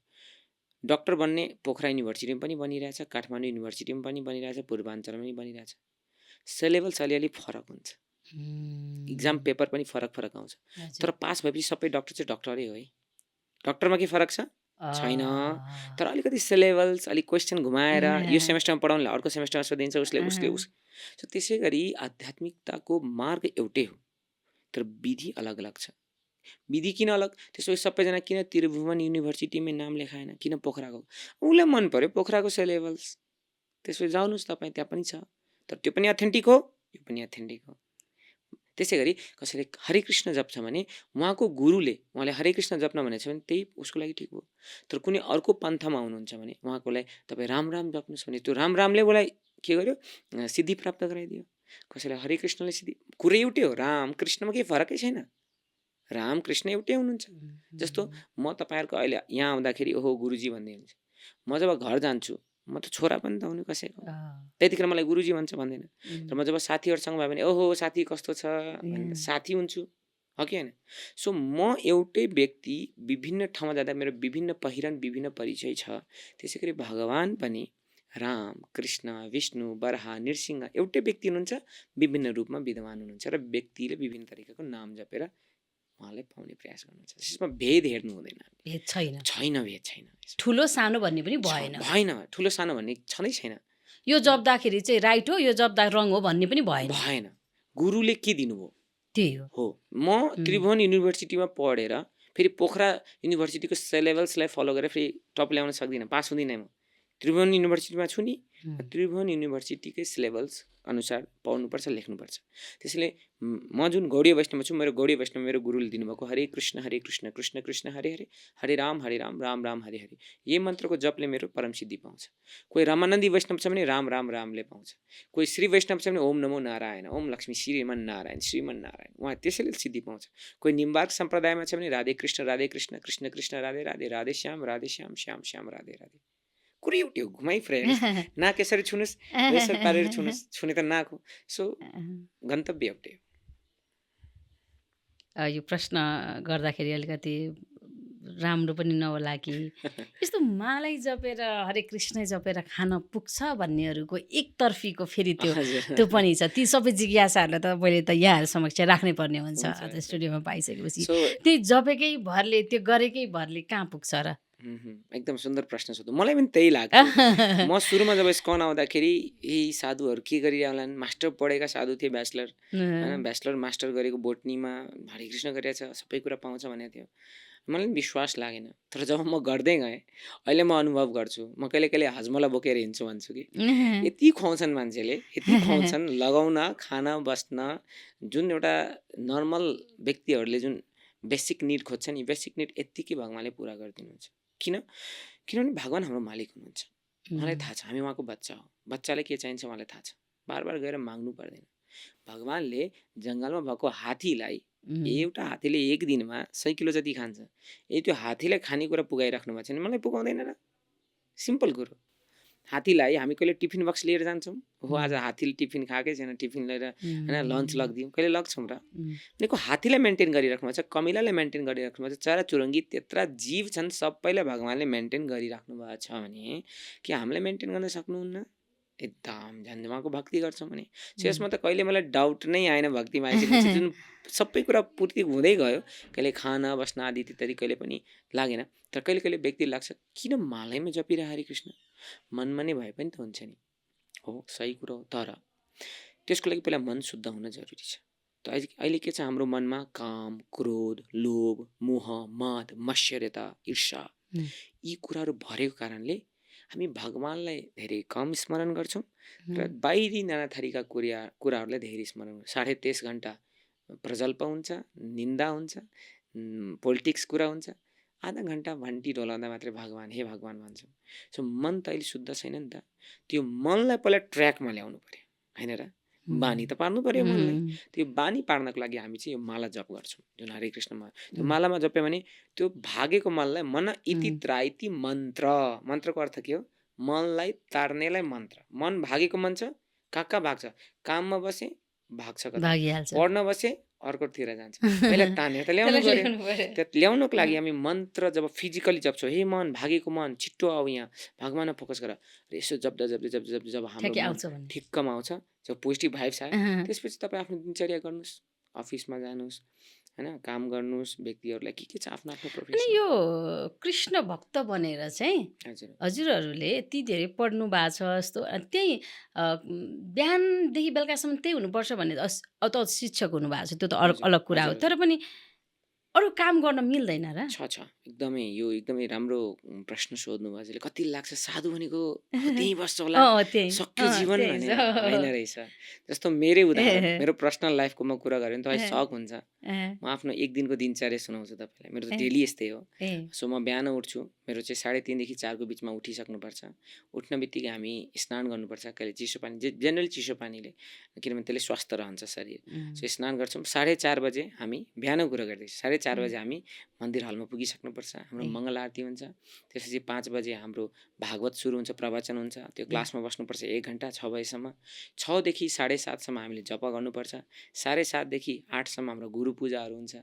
डक्टर बन्ने पोखरा युनिभर्सिटीमा पनि बनिरहेछ, काठमाडौँ युनिभर्सिटीमा पनि बनिरहेछ, पूर्वाञ्चलमा पनि बनिरहेछ। सिलेबस अलिअलि फरक हुन्छ, इक्जाम पेपर पनि फरक फरक आउँछ, तर पास भएपछि सबै डक्टर चाहिँ डक्टरै हो है। डक्टरमा के फरक छ? छैन। तर अलिकति सिलेबस अलिक क्वेसन घुमाएर यो सेमेस्टरमा पढाउनलाई अर्को सेमेस्टरमा सोधिन्छ उसले। सो त्यसै गरी आध्यात्मिकताको मार्ग एउटै हो, तर विधि अलग अलग छ। विधि किन अलग? त्यसो सबैजना किन त्रिभुवन युनिभर्सिटीमै नाम लेखाएन, किन पोखराको? उसलाई मन पर्यो पोखराको सिलेबस, त्यसो जाउनुहोस् तपाईँ, त्यहाँ पनि छ, तर त्यो पनि अथेन्टिक हो, यो पनि अथेन्टिक हो। त्यसै गरी कसैले हरे कृष्ण जप्छ भने उहाँको गुरुले उहाँले हरे कृष्ण जप्न भनेछ भने त्यही उसको लागि ठिक हो। तर कुनै अर्को पन्थमा हुनुहुन्छ भने उहाँको लागि तपाईँ राम राम जप्नुहोस् भने त्यो राम रामले उसलाई के गर्यो सिद्धि प्राप्त गराइदियो। कसैलाई हरे कृष्णले सिद्धि, कुरै एउटै हो, राम कृष्णमा केही फरकै छैन, राम कृष्ण एउटै हुनुहुन्छ। जस्तो म तपाईँहरूको अहिले यहाँ आउँदाखेरि ओहो गुरुजी भन्दै हुन्छ, म जब घर जान्छु म त छोरा पनि त हुनु कसैको, त्यतिखेर मलाई गुरुजी भन्छ भन्दैन। र म जब साथीहरूसँग भयो भने ओहो साथी कस्तो छ भनेर साथी हुन्छु, हो कि होइन? सो म एउटै व्यक्ति विभिन्न ठाउँमा जाँदा मेरो विभिन्न पहिरन विभिन्न परिचय छ। त्यसै गरी भगवान् पनि राम कृष्ण विष्णु बराह नृसिंह एउटै व्यक्ति हुनुहुन्छ, विभिन्न रूपमा विद्यमान हुनुहुन्छ र व्यक्तिले विभिन्न तरिकाको नाम जपेर उहाँलाई पाउने प्रयास गर्नुहुन्छ। त्यसमा भेद हेर्नु हुँदैन, भेद छैन, छैन भेद छैन, ठुलो सानो भन्ने पनि भएन, भएन, ठुलो सानो भन्ने छँदै छैन। यो जप्दाखेरि चाहिँ राइट हो यो जप्दा रङ हो भन्ने पनि भएन, भएन। गुरुले के दिनुभयो त्यही हो। म त्रिभुवन युनिभर्सिटीमा पढेर फेरि पोखरा युनिभर्सिटीको सिलेबसलाई फलो गरेर फेरि टप ल्याउन सक्दिनँ, पास हुँदिनँ। म त्रिभुवन युनिभर्सिटीमा छु नि, त्रिभुवन युनिभर्सिटीकै सिलेबस अनुसार पढ्नुपर्छ, लेख्नुपर्छ। त्यसैले म जुन गौडीय वैष्णवमा छु, मेरो गौडीय वैष्णव मेरो गुरुले दिनुभएको हरे कृष्ण कृष्ण कृष्ण हरे हरे, हरे राम राम राम हरे हरे, यही मन्त्रको जपले मेरो परम सिद्धि पाउँछ। कोही रामानन्दी वैष्णव छ भने राम राम रामले पाउँछ। कोही श्री वैष्णव छ भने ओम नमो नारायण, ओम लक्ष्मी श्रीमन नारायण उहाँ त्यसैले सिद्धि पाउँछ। कोही निम्बार्क सम्प्रदायमा छ भने राधे कृष्ण कृष्ण कृष्ण राधे राधे, राधे श्याम श्याम श्याम राधे राधे। कुरै एउटै हो, घुमाइ फ्रेन्ड नाक यसरी छुनुस् यसरी पारेर छुनुस्, छुने त नाक हो। सो गन्तव्य एउटै हो। यो प्रश्न गर्दाखेरि अलिकति राम्रो पनि नहोला कि यस्तो मालाई जपेर हरे कृष्ण जपेर खान पुग्छ भन्नेहरूको एकतर्फीको फेरि त्यो पनि छ। ती सबै जिज्ञासाहरूलाई त मैले त यहाँहरू समक्ष राख्नै पर्ने हुन्छ आज स्टुडियोमा पाइसकेपछि। त्यही जपेकै भरले त्यो गरेकै भरले कहाँ पुग्छ र? एकदम सुन्दर प्रश्न सोध्नु, मलाई पनि त्यही लाग्छ। म सुरुमा जब स्कन आउँदाखेरि यही साधुहरू के गरिरहलान्, मास्टर पढेका साधु थिए, ब्याचलर होइन, ब्याचलर मास्टर गरेको बोटनीमा हरे कृष्ण गरिरहेछ, सबै कुरा पाउँछ भनेको थियो। मलाई पनि विश्वास लागेन। तर जब म गर्दै गएँ अहिले म अनुभव गर्छु, म कहिले कहिले हजमला बोकेर हिँड्छु भन्छु कि यति खुवाउँछन् मान्छेले, यति खुवाउँछन्, लगाउन खान बस्न जुन एउटा नर्मल व्यक्तिहरूले जुन बेसिक निड खोज्छन्, यी बेसिक निड यत्तिकै भगवान्ले पुरा गरिदिनुहुन्छ। किनभने भगवान् हाम्रो मालिक हुनुहुन्छ, उहाँलाई थाहा छ हामी उहाँको बच्चा हो, बच्चालाई के चाहिन्छ उहाँलाई थाहा छ, बार बार गएर माग्नु पर्दैन। भगवान्ले जङ्गलमा भएको हात्तीलाई, एउटा हात्तीले एक दिनमा 100 किलो जति खान्छ, यदि त्यो हात्तीलाई खानेकुरा पुगाइराख्नु भएको छ भने मलाई पुगाउँदैन र? सिम्पल कुरो। हात्तीलाई हामी कहिले टिफिन बक्स लिएर जान्छौँ, हो आज हात्तीले टिफिन खाएकै छैन, टिफिन लिएर होइन लन्च लगिदिउँ, कहिले लग्छौँ र? भनेको हात्तीलाई मेन्टेन गरिराख्नु भएको छ, कमिलालाई मेन्टेन गरिराख्नु भएको छ, चरा चुरुङ्गी त्यत्रा जीव छन्, सबैलाई भगवान्ले मेन्टेन गरिराख्नु भएको छ भने कि हामीलाई मेन्टेन गर्न सक्नुहुन्न? एकदम झन् उहाँको भक्ति गर्छौँ भने। सो यसमा त कहिले मलाई डाउट नै आएन भक्तिमा आइसकेपछि, जुन सबै कुरा पूर्ति हुँदै गयो, कहिले खाना बस्न आदि इत्यादि कहिले पनि लागेन। तर कहिले कहिले व्यक्ति लाग्छ किन मालैमा जपिरह हरे कृष्ण, मनमा नै भए पनि त हुन्छ नि, हो सही कुरो हो। तर त्यसको लागि पहिला मन शुद्ध हुन जरुरी छ। त अहिले के छ हाम्रो मनमा, काम क्रोध लोभ मोह मद मत्सर्यता ईर्ष्या यी कुराहरू भरेको कारणले हामी भगवान्लाई धेरै कम स्मरण गर्छौँ र बाहिरी नाना थरीका कुराहरूलाई धेरै स्मरण गर्छौँ। 23.5 घण्टा प्रजल्प हुन्छ, निन्दा हुन्छ, पोलिटिक्स कुरा हुन्छ, आधा घण्टा घन्टी डोलाउँदा मात्रै भगवान् हे भगवान् भन्छौँ। सो मन त अहिले शुद्ध छैन नि त, त्यो मनलाई पहिला ट्र्याकमा ल्याउनु पर्यो होइन र? बानी त पार्नु पर्यो मनलाई। त्यो बानी पार्नको लागि हामी चाहिँ यो माला जप गर्छौँ, जुन हरे कृष्णमा। त्यो मालामा जप्यो भने त्यो भागेको मनलाई मन इति त्राइति मन्त्र, मन्त्रको अर्थ के हो? मनलाई तार्नेलाई मन्त्र। मन भागेको मन छ, कहाँ भाग्छ? काममा बसे भाग्छ, पढ्न बसे अर्कोतिर जान्छ, पहिला तानेर त ल्याउनु पर्यो। त्यो ल्याउनको लागि हामी मन्त्र जब फिजिकली जप्छौँ, हे मन भागेको मन छिट्टो आऊ यहाँ भगवानमा फोकस गर, यसो जप्दा जब हाम्रो ठिक्कमा आउँछ, जब पोजिटिभ भाइब्स आयो, त्यसपछि तपाईँ आफ्नो दिनचर्या गर्नुहोस्, अफिसमा जानुहोस् होइन, काम गर्नुहोस्, व्यक्तिहरूलाई के छ आफ्नो आफ्नो प्रोफेसन। अनि यो कृष्ण भक्त बनेर चाहिँ हजुरहरूले यति धेरै पढ्नु भएको छ जस्तो, त्यही बिहानदेखि बेलुकासम्म त्यही हुनुपर्छ भन्ने त शिक्षक हुनुभएको छ, त्यो त अलग कुरा हो। तर पनि अरू काम गर्न मिल्दैन र? छ। एकदमै यो एकदमै राम्रो प्रश्न सोध्नुभयो हजुरले। कति लाग्छ साधु भनेको त्यहीँ बस्छ होला, त्यही सक्यो जीवन त्यही भनेर, होइन रहेछ। जस्तो मेरै उदाहरण, मेरो पर्सनल लाइफको म कुरा गरेँ भने तपाईँ सक हुन्छ। म आफ्नो एक दिनको दिनचर्या सुनाउँछु तपाईँलाई। मेरो त डेली यस्तै हो। सो म बिहान उठ्छु, मेरो चाहिँ 3:30 देखि 4 को बिचमा उठिसक्नुपर्छ। उठ्न बित्तिकै हामी स्नान गर्नुपर्छ, कहिले चिसो पानी, जेनरली चिसो पानीले, किनभने त्यसले स्वस्थ रहन्छ शरीर। सो स्नान गर्छौँ। 4:30 बजे हामी, बिहानको कुरा गर्दैछु, 4:30 बजे हामी मन्दिर हलमा पुगिसक्नुपर्छ। हाम्रो मङ्गल आरती हुन्छ। त्यसपछि 5 बजे हाम्रो भागवत सुरु हुन्छ, प्रवचन हुन्छ। त्यो क्लासमा बस्नुपर्छ 1 घन्टा, 6 बजेसम्म। 6 देखि 7:30 सम्म हामीले जप गर्नुपर्छ। 7:30 देखि 8 सम्म हाम्रो गुरु पूजाहरू हुन्छ।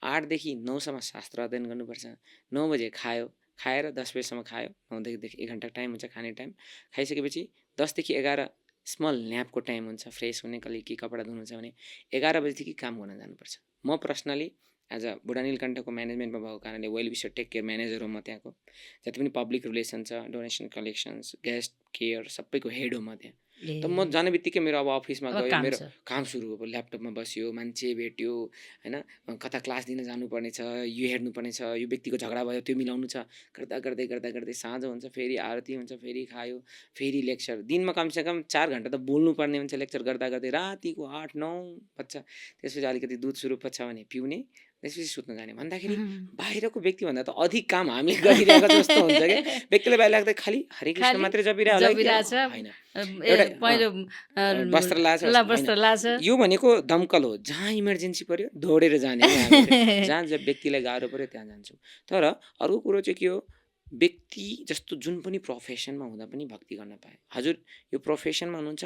8 देखि 9 सम्म शास्त्र अध्ययन गर्नुपर्छ। 9 बजे खायो, खाएर 10 बजेसम्म खायो। 9 देखि 1 घन्टा टाइम हुन्छ खाने टाइम। खाइसकेपछि 10 देखि 11 स्मल न्यापको टाइम हुन्छ, फ्रेस हुने, कहिले के कपडा धुनु छ भने 11 बजेदेखि काम गर्न जानुपर्छ। म पर्सनली एज अ बुढा नीलकण्ठको म्यानेजमेन्टमा भएको कारणले वेल विसर टेक केयर म्यानेजर हो म त्यहाँको। जति पनि पब्लिक रिलेसन छ, डोनेसन कलेक्सन्स, गेस्ट केयर, सबैको हेड हो म त्यहाँ। त म जाने बित्तिकै मेरो अब अफिसमा गयो, मेरो काम सुरु हो। ल्यापटपमा बस्यो, मान्छे भेट्यो, होइन, कता क्लास दिन जानुपर्ने छ, यो हेर्नुपर्ने छ, यो व्यक्तिको झगडा भयो त्यो मिलाउनु छ, गर्दा गर्दै गर्दा गर्दै साँझ हुन्छ, फेरि आरती हुन्छ, फेरि खायो, फेरि लेक्चर। दिनमा कमसेकम 4 घन्टा त बोल्नुपर्ने हुन्छ लेक्चर गर्दा गर्दै। रातिको 8-9 बज्छ। त्यसपछि अलिकति दुध सुरुप छ भने पिउने, त्यसपछि सुत्न जाने। भन्दाखेरि बाहिरको व्यक्तिभन्दा त अधिक काम हामीले गरिरहेको जस्तो हुन्छ कि व्यक्तिले बाहिर लाग्दा खालि हरे कृष्ण मात्रै जपिरहेको होइन, वस्त्र लाछ। यो भनेको दमकल हो, जहाँ इमर्जेन्सी पर्यो दौडेर जाने। जहाँ जब व्यक्तिलाई गाह्रो पर्यो त्यहाँ जान्छौँ। तर अर्को कुरो चाहिँ के हो, व्यक्ति जस्तो जुन पनि प्रोफेसनमा हुँदा पनि भक्ति गर्न पाए। हजुर यो प्रोफेसनमा हुनुहुन्छ,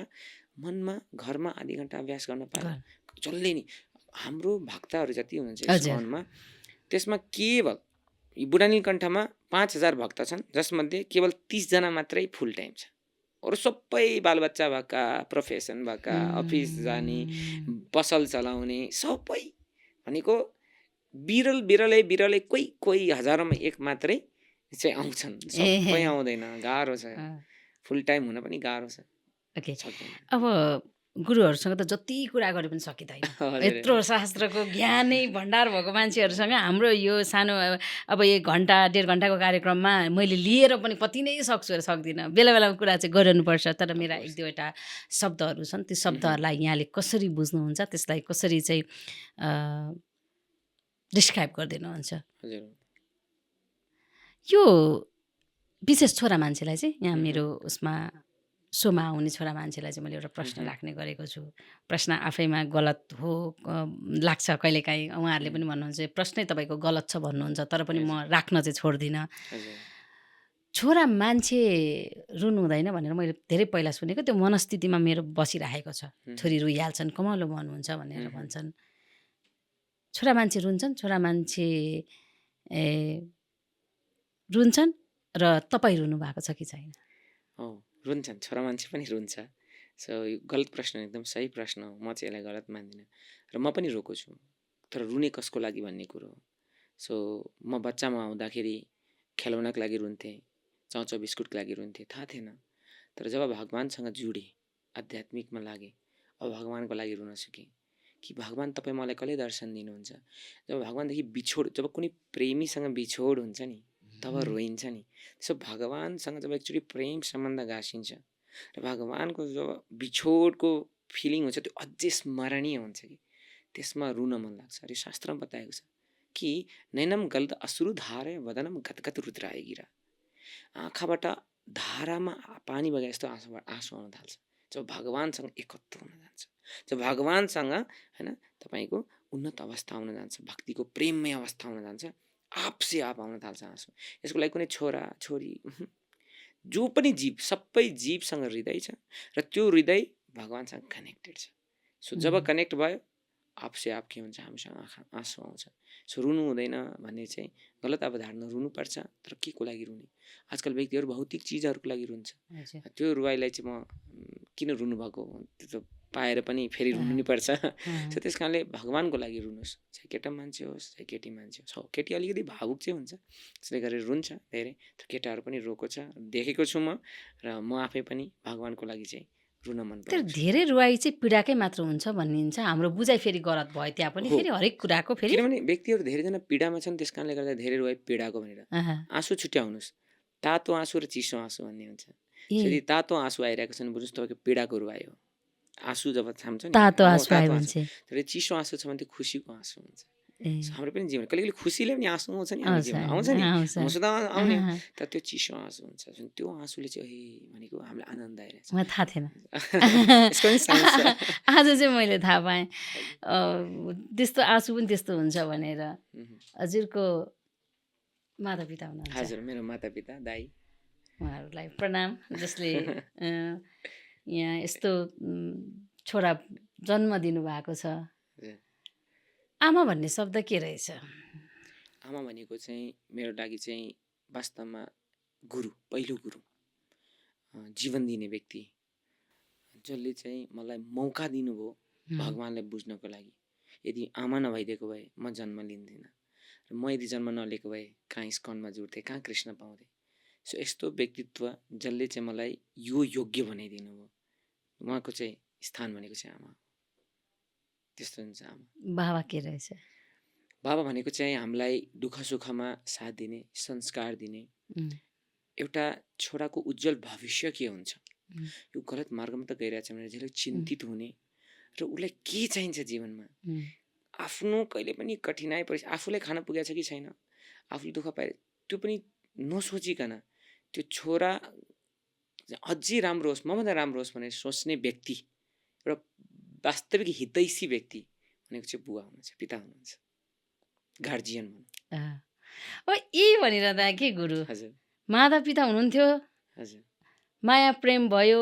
मनमा घरमा आधी घन्टा अभ्यास गर्न पाए जसले नि। हाम्रो भक्तहरू जति हुनुहुन्छ इस्कनमा, त्यसमा केवल बुढा नीलकण्ठमा 5000 भक्त छन्, जसमध्ये केवल 30 जना मात्रै फुल टाइम छ। अरू सबै बालबच्चा भएका, प्रोफेसन भएका, अफिस जाने, पसल चलाउने, सबै भनेको बिरलै कोही हजारौँमा एक मात्रै चाहिँ आउँछन्। सबै आउँदैन, गाह्रो छ। फुल टाइम हुन पनि गाह्रो छ। अब गुरुहरूसँग त जति कुरा गरे पनि सकिँदैन। यत्रो शास्त्रको ज्ञानै भण्डार भएको मान्छेहरूसँग हाम्रो यो सानो अब 1 घन्टा 1.5 घन्टाको कार्यक्रममा मैले लिएर पनि कति नै सक्छु र सक्दिनँ। बेला बेलामा कुरा चाहिँ गरिरहनुपर्छ। तर मेरा 1-2वटा शब्दहरू छन्, ती शब्दहरूलाई यहाँले कसरी बुझ्नुहुन्छ, त्यसलाई कसरी चाहिँ डिस्क्राइब गरिदिनुहुन्छ? यो विशेष छोरा मान्छेलाई चाहिँ, यहाँ मेरो उसमा सोमा आउने छोरा मान्छेलाई चाहिँ मैले एउटा प्रश्न राख्ने गरेको छु। प्रश्न आफैमा गलत हो लाग्छ कहिलेकाहीँ। उहाँहरूले पनि भन्नुहुन्छ प्रश्नै तपाईँको गलत छ भन्नुहुन्छ, तर पनि म राख्न चाहिँ छोड्दिनँ। छोरा मान्छे रुनु हुँदैन भनेर मैले धेरै पहिला सुनेको, त्यो मनस्थितिमा मेरो बसिरहेको छ। छोरी रुइहाल्छन्, कमालो भन्नुहुन्छ भनेर भन्छन्। छोरा मान्छे रुन्छन्, छोरा मान्छे रुन्छन्, र तपाईँ रुनु भएको छ कि छैन? रुन्छन्, छोरा मान्छे पनि रुन्छ। सो यो गलत प्रश्न, एकदम सही प्रश्न हो। म चाहिँ यसलाई गलत मान्दिनँ र म पनि रोएको छु। तर रुने कसको लागि भन्ने कुरो हो। सो म बच्चामा आउँदाखेरि खेलौनाको लागि रुन्थेँ, चाउचाउ बिस्कुटको लागि रुन्थेँ, थाहा थिएन। तर जब भगवान्सँग जुडेँ, आध्यात्मिकमा लागेँ, अब भगवान्को लागि रुन सकेँ कि भगवान् तपाईँ मलाई कहिले दर्शन दिनुहुन्छ। जब भगवान्देखि बिछोड, जब कुनै प्रेमीसँग बिछोड हुन्छ नि, तब रोइन्छ नि। त्यसो भगवान्सँग जब एकचोटि प्रेम सम्बन्ध गाँसिन्छ र भगवान्को जब बिछोडको फिलिङ हुन्छ, त्यो अझै स्मरणीय हुन्छ कि त्यसमा रुन मन लाग्छ। र यो शास्त्रमा बताएको छ कि नैनम गलत अश्रु धारे वदनम गदगद रुद्राय गिरा। आँखाबाट धारामा पानी बगे जस्तो आँसु आउन थाल्छ जब भगवान्सँग एकत्र हुन जान्छ, जब भगवान्सँग होइन तपाईँको उन्नत अवस्था आउन जान्छ, भक्तिको प्रेममय अवस्था आउन जान्छ, आपसे आप आउन थाल्छ आँसु। यसको लागि कुनै छोरा छोरी, जो पनि जीव, सबै जीवसँग हृदय छ र त्यो हृदय भगवान्सँग कनेक्टेड छ। सो जब कनेक्ट भयो, आपसे आप के हुन्छ, हामीसँग आँसु आउँछ। सो रुनु हुँदैन भन्ने चाहिँ गलत अवधारणा। रुनुपर्छ, तर के को लागि रुने? आजकल व्यक्तिहरू भौतिक चिजहरूको लागि रुन्छ। त्यो रुवाईलाई चाहिँ म किन रुनु भएको, त्यो त पाएर पनि फेरि रुनु नि पर्छ। सो त्यस कारणले भगवान्को लागि रुनुहोस्, चाहे केटा मान्छे होस् चाहे केटी मान्छे होस्। केटी अलिकति भावुक चाहिँ हुन्छ, त्यसले गरेर रुन्छ धेरै, तर केटाहरू पनि रोएको छ, देखेको छु म। र म आफै पनि भगवान्को लागि चाहिँ रुन मन तर पराउँछु। धेरै रुवाई चाहिँ पीडाकै मात्र हुन्छ भनिन्छ। हाम्रो बुझाइ फेरि गलत भयो त्यहाँ पनि हो। फेरि हरेक कुराको फेरि। किनभने व्यक्तिहरू धेरैजना पीडामा छन्, त्यस कारणले गर्दा धेरै रुवाई पीडाको भनेर। आहा, आँसु छुट्याउनुहोस्, तातो आँसु र चिसो आँसु भन्ने हुन्छ। ए यदि तातो आँसु आइरहेको छ भने बुझ्नुहोस् तपाईँको पीडाको रुवाई हो। आँसु जब थाम्छ नि तातो हो, आँसु आयो भने चाहिँ तर चिसो आँसु छ भने त्यो खुसीको आँसु हुन्छ। ए हाम्रो पनि जीवन कहिले कहिले खुसीले पनि आँसु आउँछ नि, हामी आउँछ जीवनमा आउँछ नि, आउँछ आउँछ त आउने हो, आहा, तर त्यो चिसो आँसु हुन्छ जुन त्यो आँसुले चाहिँ भनेको हामीलाई आनन्द आइरहेछ। मलाई थाहा थिएन। यसको पनि साइन्स छ। आज चाहिँ मैले थाहा पाएँ त्यस्तो आँसु पनि त्यस्तो हुन्छ भनेर। हजुरको मातापिता हुनुहुन्छ, हजुर, मेरो मातापिता दाइ उहाँहरूलाई प्रणाम, जसले यहाँ यस्तो छोरा जन्म दिनुभएको छ। हजुर। आमा भन्ने शब्द के रहेछ? आमा भनेको चाहिँ मेरो लागि चाहिँ वास्तवमा गुरु, पहिलो गुरु, जीवन दिने व्यक्ति, जसले चाहिँ मलाई मौका दिनुभयो भगवान्लाई बुझ्नको लागि। यदि आमा नभइदिएको भए म जन्म लिन्थिनँ, र म यदि जन्म नलिएको भए कहाँ इस्कनमा जुड्थेँ, कहाँ कृष्ण पाउँथेँ। सो यस्तो व्यक्तित्व जसले चाहिँ मलाई यो योग्य बनाइदिनु भयो, उहाँको चाहिँ स्थान भनेको चाहिँ आमा हो। त्यस्तो हुन्छ आमा। बाबा के रहेछ? बाबा भनेको चाहिँ हामीलाई दुःख सुखमा साथ दिने, संस्कार दिने, एउटा छोराको उज्जवल भविष्य के हुन्छ, यो गलत मार्गमा त गइरहेछ भनेर जहिले चिन्तित हुने, र उसलाई के चाहिन्छ जीवनमा, आफ्नो कहिले पनि कठिनाइ आफूलाई खान पुगेको छ कि छैन, आफूले दुःख पाए त्यो पनि नसोचिकन त्यो छोरा अझै राम्रो होस्, मभन्दा राम्रो होस् भनेर सोच्ने व्यक्ति, एउटा वास्तविक हितैषी व्यक्ति भनेको चाहिँ बुवा हुनुहुन्छ, पिता हुनुहुन्छ, गार्जियन भनौँ। यी भनिरहँदा के गुरु, हजुर माता पिता हुनुहुन्थ्यो, हजुर, माया प्रेम भयो,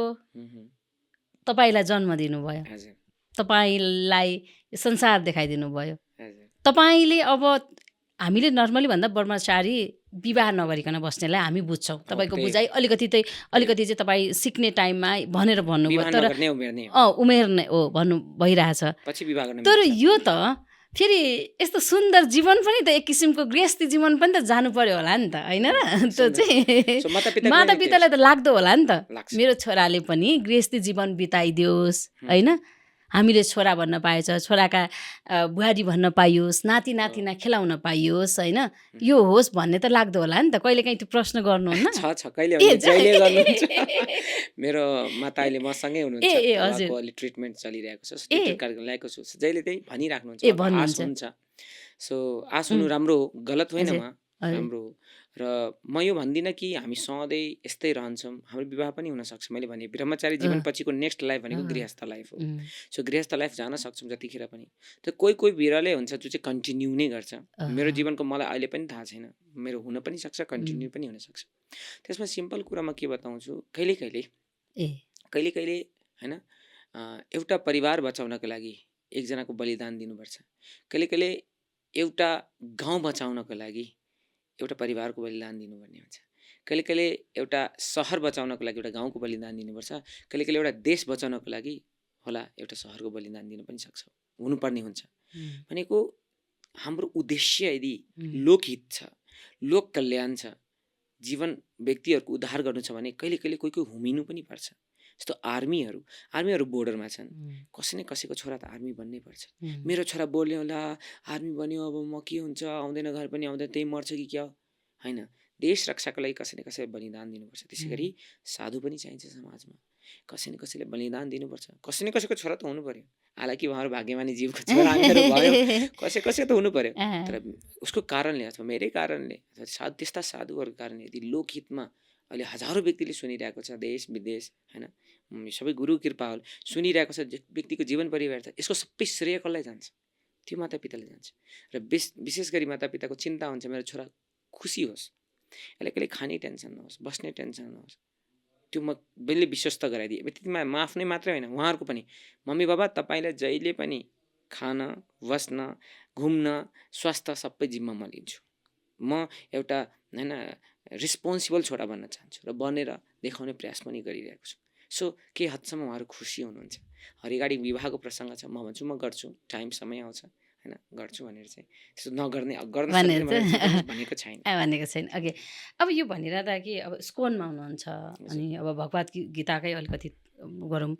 तपाईँलाई जन्म दिनुभयो, हजुर तपाईँलाई संसार देखाइदिनु भयो। हजुर तपाईँले अब हामीले नर्मली भन्दा ब्रह्मचारी विवाह नगरिकन बस्नेलाई हामी बुझ्छौँ। तपाईँको बुझाइ अलिकति चाहिँ तपाईँ सिक्ने टाइममा भनेर भन्नुभयो, विवाह तर नगर्ने उमेर नै हो, उमेर नै हो भन्नु भइरहेछ। पछि विवाह गर्ने तर यो त फेरि यस्तो सुन्दर जीवन पनि त एक किसिमको गृहस्थी जीवन पनि त जानु पर्यो होला नि त, होइन र? त्यो चाहिँ माता पितालाई त लाग्दो होला नि त, लाग्छ। मेरो छोराले पनि गृहस्थी जीवन बिताइदियोस्, होइन? हामीले छोरा भन्न पाएछ, छोराका बुहारी भन्न पाइयोस्, नाति नातिना खेलाउन पाइयोस्, होइन? यो होस् भन्ने त लाग्दो होला नि त। कहिले काहीँ त्यो प्रश्न गर्नुहुन्न? छ कहिले जहिले गर्नुहुन्छ। मेरो माता अहिले मसँगै हुनुहुन्छ, उहाँको अलि ट्रिटमेन्ट चलिरहेको छ, कार्यक्रम ल्याएको छु, जहिले त्यही भनिराख्नुहुन्छ, आश हुन्छ। सो आश हुनु राम्रो हो, गलत होइन, उहाँ राम्रो हो। र म यो भन्दिनँ कि हामी सधैँ यस्तै रहन्छौँ, हाम्रो विवाह पनि हुनसक्छ। मैले भने ब्रह्मचारी जीवन पछिको नेक्स्ट लाइफ भनेको गृहस्थ लाइफ हो। सो गृहस्थ लाइफ जान सक्छौँ जतिखेर पनि। त कोही बिरलै हुन्छ जो चाहिँ कन्टिन्यू नै गर्छ। मेरो जीवनको मलाई अहिले पनि थाहा छैन, मेरो हुन पनि सक्छ, कन्टिन्यू पनि हुनसक्छ। त्यसमा सिम्पल कुरा म के बताउँछु, कहिले कहिले होइन, एउटा परिवार बचाउनको लागि एकजनाको बलिदान दिनुपर्छ। कहिले कहिले एउटा गाउँ बचाउनको लागि एउटा परिवारको बलिदान दिनुपर्ने हुन्छ। कहिले कहिले एउटा सहर बचाउनको लागि एउटा गाउँको बलिदान दिनुपर्छ। कहिले कहिले एउटा देश बचाउनको लागि होला एउटा सहरको बलिदान दिनु पनि सक्छ, हुनुपर्ने हुन्छ। भनेको हाम्रो उद्देश्य यदि लोकहित छ, लोक कल्याण छ, जीवन व्यक्तिहरूको उद्धार गर्नु छ भने कहिले कहिले कोही हुमिनु पनि पर्छ। जस्तो आर्मीहरू बोर्डरमा छन्, कसै न कसैको छोरा त आर्मी बन्नै पर्छ। मेरो छोरा बोल्ने होला, आर्मी बन्यो, अब म के हुन्छ, आउँदैन, घर पनि आउँदैन, त्यही मर्छ कि क्या होइन। देश रक्षाको लागि कसै न कसैले बलिदान दिनुपर्छ। त्यसै गरी साधु पनि चाहिन्छ समाजमा, कसै न कसैले बलिदान दिनुपर्छ। कसै न कसैको छोरा त हुनु पर्यो। हालाकि उहाँहरू भाग्यमानी जीवको छोरा हामीहरू भयो, कसै त हुनु पर्यो। तर उसको कारणले अथवा मेरै कारणले अथवा त्यस्ता साधुहरूको कारणले यदि लोकहितमा अहिले हजारौँ व्यक्तिले सुनिरहेको छ, देश विदेश, होइन, सबै गुरु कृपा हो, सुनिरहेको छ, व्यक्तिको जीवन परिवर्तन, यसको सबै श्रेय कसलाई जान्छ? त्यो मातापिताले जान्छ। र विशेष गरी मातापिताको चिन्ता हुन्छ मेरो छोरा खुसी होस्, यसलाई कहिले खाने टेन्सन नहोस्, बस्ने टेन्सन नहोस्। त्यो म मैले विश्वस्त गराइदिएँ। त्यतिमा म आफ्नै मात्रै होइन, उहाँहरूको पनि। मम्मी बाबा तपाईँलाई जहिले पनि खान, बस्न, घुम्न, स्वास्थ्य सबै जिम्मा म लिन्छु। म एउटा होइन रिस्पोन्सिबल छोरा बन्न चाहन्छु र बनेर देखाउने प्रयास पनि गरिरहेको छु। सो के हदसम्म उहाँहरू खुसी हुनुहुन्छ। हरिगाडी विवाहको प्रसङ्ग छ, म भन्छु म गर्छु, टाइम समय आउँछ, होइन गर्छु भनेर चाहिँ त्यस्तो नगर्ने गर्न भनेर सक्ने चाहिँ भनेको छैन। भनेको छैन। ओके, अब यो भनिरहँदा कि अब स्कोनमा हुनुहुन्छ अनि अब भगवत गीताकै अलिकति गरौँ,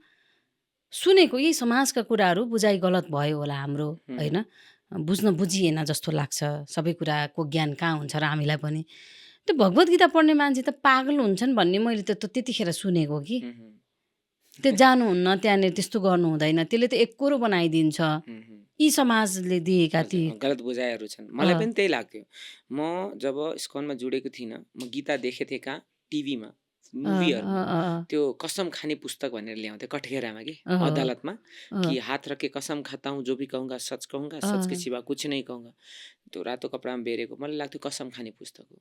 सुनेको यही समाजका कुराहरू बुझाइ गलत भयो होला हाम्रो, होइन, बुझिएन जस्तो लाग्छ, सबै कुराको ज्ञान कहाँ हुन्छ र हामीलाई पनि। त्यो भगवत गीता पढ्ने मान्छे त पागल हुन्छन् भन्ने मैले त त्यतिखेर सुनेको कि त्यो जानुहुन्न, त्यहाँनिर त्यस्तो गर्नु हुँदैन, त्यसले त एकोरो बनाइदिन्छ, यी समाजले दिएका ती गलत बुझाइहरू छन्। मलाई पनि त्यही लाग्थ्यो। म जब स्कनमा जुडेको थिइनँ, म गीता देखेको थिएँ कहाँ, टिभीमा, मुभीहरूमा। त्यो कसम खाने पुस्तक भनेर ल्याउँथे कठघेरामा कि अदालतमा, कि हात रखे कसम खाता हूँ जो भी कहूँगा सच कहूँगा, सच के सिवा कुछ नहीं कहूँगा, त्यो रातो कपडामा बेरेको। मलाई लाग्थ्यो कसम खाने पुस्तक हो।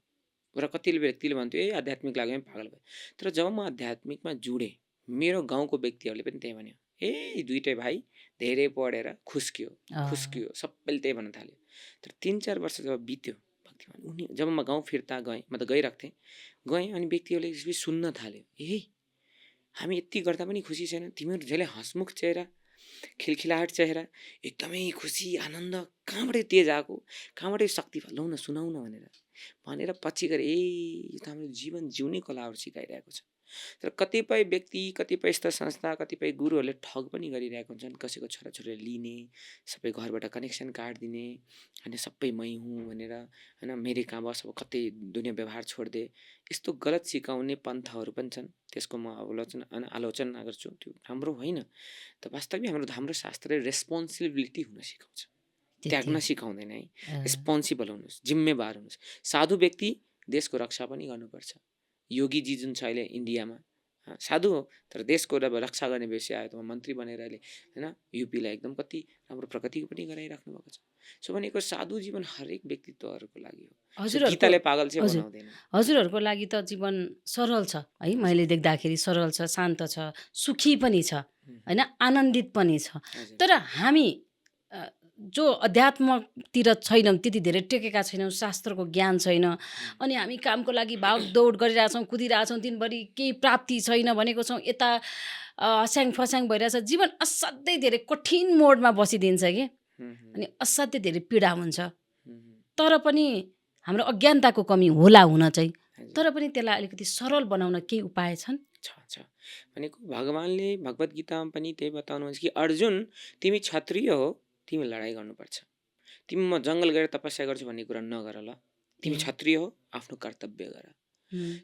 र कतिले व्यक्तिले भन्थ्यो ए आध्यात्मिक लाग्यो पागल भयो। तर जब म आध्यात्मिकमा जुडेँ, मेरो गाउँको व्यक्तिहरूले पनि त्यही भन्यो, ए दुइटै भाइ धेरै पढेर खुस्कियो, सबैले त्यही भन्न थाल्यो। तर 3-4 वर्ष जब बित्यो भक्तिमा, उनी जब म गाउँ फिर्ता गएँ, म त गइरहेको थिएँ, गएँ अनि व्यक्तिहरूले यसरी सुन्न थाल्यो, ए हामी यति गर्दा पनि खुसी छैन, तिमीहरू झैले हँसमुख चेहरा, खिलखिलाहट चेहरा, एकदमै खुसी आनन्द, कहाँबाट तेज आएको, कहाँबाट शक्ति लौ न सुनाउ न भनेर पछि गएर यो त हाम्रो जीवन जिउने कलाहरू सिकाइरहेको छ। तर कतिपय व्यक्ति, कतिपय यस्ता संस्था, कतिपय गुरुहरूले ठग पनि गरिरहेको हुन्छन्। कसैको छोराछोरीले लिने, सबै घरबाट कनेक्सन काटिदिने, होइन सबै मै हुँ भनेर, होइन मेरै कहाँ बस, अब कतै दुनियाँ व्यवहार छोडिदिए, यस्तो गलत सिकाउने पन्थाहरू पनि छन्। त्यसको म आलोचना गर्छु, त्यो राम्रो होइन। त वास्तवमै हाम्रो शास्त्रले रेस्पोन्सिबिलिटी हुन सिकाउँछ, त्याग्न सिकाउँदैन है। रेस्पोन्सिबल हुनुहोस्, जिम्मेवार हुनुहोस्। साधु व्यक्ति देशको रक्षा पनि गर्नुपर्छ। योगीजी जुन छ अहिले इन्डियामा साधु हो, तर देशको रक्षा गर्ने विषय आयो त मन्त्री बनेर अहिले, होइन, युपीलाई एकदम कति राम्रो प्रगति पनि गराइराख्नु भएको छ। सो भनेको साधु जीवन हरेक व्यक्तित्वहरूको लागि हो। गीताले पागल चाहिँ बनाउँदैन। हजुरहरूको लागि त जीवन सरल छ है, मैले देख्दाखेरि सरल छ, शान्त छ, सुखी पनि छ, होइन, आनन्दित पनि छ। तर हामी जो अध्यात्मतिर छैनौँ, त्यति धेरै टेकेका छैनौँ, शास्त्रको ज्ञान छैन, अनि हामी कामको लागि भागदौड गरिरहेछौँ, कुदिरहेछौँ, दिनभरि केही प्राप्ति छैन भनेको छौँ, यता हस्याङ फस्याङ भइरहेछ, जीवन असाध्यै धेरै कठिन मोडमा बसिदिन्छ कि, अनि असाध्यै धेरै पीडा हुन्छ। तर पनि हाम्रो अज्ञानताको कमी होला हुन चाहिँ, तर पनि त्यसलाई अलिकति सरल बनाउन केही उपाय छन्? छ भनेको भगवानले भगवत गीतामा पनि त्यही बताउनुहुन्छ कि अर्जुन तिमी क्षत्रिय हो, तिमी लडाइँ गर्नुपर्छ, तिमी म जङ्गल गएर तपस्या गर्छु भन्ने कुरा नगर ल, तिमी क्षत्रिय हो, आफ्नो कर्तव्य गर।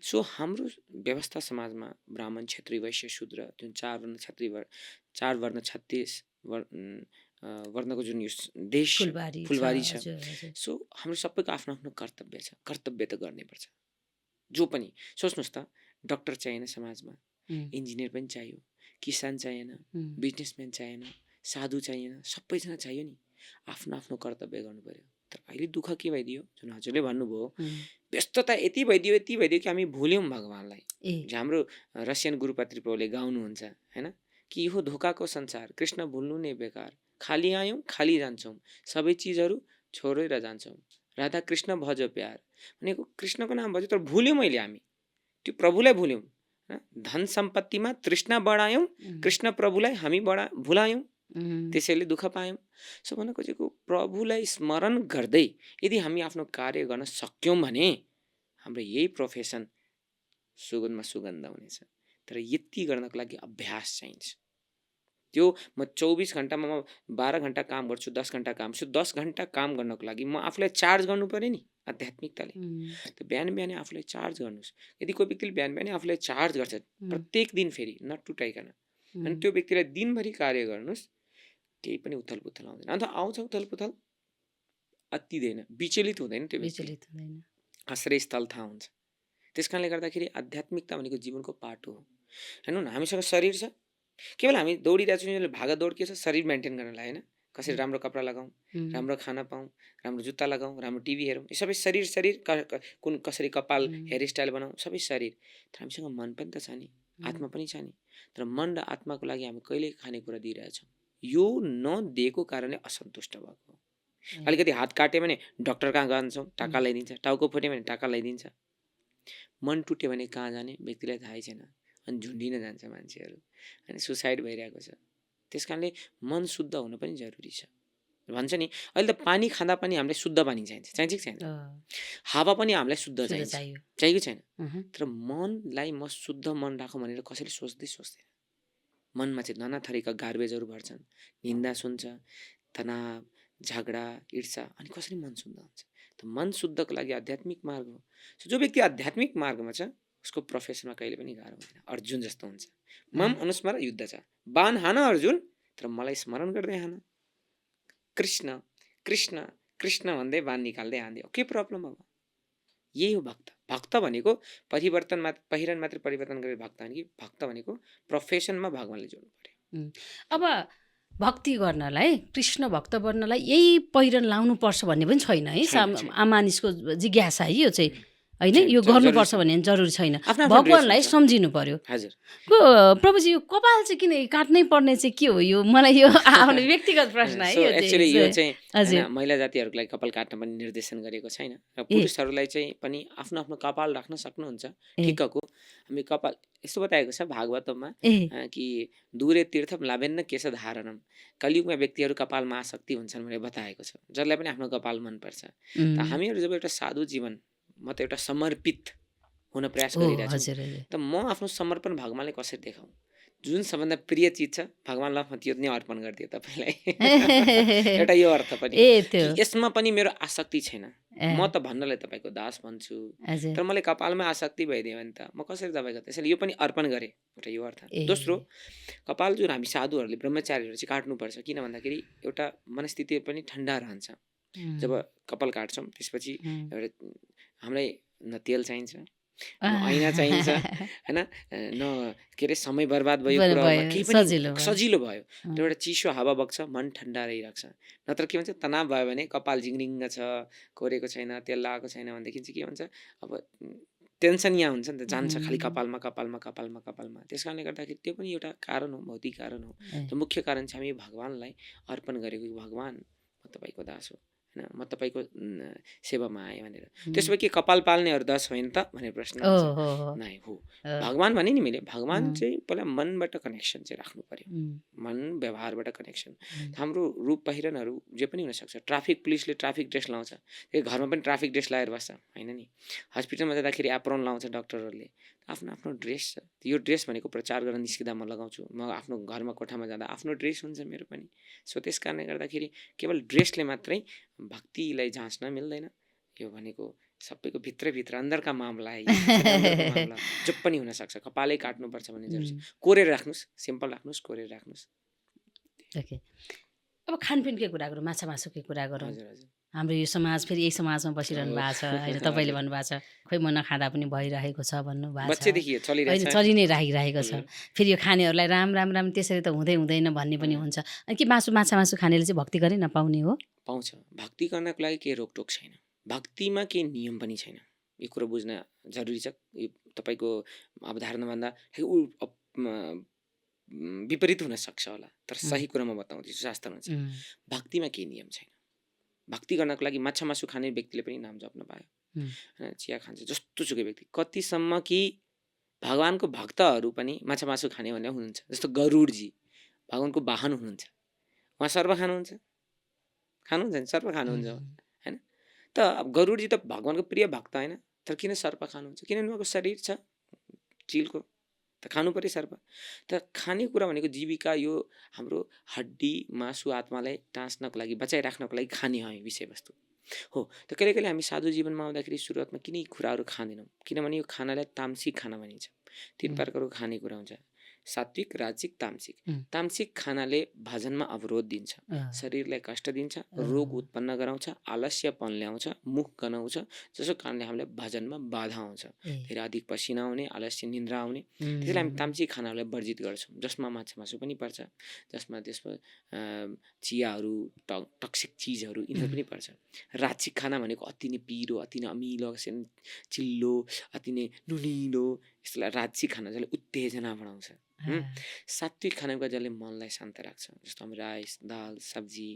सो हाम्रो व्यवस्था समाजमा ब्राह्मण, क्षत्रिय, वैश्य, शूद्र, जुन 4 वर्ण क्षत्रिय 4 वर्ण 36 वर्णको जुन यो देश फुलबारी छ। सो हाम्रो सबैको आफ्नो आफ्नो कर्तव्य छ, कर्तव्य त गर्नैपर्छ। जो पनि सोच्नुहोस् त, डक्टर चाहिएन समाजमा, इन्जिनियर पनि चाहियो, किसान चाहिएन, बिजनेसम्यान चाहिएन, साधु चाहिएन, सबैजना चाहियो नि। आफ्नो आफ्नो कर्तव्य गर्नु पर्यो। तर अहिले दुःख के भइदियो, जुन हजुरले भन्नुभयो, व्यस्तता यति भइदियो कि हामी भुल्यौँ भगवानलाई। हाम्रो रसियन गुरुपत्री प्रभुले गाउनुहुन्छ, होइन, कि यो धोकाको संसार, कृष्ण भुल्नु नै बेकार, खाली आयौँ खाली जान्छौँ, सबै चिजहरू छोडेर जान्छौँ, राधा कृष्ण भजो प्यार। भनेको कृष्णको नाम भज्यो, तर भुल्यौँ मैले हामी, त्यो प्रभुलाई भुल्यौँ। धन सम्पत्तिमा तृष्णा बढायौँ, कृष्ण प्रभुलाई हामी भुलायौँ, त्यसैले दुःख पायौँ। सो भन्न खोजेको, प्रभुलाई स्मरण गर्दै यदि हामी आफ्नो कार्य गर्न सक्यौँ भने हाम्रो यही प्रोफेसन सुगन्धमा सुगन्ध हुनेछ। तर यति गर्नको लागि अभ्यास चाहिन्छ। त्यो म 24 घण्टामा म 12 घण्टा काम गर्छु, 10 घण्टा काम गर्छु, 10 घण्टा काम गर्नको लागि म आफूलाई चार्ज गर्नु पर्यो नि आध्यात्मिकताले। त बिहान बिहानै आफूलाई चार्ज गर्नुहोस्। यदि कोही व्यक्तिले बिहान बिहानै आफूलाई चार्ज गर्छ प्रत्येक दिन, फेरि नटुटाइकन, अनि त्यो व्यक्तिलाई दिनभरि कार्य गर्नुहोस्, केही पनि उथल पुथल आउँदैन। अन्त आउँछ उथल पुथल, अत्तिदैन, विचलित हुँदैन, त्यो व्यक्ति आश्रयस्थल थाहा हुन्छ। त्यस कारणले गर्दाखेरि आध्यात्मिकता भनेको जीवनको पाटो हो। हेर्नु न, हामीसँग शरीर छ, केवल हामी दौडिरहेको छौँ, भागदौड के छ, शरीर मेन्टेन गर्नलाई, होइन, कसरी राम्रो कपडा लगाउँ, राम्रो खाना पाऊँ, राम्रो जुत्ता लगाउँ, राम्रो टिभी हेरौँ, यो सबै शरीर कसरी कपाल हेयर स्टाइल बनाऊँ, सबै शरीर। तर हामीसँग मन पनि त छ नि, आत्मा पनि छ नि। तर मन र आत्माको लागि हामी कहिले खानेकुरा दिइरहेछौँ, यो नदिएको कारणले असन्तुष्ट भएको। अलिकति हात काट्यो भने डक्टर कहाँ जान्छौँ, टाका लगाइदिन्छ, टाउको फुट्यो भने टाका लगाइदिन्छ, मन टुट्यो भने कहाँ जाने व्यक्तिलाई थाहै छैन, अनि झुन्डिन जान्छ मान्छेहरू, अनि सुसाइड भइरहेको छ। त्यस कारणले मन शुद्ध हुनु पनि जरुरी छ। भन्छ नि अहिले त पानी खाँदा पनि हामीलाई शुद्ध पानी चाहिन्छ कि छैन, हावा पनि हामीलाई शुद्ध चाहिन्छ कि छैन। तर मनलाई म शुद्ध मन राखौँ भनेर कसैले सोच्दैन। मनमा चाहिँ नाना थरीका गार्बेजहरू भर्छन्, निन्दा सुन्छ, तनाव, झगडा, ईर्षा, अनि कसरी मन शुद्ध हुन्छ? त मन शुद्धको लागि आध्यात्मिक मार्ग हो। जो व्यक्ति आध्यात्मिक मार्गमा छ उसको प्रोफेसनमा कहिले पनि गाह्रो हुँदैन। अर्जुन जस्तो हुन्छ, मम अनुस्मर युद्ध छ, बाण हान अर्जुन तर मलाई स्मरण गर्दै हान। कृष्ण कृष्ण कृष्ण भन्दै बाण निकाल्दै हान्दै, के प्रब्लम अब? यही हो भक्त। भक्त भनेको पहिरन मात्र परिवर्तन गरेर भक्त होइन कि भक्त भनेको प्रोफेसनमा भगवानले जोड्नु पर्यो। अब भक्ति गर्नलाई, कृष्ण भक्त बन्नलाई यही पहिरन लाउनु पर्छ भन्ने पनि छैन है। मानिसको जिज्ञासा है यो चाहिँ, होइन? यो गर्नुपर्छ भन्ने जरुरी छैन, भगवानलाई सम्झिनु पर्यो। प्रभुजी यो कपाल चाहिँ किन काट्नै पर्ने चाहिँ के हो? यो मलाई यो आफ्नो व्यक्तिगत प्रश्न है। एक्चुअली यो चाहिँ महिला जातिहरूको लागि कपाल काट्न पनि निर्देशन गरेको छैन, र पुरुषहरूलाई चाहिँ पनि आफ्नो आफ्नो कपाल राख्न सक्नुहुन्छ ठिक्कको। हामी कपाल यस्तो बताएको छ भागवतमा कि दूरे तीर्थम लाभेन्न केश धारणम, कलियुगमा व्यक्तिहरू कपालमा आसक्ति हुन्छन् भनेर बताएको छ, जसलाई पनि आफ्नो कपाल मनपर्छ। त हामीहरू जब एउटा साधु जीवन, म त एउटा समर्पित हुन प्रयास गरिरहेको छु, त म आफ्नो समर्पण भगवानलाई कसरी देखाउँ? जुन सबभन्दा प्रिय चिज छ भगवानलाई म त्यो नै अर्पण गरिदियो तपाईँलाई। एउटा यो अर्थ पनि यसमा पनि मेरो आसक्ति छैन, म त भन्नलाई तपाईँको दास भन्छु, तर मलाई कपालमा आसक्ति भइदियो भने त म कसरी तपाईँको? त्यसैले यो पनि अर्पण गरेँ, एउटा यो अर्थ। दोस्रो, कपाल जुन हामी साधुहरूले ब्रह्मचारीहरू चाहिँ काट्नुपर्छ, किन भन्दाखेरि एउटा मनस्थिति पनि ठन्डा रहन्छ जब कपाल काट्छौँ। त्यसपछि एउटा हामीलाई न तेल चाहिन्छ, न ऐना चाहिन्छ, होइन, न के अरे समय बर्बाद भयो, सजिलो भयो। एउटा चिसो हावा बग्छ, मन ठन्डा रहिरहेको छ। नत्र के भन्छ, तनाव भयो भने कपाल झिङ्रिङ्ग छ, कोरेको छैन, तेल लगाएको छैन भनेदेखि चाहिँ के भन्छ, अब टेन्सन यहाँ हुन्छ नि त, जान्छ खालि कपालमा कपालमा कपालमा कपालमा। त्यस कारणले गर्दाखेरि त्यो पनि एउटा कारण हो, भौतिक कारण हो। त मुख्य कारण चाहिँ हामी भगवानलाई अर्पण गरेको, भगवान म तपाईँको दास हो, होइन, म तपाईँको सेवामा आएँ भनेर। त्यसो भए के कपाल पाल्नेहरू दास होइन त भनेर प्रश्न नै हो। भगवान भने नि मैले, भगवान चाहिँ पहिला मनबाट कनेक्सन चाहिँ राख्नु पर्यो, मन व्यवहारबाट कनेक्सन। हाम्रो रूप पहिरनहरू जे पनि हुनसक्छ। ट्राफिक पुलिसले ट्राफिक ड्रेस लाउँछ, त्यो घरमा पनि ट्राफिक ड्रेस लगाएर बस्छ, होइन नि? हस्पिटलमा जाँदाखेरि एप्रोन लाउँछ डक्टरहरूले, आफ्नो आफ्नो ड्रेस छ। यो ड्रेस भनेको प्रचार गर्न निस्किँदा म लगाउँछु, म आफ्नो घरमा कोठामा जाँदा आफ्नो ड्रेस हुन्छ मेरो पनि। सो त्यस कारणले गर्दाखेरि केवल ड्रेसले मात्रै भक्तिलाई जाँच्न मिल्दैन। यो भनेको सबैको भित्रभित्र अन्दरका मामला है, जो पनि हुनसक्छ। कपालै काट्नुपर्छ भन्ने जरुरी छ, कोरेर राख्नुहोस्, सिम्पल राख्नुहोस्, कोरेर राख्नुहोस्। ओके, अब खानपिनकै कुरा गरौँ, माछा मासुकै कुरा गरौँ। हाम्रो यो समाज फेरि यही समाजमा बसिरहनु भएको छ, होइन? तपाईँले भन्नुभएको छ खोइ म नखाँदा पनि भइरहेको छ भन्नुभएको छ, होइन? चलि नै राखिरहेको छ। फेरि यो खानेहरूलाई राम त्यसरी त हुँदैन भन्ने पनि हुन्छ। अनि के माछा मासु खानेले चाहिँ भक्ति गरे नपाउने हो? पाउँछ। भक्ति गर्नको लागि केही रोकटोक छैन, भक्तिमा केही नियम पनि छैन। यो कुरो बुझ्न जरुरी छ। यो तपाईँको अवधारणाभन्दा विपरीत हुन सक्छ होला, तर सही कुरामा बताउँदैछु, शास्त्रमा चाहिँ भक्तिमा केही नियम छैन। भक्ति गर्नको लागि माछा मासु खाने व्यक्तिले पनि नाम जप्न पायो, होइन? चिया खान्छ जस्तो सुकै व्यक्ति, कतिसम्म कि भगवानको भक्तहरू पनि माछा मासु खाने भन्ने हुनुहुन्छ। जस्तो गरुडजी भगवानको वाहन हुनुहुन्छ, उहाँ सर्प खानुहुन्छ नि, सर्प खानुहुन्छ, होइन? त अब गरुडजी त भगवानको प्रिय भक्त होइन, तर किन सर्प खानुहुन्छ? किनभने उहाँको शरीर छ चिलको, त खानु पर्यो सर्प। त खाने कुरा भनेको जीविका, यो हाम्रो हड्डी मासु आत्मालाई टाँच्नको लागि, बचाइराख्नको लागि खाने हो विषयवस्तु हो। त कहिले कहिले हामी साधु जीवनमा आउँदाखेरि सुरुवातमा किन यी कुराहरू खाँदैनौँ? किनभने यो खानालाई तामसिक खाना भनिन्छ। 3 प्रकारको खाने कुरा हुन्छ, सात्विक, राजसिक, तामसिक। तामसिक खानाले भजनमा अवरोध दिन्छ, शरीरलाई कष्ट दिन्छ, रोग उत्पन्न गराउँछ, आलस्यपन ल्याउँछ, मुख गनाउँछ, जसको कारणले हामीलाई भजनमा बाधा आउँछ, धेरै अधिक पसिना आउने, आलस्य निन्द्रा आउने। त्यसैले हामी तामसिक खानाहरूलाई वर्जित गर्छौँ, जसमा माछा मासु पनि पर्छ, जसमा त्यसमा चियाहरू, टक्सिक चिजहरू यिनीहरू पनि पर्छ। राजसिक खाना भनेको अति नै पिरो, अति नै अमिलो, चिल्लो, अति नै नुनिलो, यसलाई राजसी खाना जसले उत्तेजना बढाउँछ, सात्विक खानाका जसले मनलाई शान्त राख्छ, जस्तो हामी राइस दाल सब्जी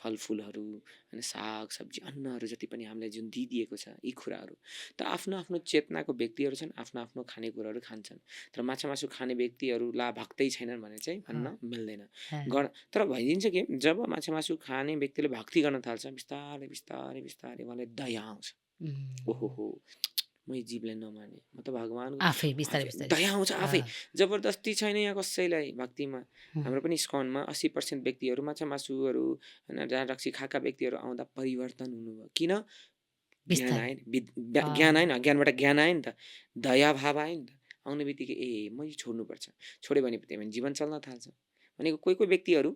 फलफुलहरू होइन साग सब्जी अन्नहरू जति पनि हामीलाई जुन दिइदिएको छ यी कुराहरू त आफ्नो आफ्नो चेतनाको व्यक्तिहरू छन्, आफ्नो आफ्नो खानेकुराहरू खान्छन्। तर माछा मासु खाने व्यक्तिहरूलाई भक्तै छैनन् भने चाहिँ भन्न मिल्दैन। तर भइदिन्छ कि जब माछा मासु खाने व्यक्तिले भक्ति गर्न थाल्छ बिस्तारै बिस्तारै बिस्तारै उहाँलाई दया आउँछ। ओहो हो मै जीवलाई नमाने म त भगवान आफै बिस्तारै बिस्तारै दया आउँछ आफै। जबरदस्ती छैन यहाँ कसैलाई भक्तिमा। हाम्रो पनि स्कनमा 80% व्यक्तिहरू माछा मासुहरू होइन जहाँ रक्सी खाएका व्यक्तिहरू आउँदा परिवर्तन हुनुभयो। किन? ज्ञान आएन, ज्ञान आएन, ज्ञानबाट ज्ञान आयो नि त, दया भाव आयो नि त। आउने बित्तिकै ए मैले छोड्नुपर्छ, छोड्यो भने त्यही भने जीवन चल्न थाल्छ। भनेको कोही कोही व्यक्तिहरू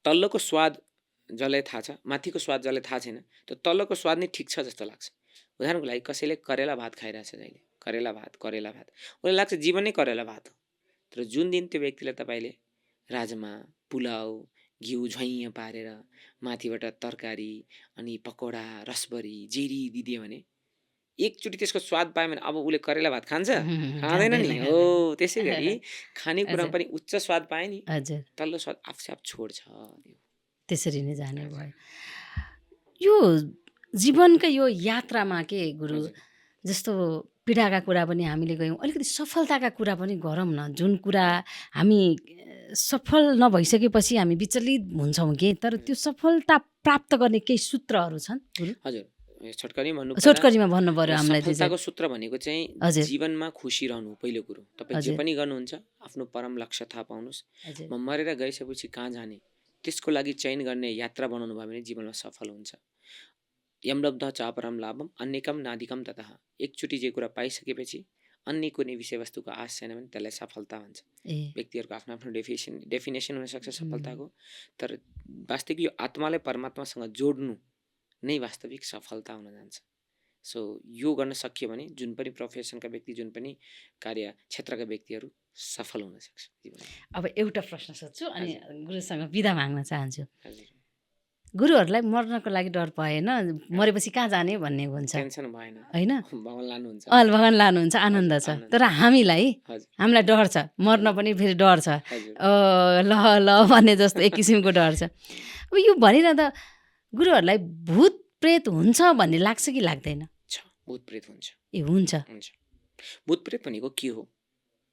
तल्लोको स्वाद जसलाई थाहा छ माथिको स्वाद जसलाई थाहा छैन त्यो तल्लोको स्वाद नै ठिक छ जस्तो लाग्छ। उदाहरणको लागि कसैले करेला भात खाइरहेछ जहिले करेला भात उसलाई लाग्छ जीवन नै करेला भात हो। तर जुन दिन त्यो व्यक्तिलाई तपाईँले राजमा पुलाउ घिउ झैँ पारेर माथिबाट तरकारी अनि पकौडा रसबरी जेरी दिदियो भने एकचोटि त्यसको स्वाद पायो भने अब उसले करेला भात खान्छ? खाँदैन नि। हो त्यसै गरी खानेकुरामा पनि उच्च स्वाद पायो नि तल्लो स्वाद आफसे आफ छोड्छ। त्यसरी नै जाने भयो। यो जीवनकै यो यात्रामा के गुरु जस्तो पीडाका कुरा पनि हामीले गयौँ, अलिकति सफलताका कुरा पनि गरौँ न। जुन कुरा हामी सफल नभइसकेपछि हामी विचलित हुन्छौँ कि, तर त्यो सफलता प्राप्त गर्ने केही सूत्रहरू छन् गुरु? हजुर छोटकरीमा भन्नु पर्यो हामीलाई। सफलताको सूत्र भनेको चाहिँ जीवनमा खुसी रहनु पहिलो कुरो। तपाईँ जे पनि गर्नुहुन्छ आफ्नो परम लक्ष्य थाहा पाउनुहोस्। म मरेर गइसकेपछि कहाँ जाने त्यसको लागि चयन गर्ने यात्रा बनाउनु भयो भने जीवनमा सफल हुन्छ। यम लब्ध च परम लाभम अन्यकम नादिकम ततः। एकचोटि जे कुरा पाइसकेपछि अन्य कुनै विषयवस्तुको आश छैन भने त्यसलाई सफलता भन्छ। व्यक्तिहरूको आफ्नो आफ्नो डेफिनेसन हुनसक्छ सफलताको, तर वास्तविक यो आत्मालाई परमात्मासँग जोड्नु नै वास्तविक सफलता हुन जान्छ। सो यो गर्न सकियो भने जुन पनि प्रोफेसनका व्यक्ति जुन पनि कार्य क्षेत्रका व्यक्तिहरू सफल हुन सक्छ जीवनमा। अब एउटा प्रश्न सोध्छु अनि गुरुसँग बिदा माग्न चाहन्छु। गुरुहरूलाई मर्नको लागि डर भएन? मरेपछि कहाँ जाने भन्ने हुन्छ टेन्सन भएन होइन? भगवान लानुहुन्छ आनन्द छ। तर हामीलाई डर छ, मर्न पनि फेरि डर छ। ल ल भन्ने जस्तो एक किसिमको डर छ। अब यो भनिरहँदा गुरुहरूलाई भूत प्रेत हुन्छ भन्ने लाग्छ कि लाग्दैन? भूत प्रेत हुन्छ। ए हुन्छ। भूत प्रेत भनेको के हो?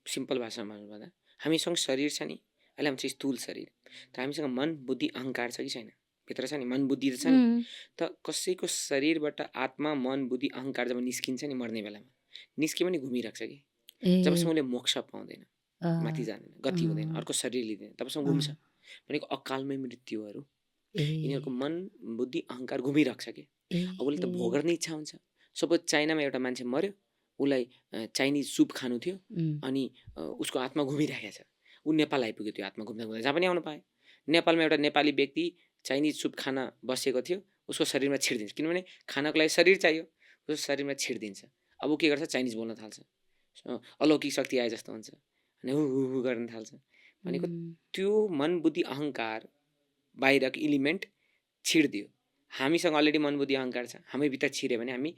सिम्पल भाषामा भन्नुपर्दा हामीसँग शरीर छ नि, अहिले हाम्रो स्थूल शरीर, तर हामीसँग मन बुद्धि अहङ्कार छ कि छैन? भित्र छ नि, मन बुद्धि त छ नि। त कसैको शरीरबाट आत्मा मन बुद्धि अहङ्कार जब निस्किन्छ नि मर्ने बेलामा निस्के पनि घुमिरहेको छ कि, जबसम्म उसले मोक्ष पाउँदैन, माथि जाँदैन, गति हुँदैन, अर्को शरीर लिँदैन, तबसम्म घुम्छ। भनेको अकालमै मृत्युहरू। यिनीहरूको मन बुद्धि अहङ्कार घुमिरहेको छ कि। अब उसले त भोग गर्ने इच्छा हुन्छ। सपोज चाइनामा एउटा मान्छे मर्यो, उसलाई चाइनिज सुप खानु थियो अनि उसको आत्मा घुमिरहेको छ। ऊ नेपाल आइपुग्यो, त्यो आत्मा घुम्दा घुम्दा जहाँ पनि आउनु पायो। नेपालमा एउटा नेपाली व्यक्ति चाइनिज सुप खाना बसेको थियो, उसको शरीरमा छिर्दिन्छ, किनभने खानको लागि शरीर चाहियो, उसको शरीरमा छिर्दिन्छ। अब ऊ के गर्छ? चाइनिज बोल्न थाल्छ, अलौकिक शक्ति आए जस्तो हुन्छ अनि हु गर्न थाल्छ। भनेको त्यो मन बुद्धि अहङ्कार बाहिरको इलिमेन्ट छिर्दियो। हामीसँग अलरेडी मन बुद्धि अहङ्कार छ, हामी भित्र छिर्यो भने हामी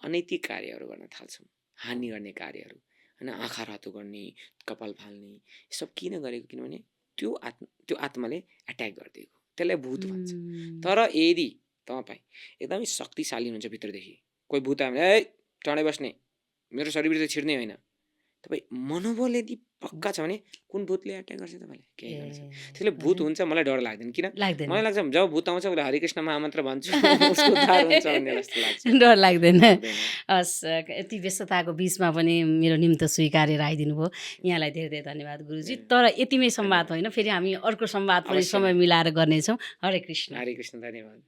अनैतिक कार्यहरू गर्न थाल्छौँ, हानि गर्ने कार्यहरू होइन, आँखा रातो गर्ने, कपाल फाल्ने, सब किन गरेको? किनभने त्यो आत्माले एट्याक गरिदिएको, त्यसलाई भूत भन्छ। तर यदि तपाईँ एकदमै शक्तिशाली हुनुहुन्छ भित्रदेखि, कोही भूत आयो भने टाढै बस्ने, मेरो शरीरभित्र छिर्ने होइन, तपाईँ मनोबल यदि पक्का छ भने कुन भूतले एट्याक गर्छ तपाईँलाई? केही गर्छ। त्यसले भूत हुन्छ मलाई डर लाग्दैन। किन? मलाई लाग्छ जब भूत आउँछ उसले हरे कृष्ण महामन्त्र भन्छु उसको उद्धार हुन्छ भन्ने जस्तो लाग्छ। डर लाग्दैन। हस्, यति व्यस्तताको बिचमा पनि मेरो निम्तो स्वीकारेर आइदिनु भयो, यहाँलाई धेरै धेरै धन्यवाद गुरुजी। तर यतिमै संवाद होइन, फेरि हामी अर्को संवाद पनि समय मिलाएर गर्नेछौँ। हरे कृष्ण। हरे कृष्ण, धन्यवाद।